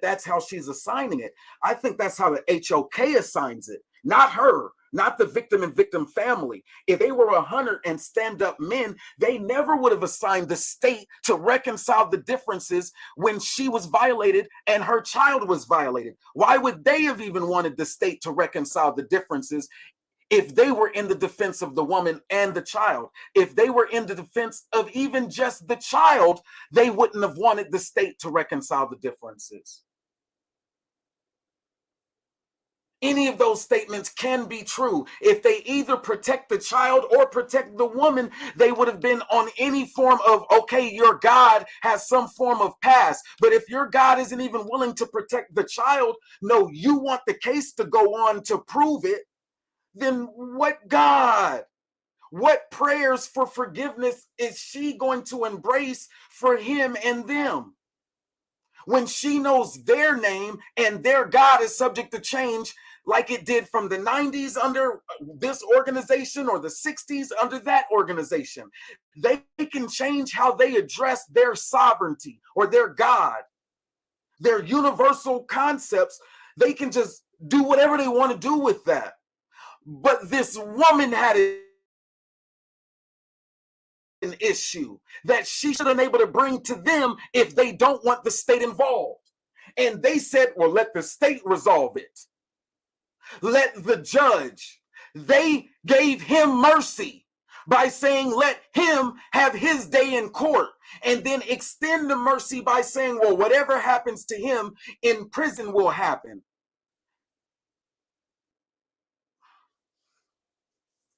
that's how she's assigning it. I think that's how the HOK assigns it, not her, not the victim and victim family. If they were 100 and stand-up men, they never would have assigned the state to reconcile the differences when she was violated and her child was violated. Why would they have even wanted the state to reconcile the differences if they were in the defense of the woman and the child? If they were in the defense of even just the child, they wouldn't have wanted the state to reconcile the differences. Any of those statements can be true. If they either protect the child or protect the woman, they would have been on any form of, okay, your God has some form of past. But if your God isn't even willing to protect the child, no, you want the case to go on to prove it, then what God? What prayers for forgiveness is she going to embrace for him and them? When she knows their name and their God is subject to change, like it did from the 90s under this organization or the 60s under that organization. They can change how they address their sovereignty or their God, their universal concepts. They can just do whatever they want to do with that. But this woman had an issue that she should have been able to bring to them if they don't want the state involved. And they said, well, let the state resolve it. Let the judge. They gave him mercy by saying, let him have his day in court, and then extend the mercy by saying, well, whatever happens to him in prison will happen.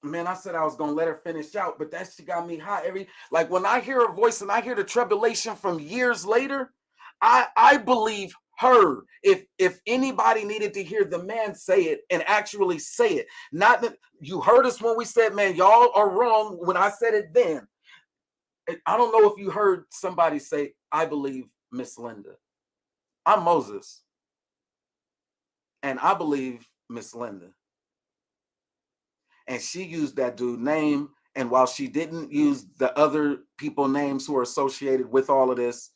Man, I said I was gonna let her finish out, but that shit got me hot. Like when I hear her voice and I hear the tribulation from years later, I believe her. If anybody needed to hear the man say it and actually say it, not that you heard us when we said, man, y'all are wrong when I said it then. I don't know if you heard somebody say, I believe Miss Linda. I'm Moses. And I believe Miss Linda. And she used that dude name. And while she didn't use the other people names who are associated with all of this,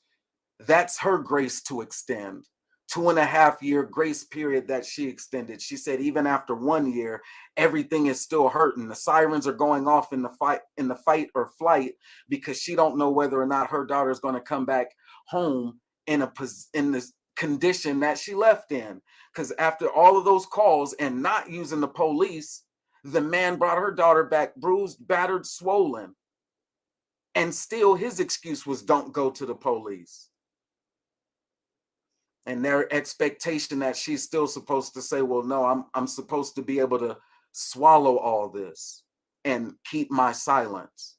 that's her grace to extend. 2.5 year grace period that she extended. She said even after 1 year, everything is still hurting. The sirens are going off in the fight or flight, because she don't know whether or not her daughter is going to come back home in this condition that she left in. Because after all of those calls and not using the police, the man brought her daughter back bruised, battered, swollen. And still his excuse was don't go to the police. And their expectation that she's still supposed to say, well, no, I'm supposed to be able to swallow all this and keep my silence.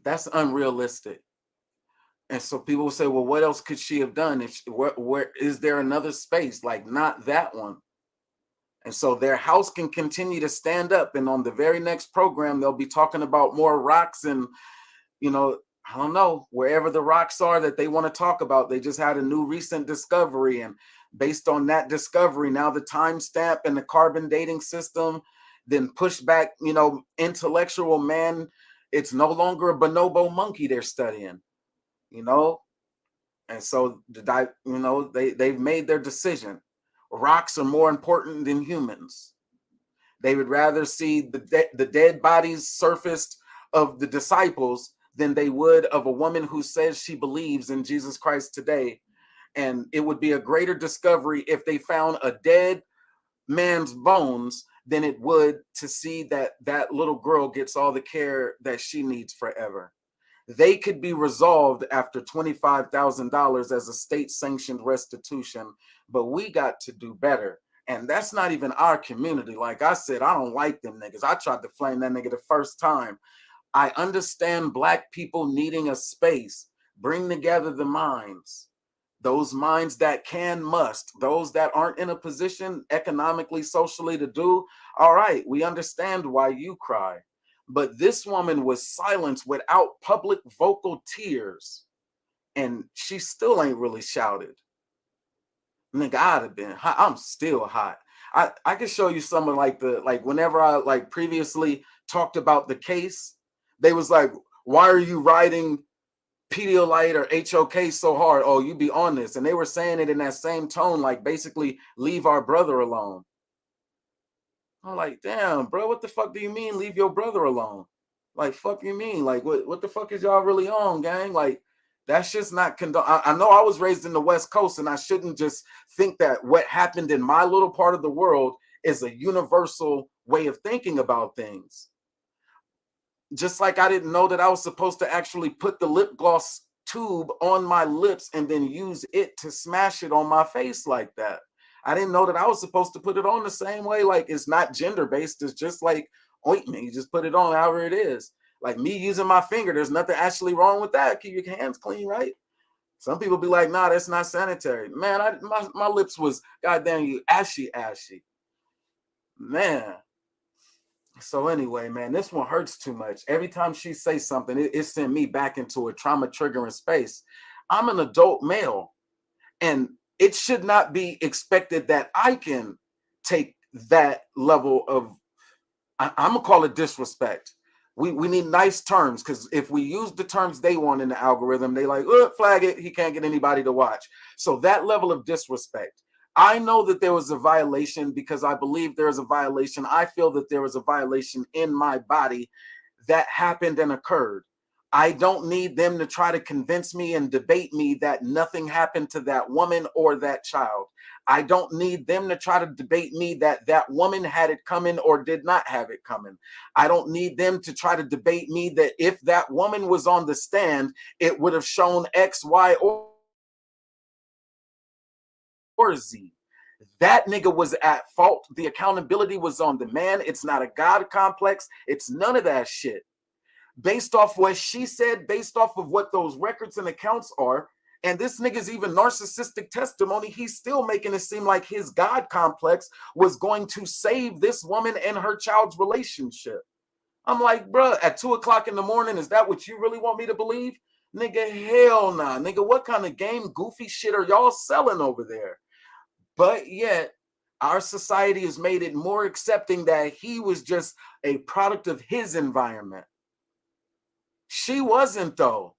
That's unrealistic. And so people will say, well, what else could she have done? Where is there another space? Like, not that one. And so their house can continue to stand up. And on the very next program, they'll be talking about more rocks and, I don't know, wherever the rocks are that they want to talk about. They just had a new recent discovery. And based on that discovery, now the timestamp and the carbon dating system, then push back, intellectual man. It's no longer a bonobo monkey they're studying, And so, they've made their decision. Rocks are more important than humans. They would rather see the dead bodies surfaced of the disciples than they would of a woman who says she believes in Jesus Christ today. And it would be a greater discovery if they found a dead man's bones than it would to see that that little girl gets all the care that she needs forever. They could be resolved after $25,000 as a state-sanctioned restitution, but we got to do better. And that's not even our community. Like I said, I don't like them niggas. I tried to flame that nigga the first time. I understand Black people needing a space. Bring together the minds. Those minds that can, must. Those that aren't in a position economically, socially to do. All right, we understand why you cry. But this woman was silenced without public vocal tears. And she still ain't really shouted. Nigga, I'd have been hot. I'm still hot. I can show you some of whenever I previously talked about the case, they was like, why are you writing Pedialyte or HOK so hard? Oh, you be on this. And they were saying it in that same tone, like basically leave our brother alone. I'm like, damn, bro, what the fuck do you mean leave your brother alone? Like, fuck you mean? Like, what the fuck is y'all really on, gang? Like, that's just not I know I was raised in the West Coast, and I shouldn't just think that what happened in my little part of the world is a universal way of thinking about things. Just like I didn't know that I was supposed to actually put the lip gloss tube on my lips and then use it to smash it on my face like that. I didn't know that I was supposed to put it on the same way. Like, it's not gender-based. It's just like ointment. You just put it on however it is. Like me using my finger, there's nothing actually wrong with that. Keep your hands clean, right? Some people be like, nah, that's not sanitary. Man, my lips was, goddamn you, ashy. Man, So anyway, man, this one hurts too much. Every time she says something, it sent me back into a trauma triggering space. I'm an adult male, and it should not be expected that I can take that level of, I'm gonna call it disrespect. We need nice terms, because if we use the terms they want in the algorithm, they like, oh, flag it, he can't get anybody to watch. So that level of disrespect. I know that there was a violation because I believe there is a violation. I feel that there was a violation in my body that happened and occurred. I don't need them to try to convince me and debate me that nothing happened to that woman or that child. I don't need them to try to debate me that that woman had it coming or did not have it coming. I don't need them to try to debate me that if that woman was on the stand, it would have shown X, Y, or Z. That nigga was at fault. The accountability was on the man. It's not a God complex. It's none of that shit. Based off what she said, based off of what those records and accounts are, and this nigga's even narcissistic testimony, he's still making it seem like his God complex was going to save this woman and her child's relationship. I'm like, bruh, at 2 o'clock in the morning, is that what you really want me to believe? Nigga, hell nah. Nigga, what kind of game goofy shit are y'all selling over there? But yet, our society has made it more accepting that he was just a product of his environment. She wasn't, though.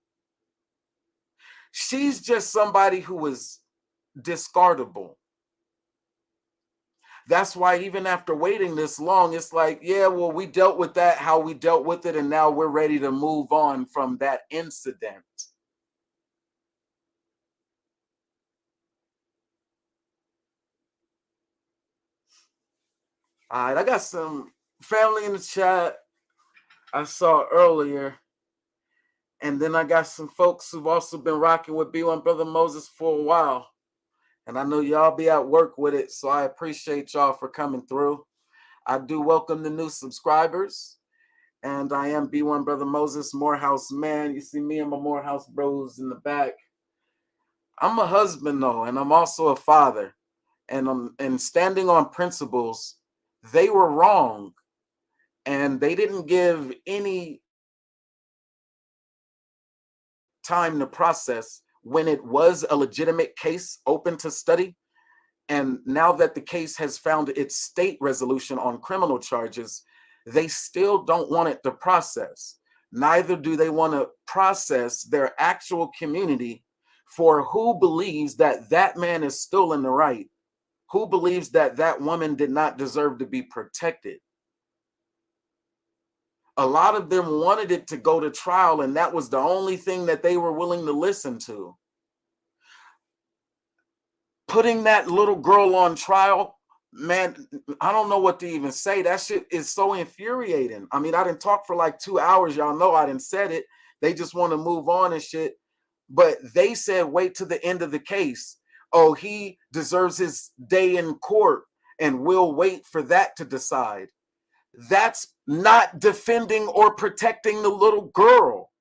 She's just somebody who was discardable. That's why even after waiting this long, it's like, yeah, well, we dealt with that, how we dealt with it, and now we're ready to move on from that incident. All right, I got some family in the chat I saw earlier. And then I got some folks who've also been rocking with B1 Brother Moses for a while. And I know y'all be at work with it, so I appreciate y'all for coming through. I do welcome the new subscribers. And I am B1 Brother Moses, Morehouse man. You see me and my Morehouse bros in the back. I'm a husband, though, and I'm also a father. And standing on principles, they were wrong. And they didn't give any time to process when it was a legitimate case open to study. And now that the case has found its state resolution on criminal charges, they still don't want it to process. Neither do they want to process their actual community for who believes that that man is still in the right, who believes that that woman did not deserve to be protected. A lot of them wanted it to go to trial, and that was the only thing that they were willing to listen to. Putting that little girl on trial, man, I don't know what to even say. That shit is so infuriating. I mean, I didn't talk for like 2 hours. Y'all know I didn't said it. They just want to move on and shit. But they said, wait to the end of the case. Oh, he deserves his day in court, and we'll wait for that to decide. That's not defending or protecting the little girl.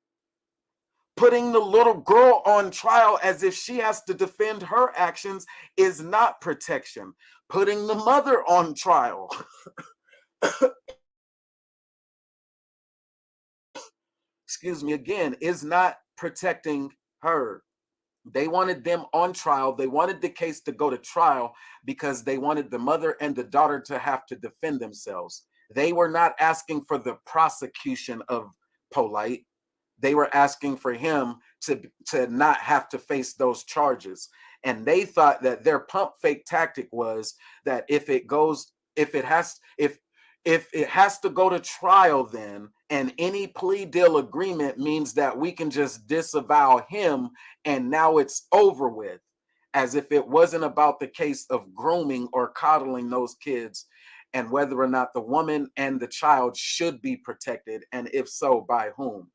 Putting the little girl on trial as if she has to defend her actions is not protection. Putting the mother on trial excuse me, again, is not protecting her. They wanted them on trial. They wanted the case to go to trial because they wanted the mother and the daughter to have to defend themselves. They were not asking for the prosecution of Polite. They were asking for him to not have to face those charges. And they thought that their pump fake tactic was that if it has to go to trial, then, and any plea deal agreement means that we can just disavow him and now it's over with, as if it wasn't about the case of grooming or coddling those kids and whether or not the woman and the child should be protected, and if so, by whom.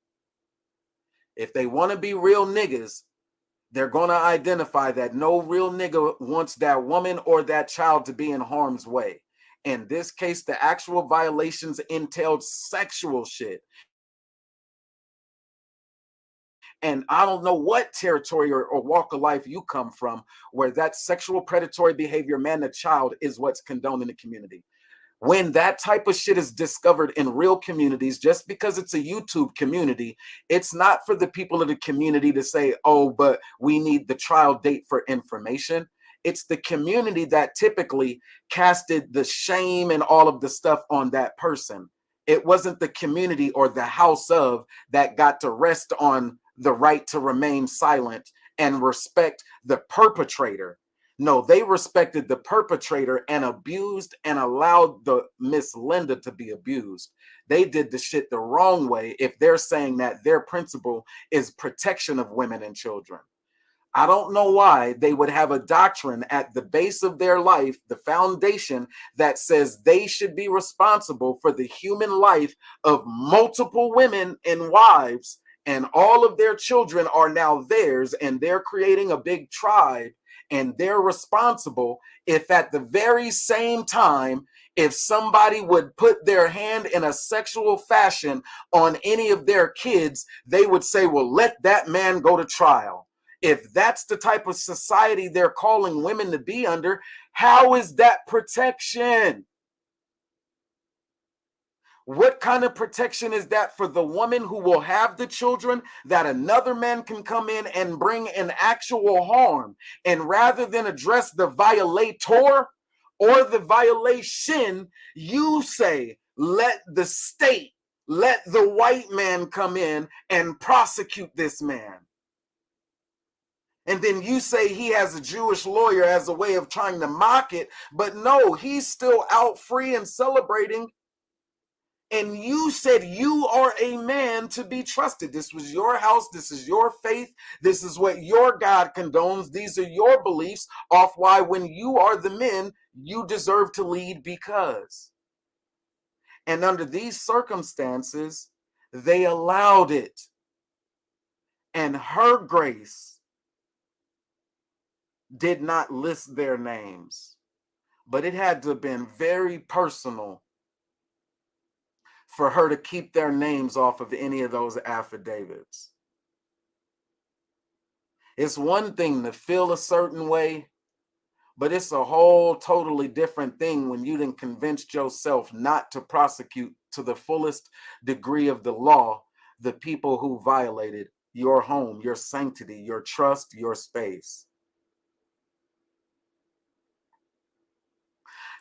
If they want to be real niggas, they're going to identify that no real nigga wants that woman or that child to be in harm's way. In this case, the actual violations entailed sexual shit. And I don't know what territory or walk of life you come from where that sexual predatory behavior, man to child, is what's condoned in the community. When that type of shit is discovered in real communities, just because it's a YouTube community, it's not for the people of the community to say, oh, but we need the trial date for information. It's the community that typically casted the shame and all of the stuff on that person. It wasn't the community or the house of that got to rest on the right to remain silent and respect the perpetrator. No, they respected the perpetrator and abused and allowed the Miss Linda to be abused. They did the shit the wrong way if they're saying that their principle is protection of women and children. I don't know why they would have a doctrine at the base of their life, the foundation, that says they should be responsible for the human life of multiple women and wives, and all of their children are now theirs, and they're creating a big tribe, and they're responsible. If at the very same time, if somebody would put their hand in a sexual fashion on any of their kids, they would say, well, let that man go to trial. If that's the type of society they're calling women to be under, how is that protection? What kind of protection is that for the woman who will have the children that another man can come in and bring an actual harm? And rather than address the violator or the violation, you say, let the state, let the white man come in and prosecute this man. And then you say he has a Jewish lawyer as a way of trying to mock it. But no, he's still out free and celebrating. And you said you are a man to be trusted. This was your house. This is your faith. This is what your God condones. These are your beliefs off why when you are the men, you deserve to lead because. And under these circumstances, they allowed it. And her grace did not list their names, but it had to have been very personal for her to keep their names off of any of those affidavits. It's one thing to feel a certain way, but it's a whole totally different thing when you done convinced yourself not to prosecute to the fullest degree of the law the people who violated your home, your sanctity, your trust, your space.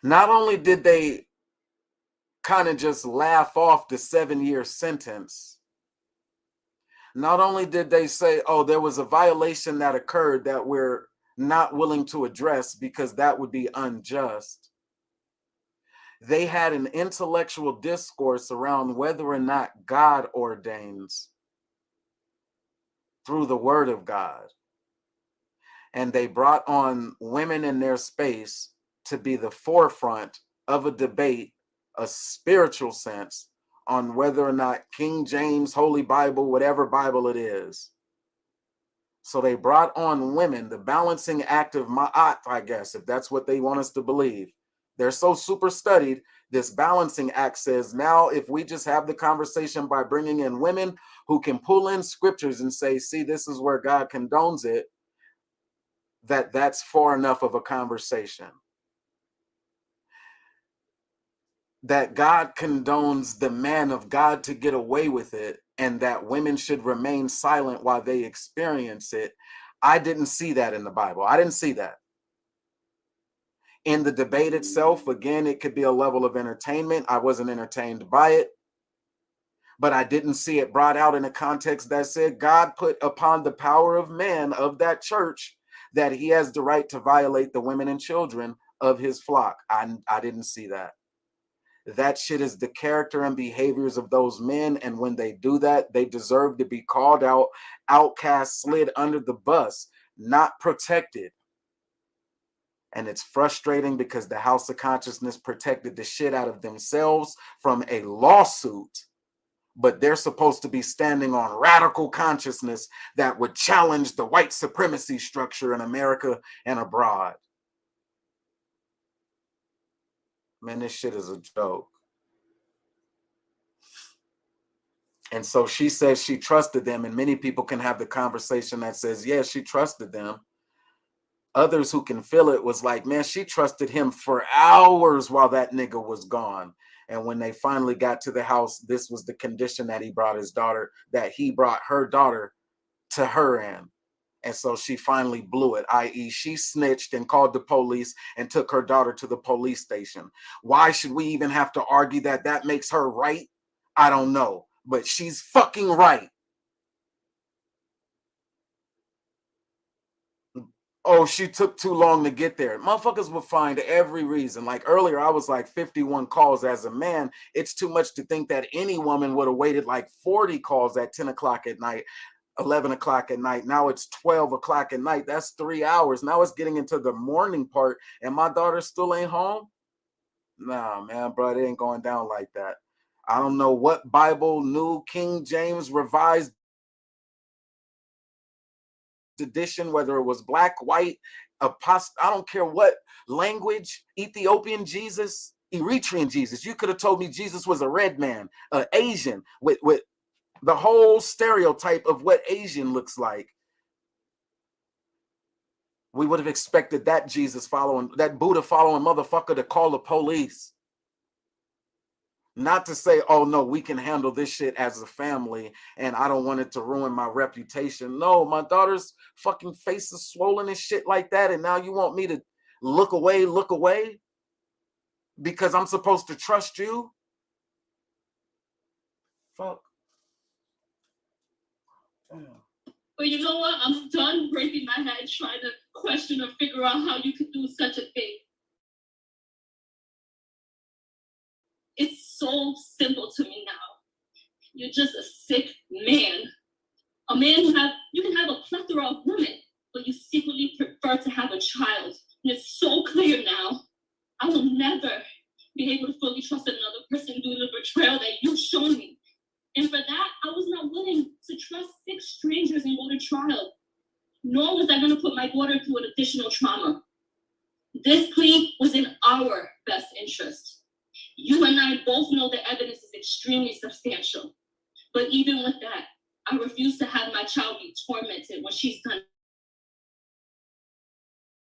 Not only did they kind of just laugh off the 7-year sentence, not only did they say, oh, there was a violation that occurred that we're not willing to address because that would be unjust. They had an intellectual discourse around whether or not God ordains through the word of God. And they brought on women in their space to be the forefront of a debate, a spiritual sense, on whether or not King James, Holy Bible, whatever Bible it is. So they brought on women, the balancing act of Ma'at, I guess, if that's what they want us to believe. They're so super studied. This balancing act says now if we just have the conversation by bringing in women who can pull in scriptures and say, see, this is where God condones it, that's far enough of a conversation. That God condones the man of God to get away with it and that women should remain silent while they experience it. I didn't see that in the Bible. I didn't see that. In the debate itself, again, it could be a level of entertainment. I wasn't entertained by it, but I didn't see it brought out in a context that said God put upon the power of man of that church that he has the right to violate the women and children of his flock. I didn't see that. That shit is the character and behaviors of those men. And when they do that, they deserve to be called out, outcast, slid under the bus, not protected. And it's frustrating because the House of Consciousness protected the shit out of themselves from a lawsuit, but they're supposed to be standing on radical consciousness that would challenge the white supremacy structure in America and abroad. Man, this shit is a joke. And so she says she trusted them, and many people can have the conversation that says, yeah, she trusted them. Others who can feel it was like, man, she trusted him for hours while that nigga was gone. And when they finally got to the house, this was the condition that he brought her daughter to her in. And so she finally blew it, i.e., she snitched and called the police and took her daughter to the police station. Why should we even have to argue that that makes her right? I don't know, but she's fucking right. Oh, she took too long to get there. Motherfuckers will find every reason. Like earlier, I was like 51 calls as a man. It's too much to think that any woman would have waited like 40 calls at 10 o'clock at night, 11 o'clock at night. Now it's 12 o'clock at night. That's 3 hours. Now it's getting into the morning part, and my daughter still ain't home. Nah, man, bro, it ain't going down like that. I don't know what Bible, New King James, Revised edition, whether it was black, white, apostle, I don't care what language, Ethiopian Jesus, Eritrean Jesus. You could have told me Jesus was a red man, Asian, with the whole stereotype of what Asian looks like. We would have expected that Jesus following, that Buddha following motherfucker to call the police. Not to say, oh no, we can handle this shit as a family and I don't want it to ruin my reputation. No, my daughter's fucking face is swollen and shit like that. And now you want me to look away because I'm supposed to trust you? Fuck. Damn. But you know what? I'm done breaking my head trying to question or figure out how you could do such a thing. It's so simple to me now. You're just a sick man. A man you can have a plethora of women, but you secretly prefer to have a child. And it's so clear now. I will never be able to fully trust another person due to the betrayal that you've shown me. And for that, I was not willing to trust 6 strangers and go to trial. Nor was I going to put my daughter through an additional trauma. This plea was in our best interest. You and I both know the evidence is extremely substantial. But even with that, I refuse to have my child be tormented when she's done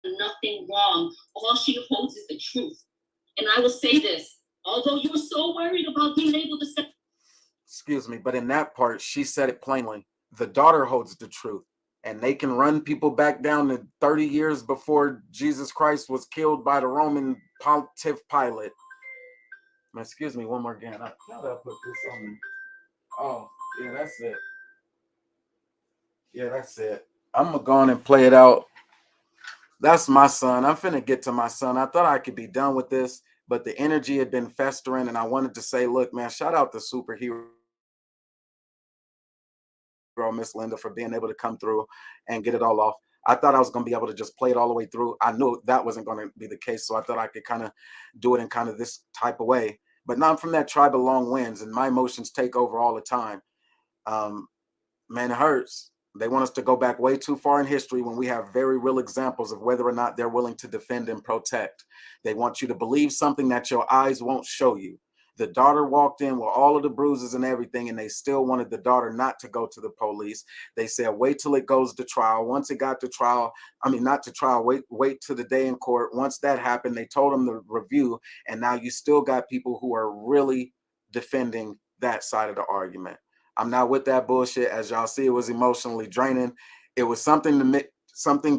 nothing wrong. All she holds is the truth. And I will say this, although you were so worried about being able to set... Excuse me, but in that part, she said it plainly. The daughter holds the truth. And they can run people back down to 30 years before Jesus Christ was killed by the Roman Pontiff Pilate. Excuse me, one more again. How did I put this on? Oh, yeah, that's it. Yeah, that's it. I'm going to go on and play it out. That's my son. I'm finna get to my son. I thought I could be done with this, but the energy had been festering, and I wanted to say, look, man, shout out to superhero Miss Linda for being able to come through and get it all off. I thought I was going to be able to just play it all the way through. I knew that wasn't going to be the case, so I thought I could kind of do it in kind of this type of way. But now I'm from that tribe of long winds, and my emotions take over all the time. Man, it hurts. They want us to go back way too far in history when we have very real examples of whether or not they're willing to defend and protect. They want you to believe something that your eyes won't show you. The daughter walked in with all of the bruises and everything, and they still wanted the daughter not to go to the police. They said, wait till it goes to trial. Once it got to trial, not to trial, wait till the day in court. Once that happened, they told them to review, and now you still got people who are really defending that side of the argument. I'm not with that bullshit. As y'all see, it was emotionally draining. It was something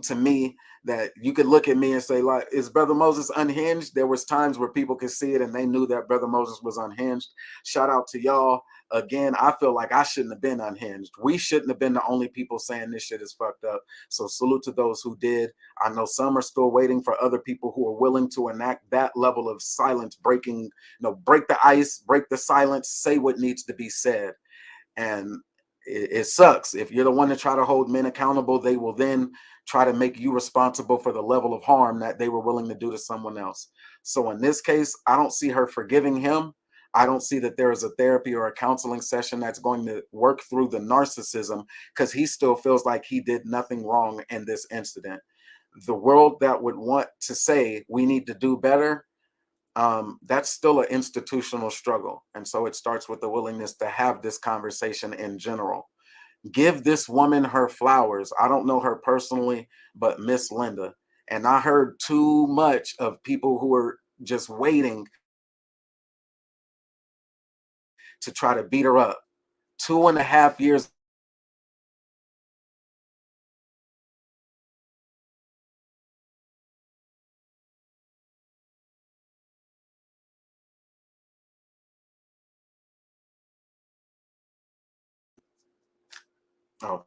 to me that you could look at me and say, like, is Brother Moses unhinged? There was times where people could see it and they knew that Brother Moses was unhinged. Shout out to y'all. Again, I feel like I shouldn't have been unhinged. We shouldn't have been the only people saying this shit is fucked up. So salute to those who did. I know some are still waiting for other people who are willing to enact that level of silence breaking, break the ice, break the silence, say what needs to be said. And it sucks. If you're the one to try to hold men accountable, they will then try to make you responsible for the level of harm that they were willing to do to someone else. So in this case, I don't see her forgiving him. I don't see that there is a therapy or a counseling session that's going to work through the narcissism, because he still feels like he did nothing wrong in this incident. The world that would want to say we need to do better, that's still an institutional struggle. And so it starts with the willingness to have this conversation in general. Give this woman her flowers. I don't know her personally, but Miss Linda, And I heard too much of people who were just waiting to try to beat her up. 2.5 years oh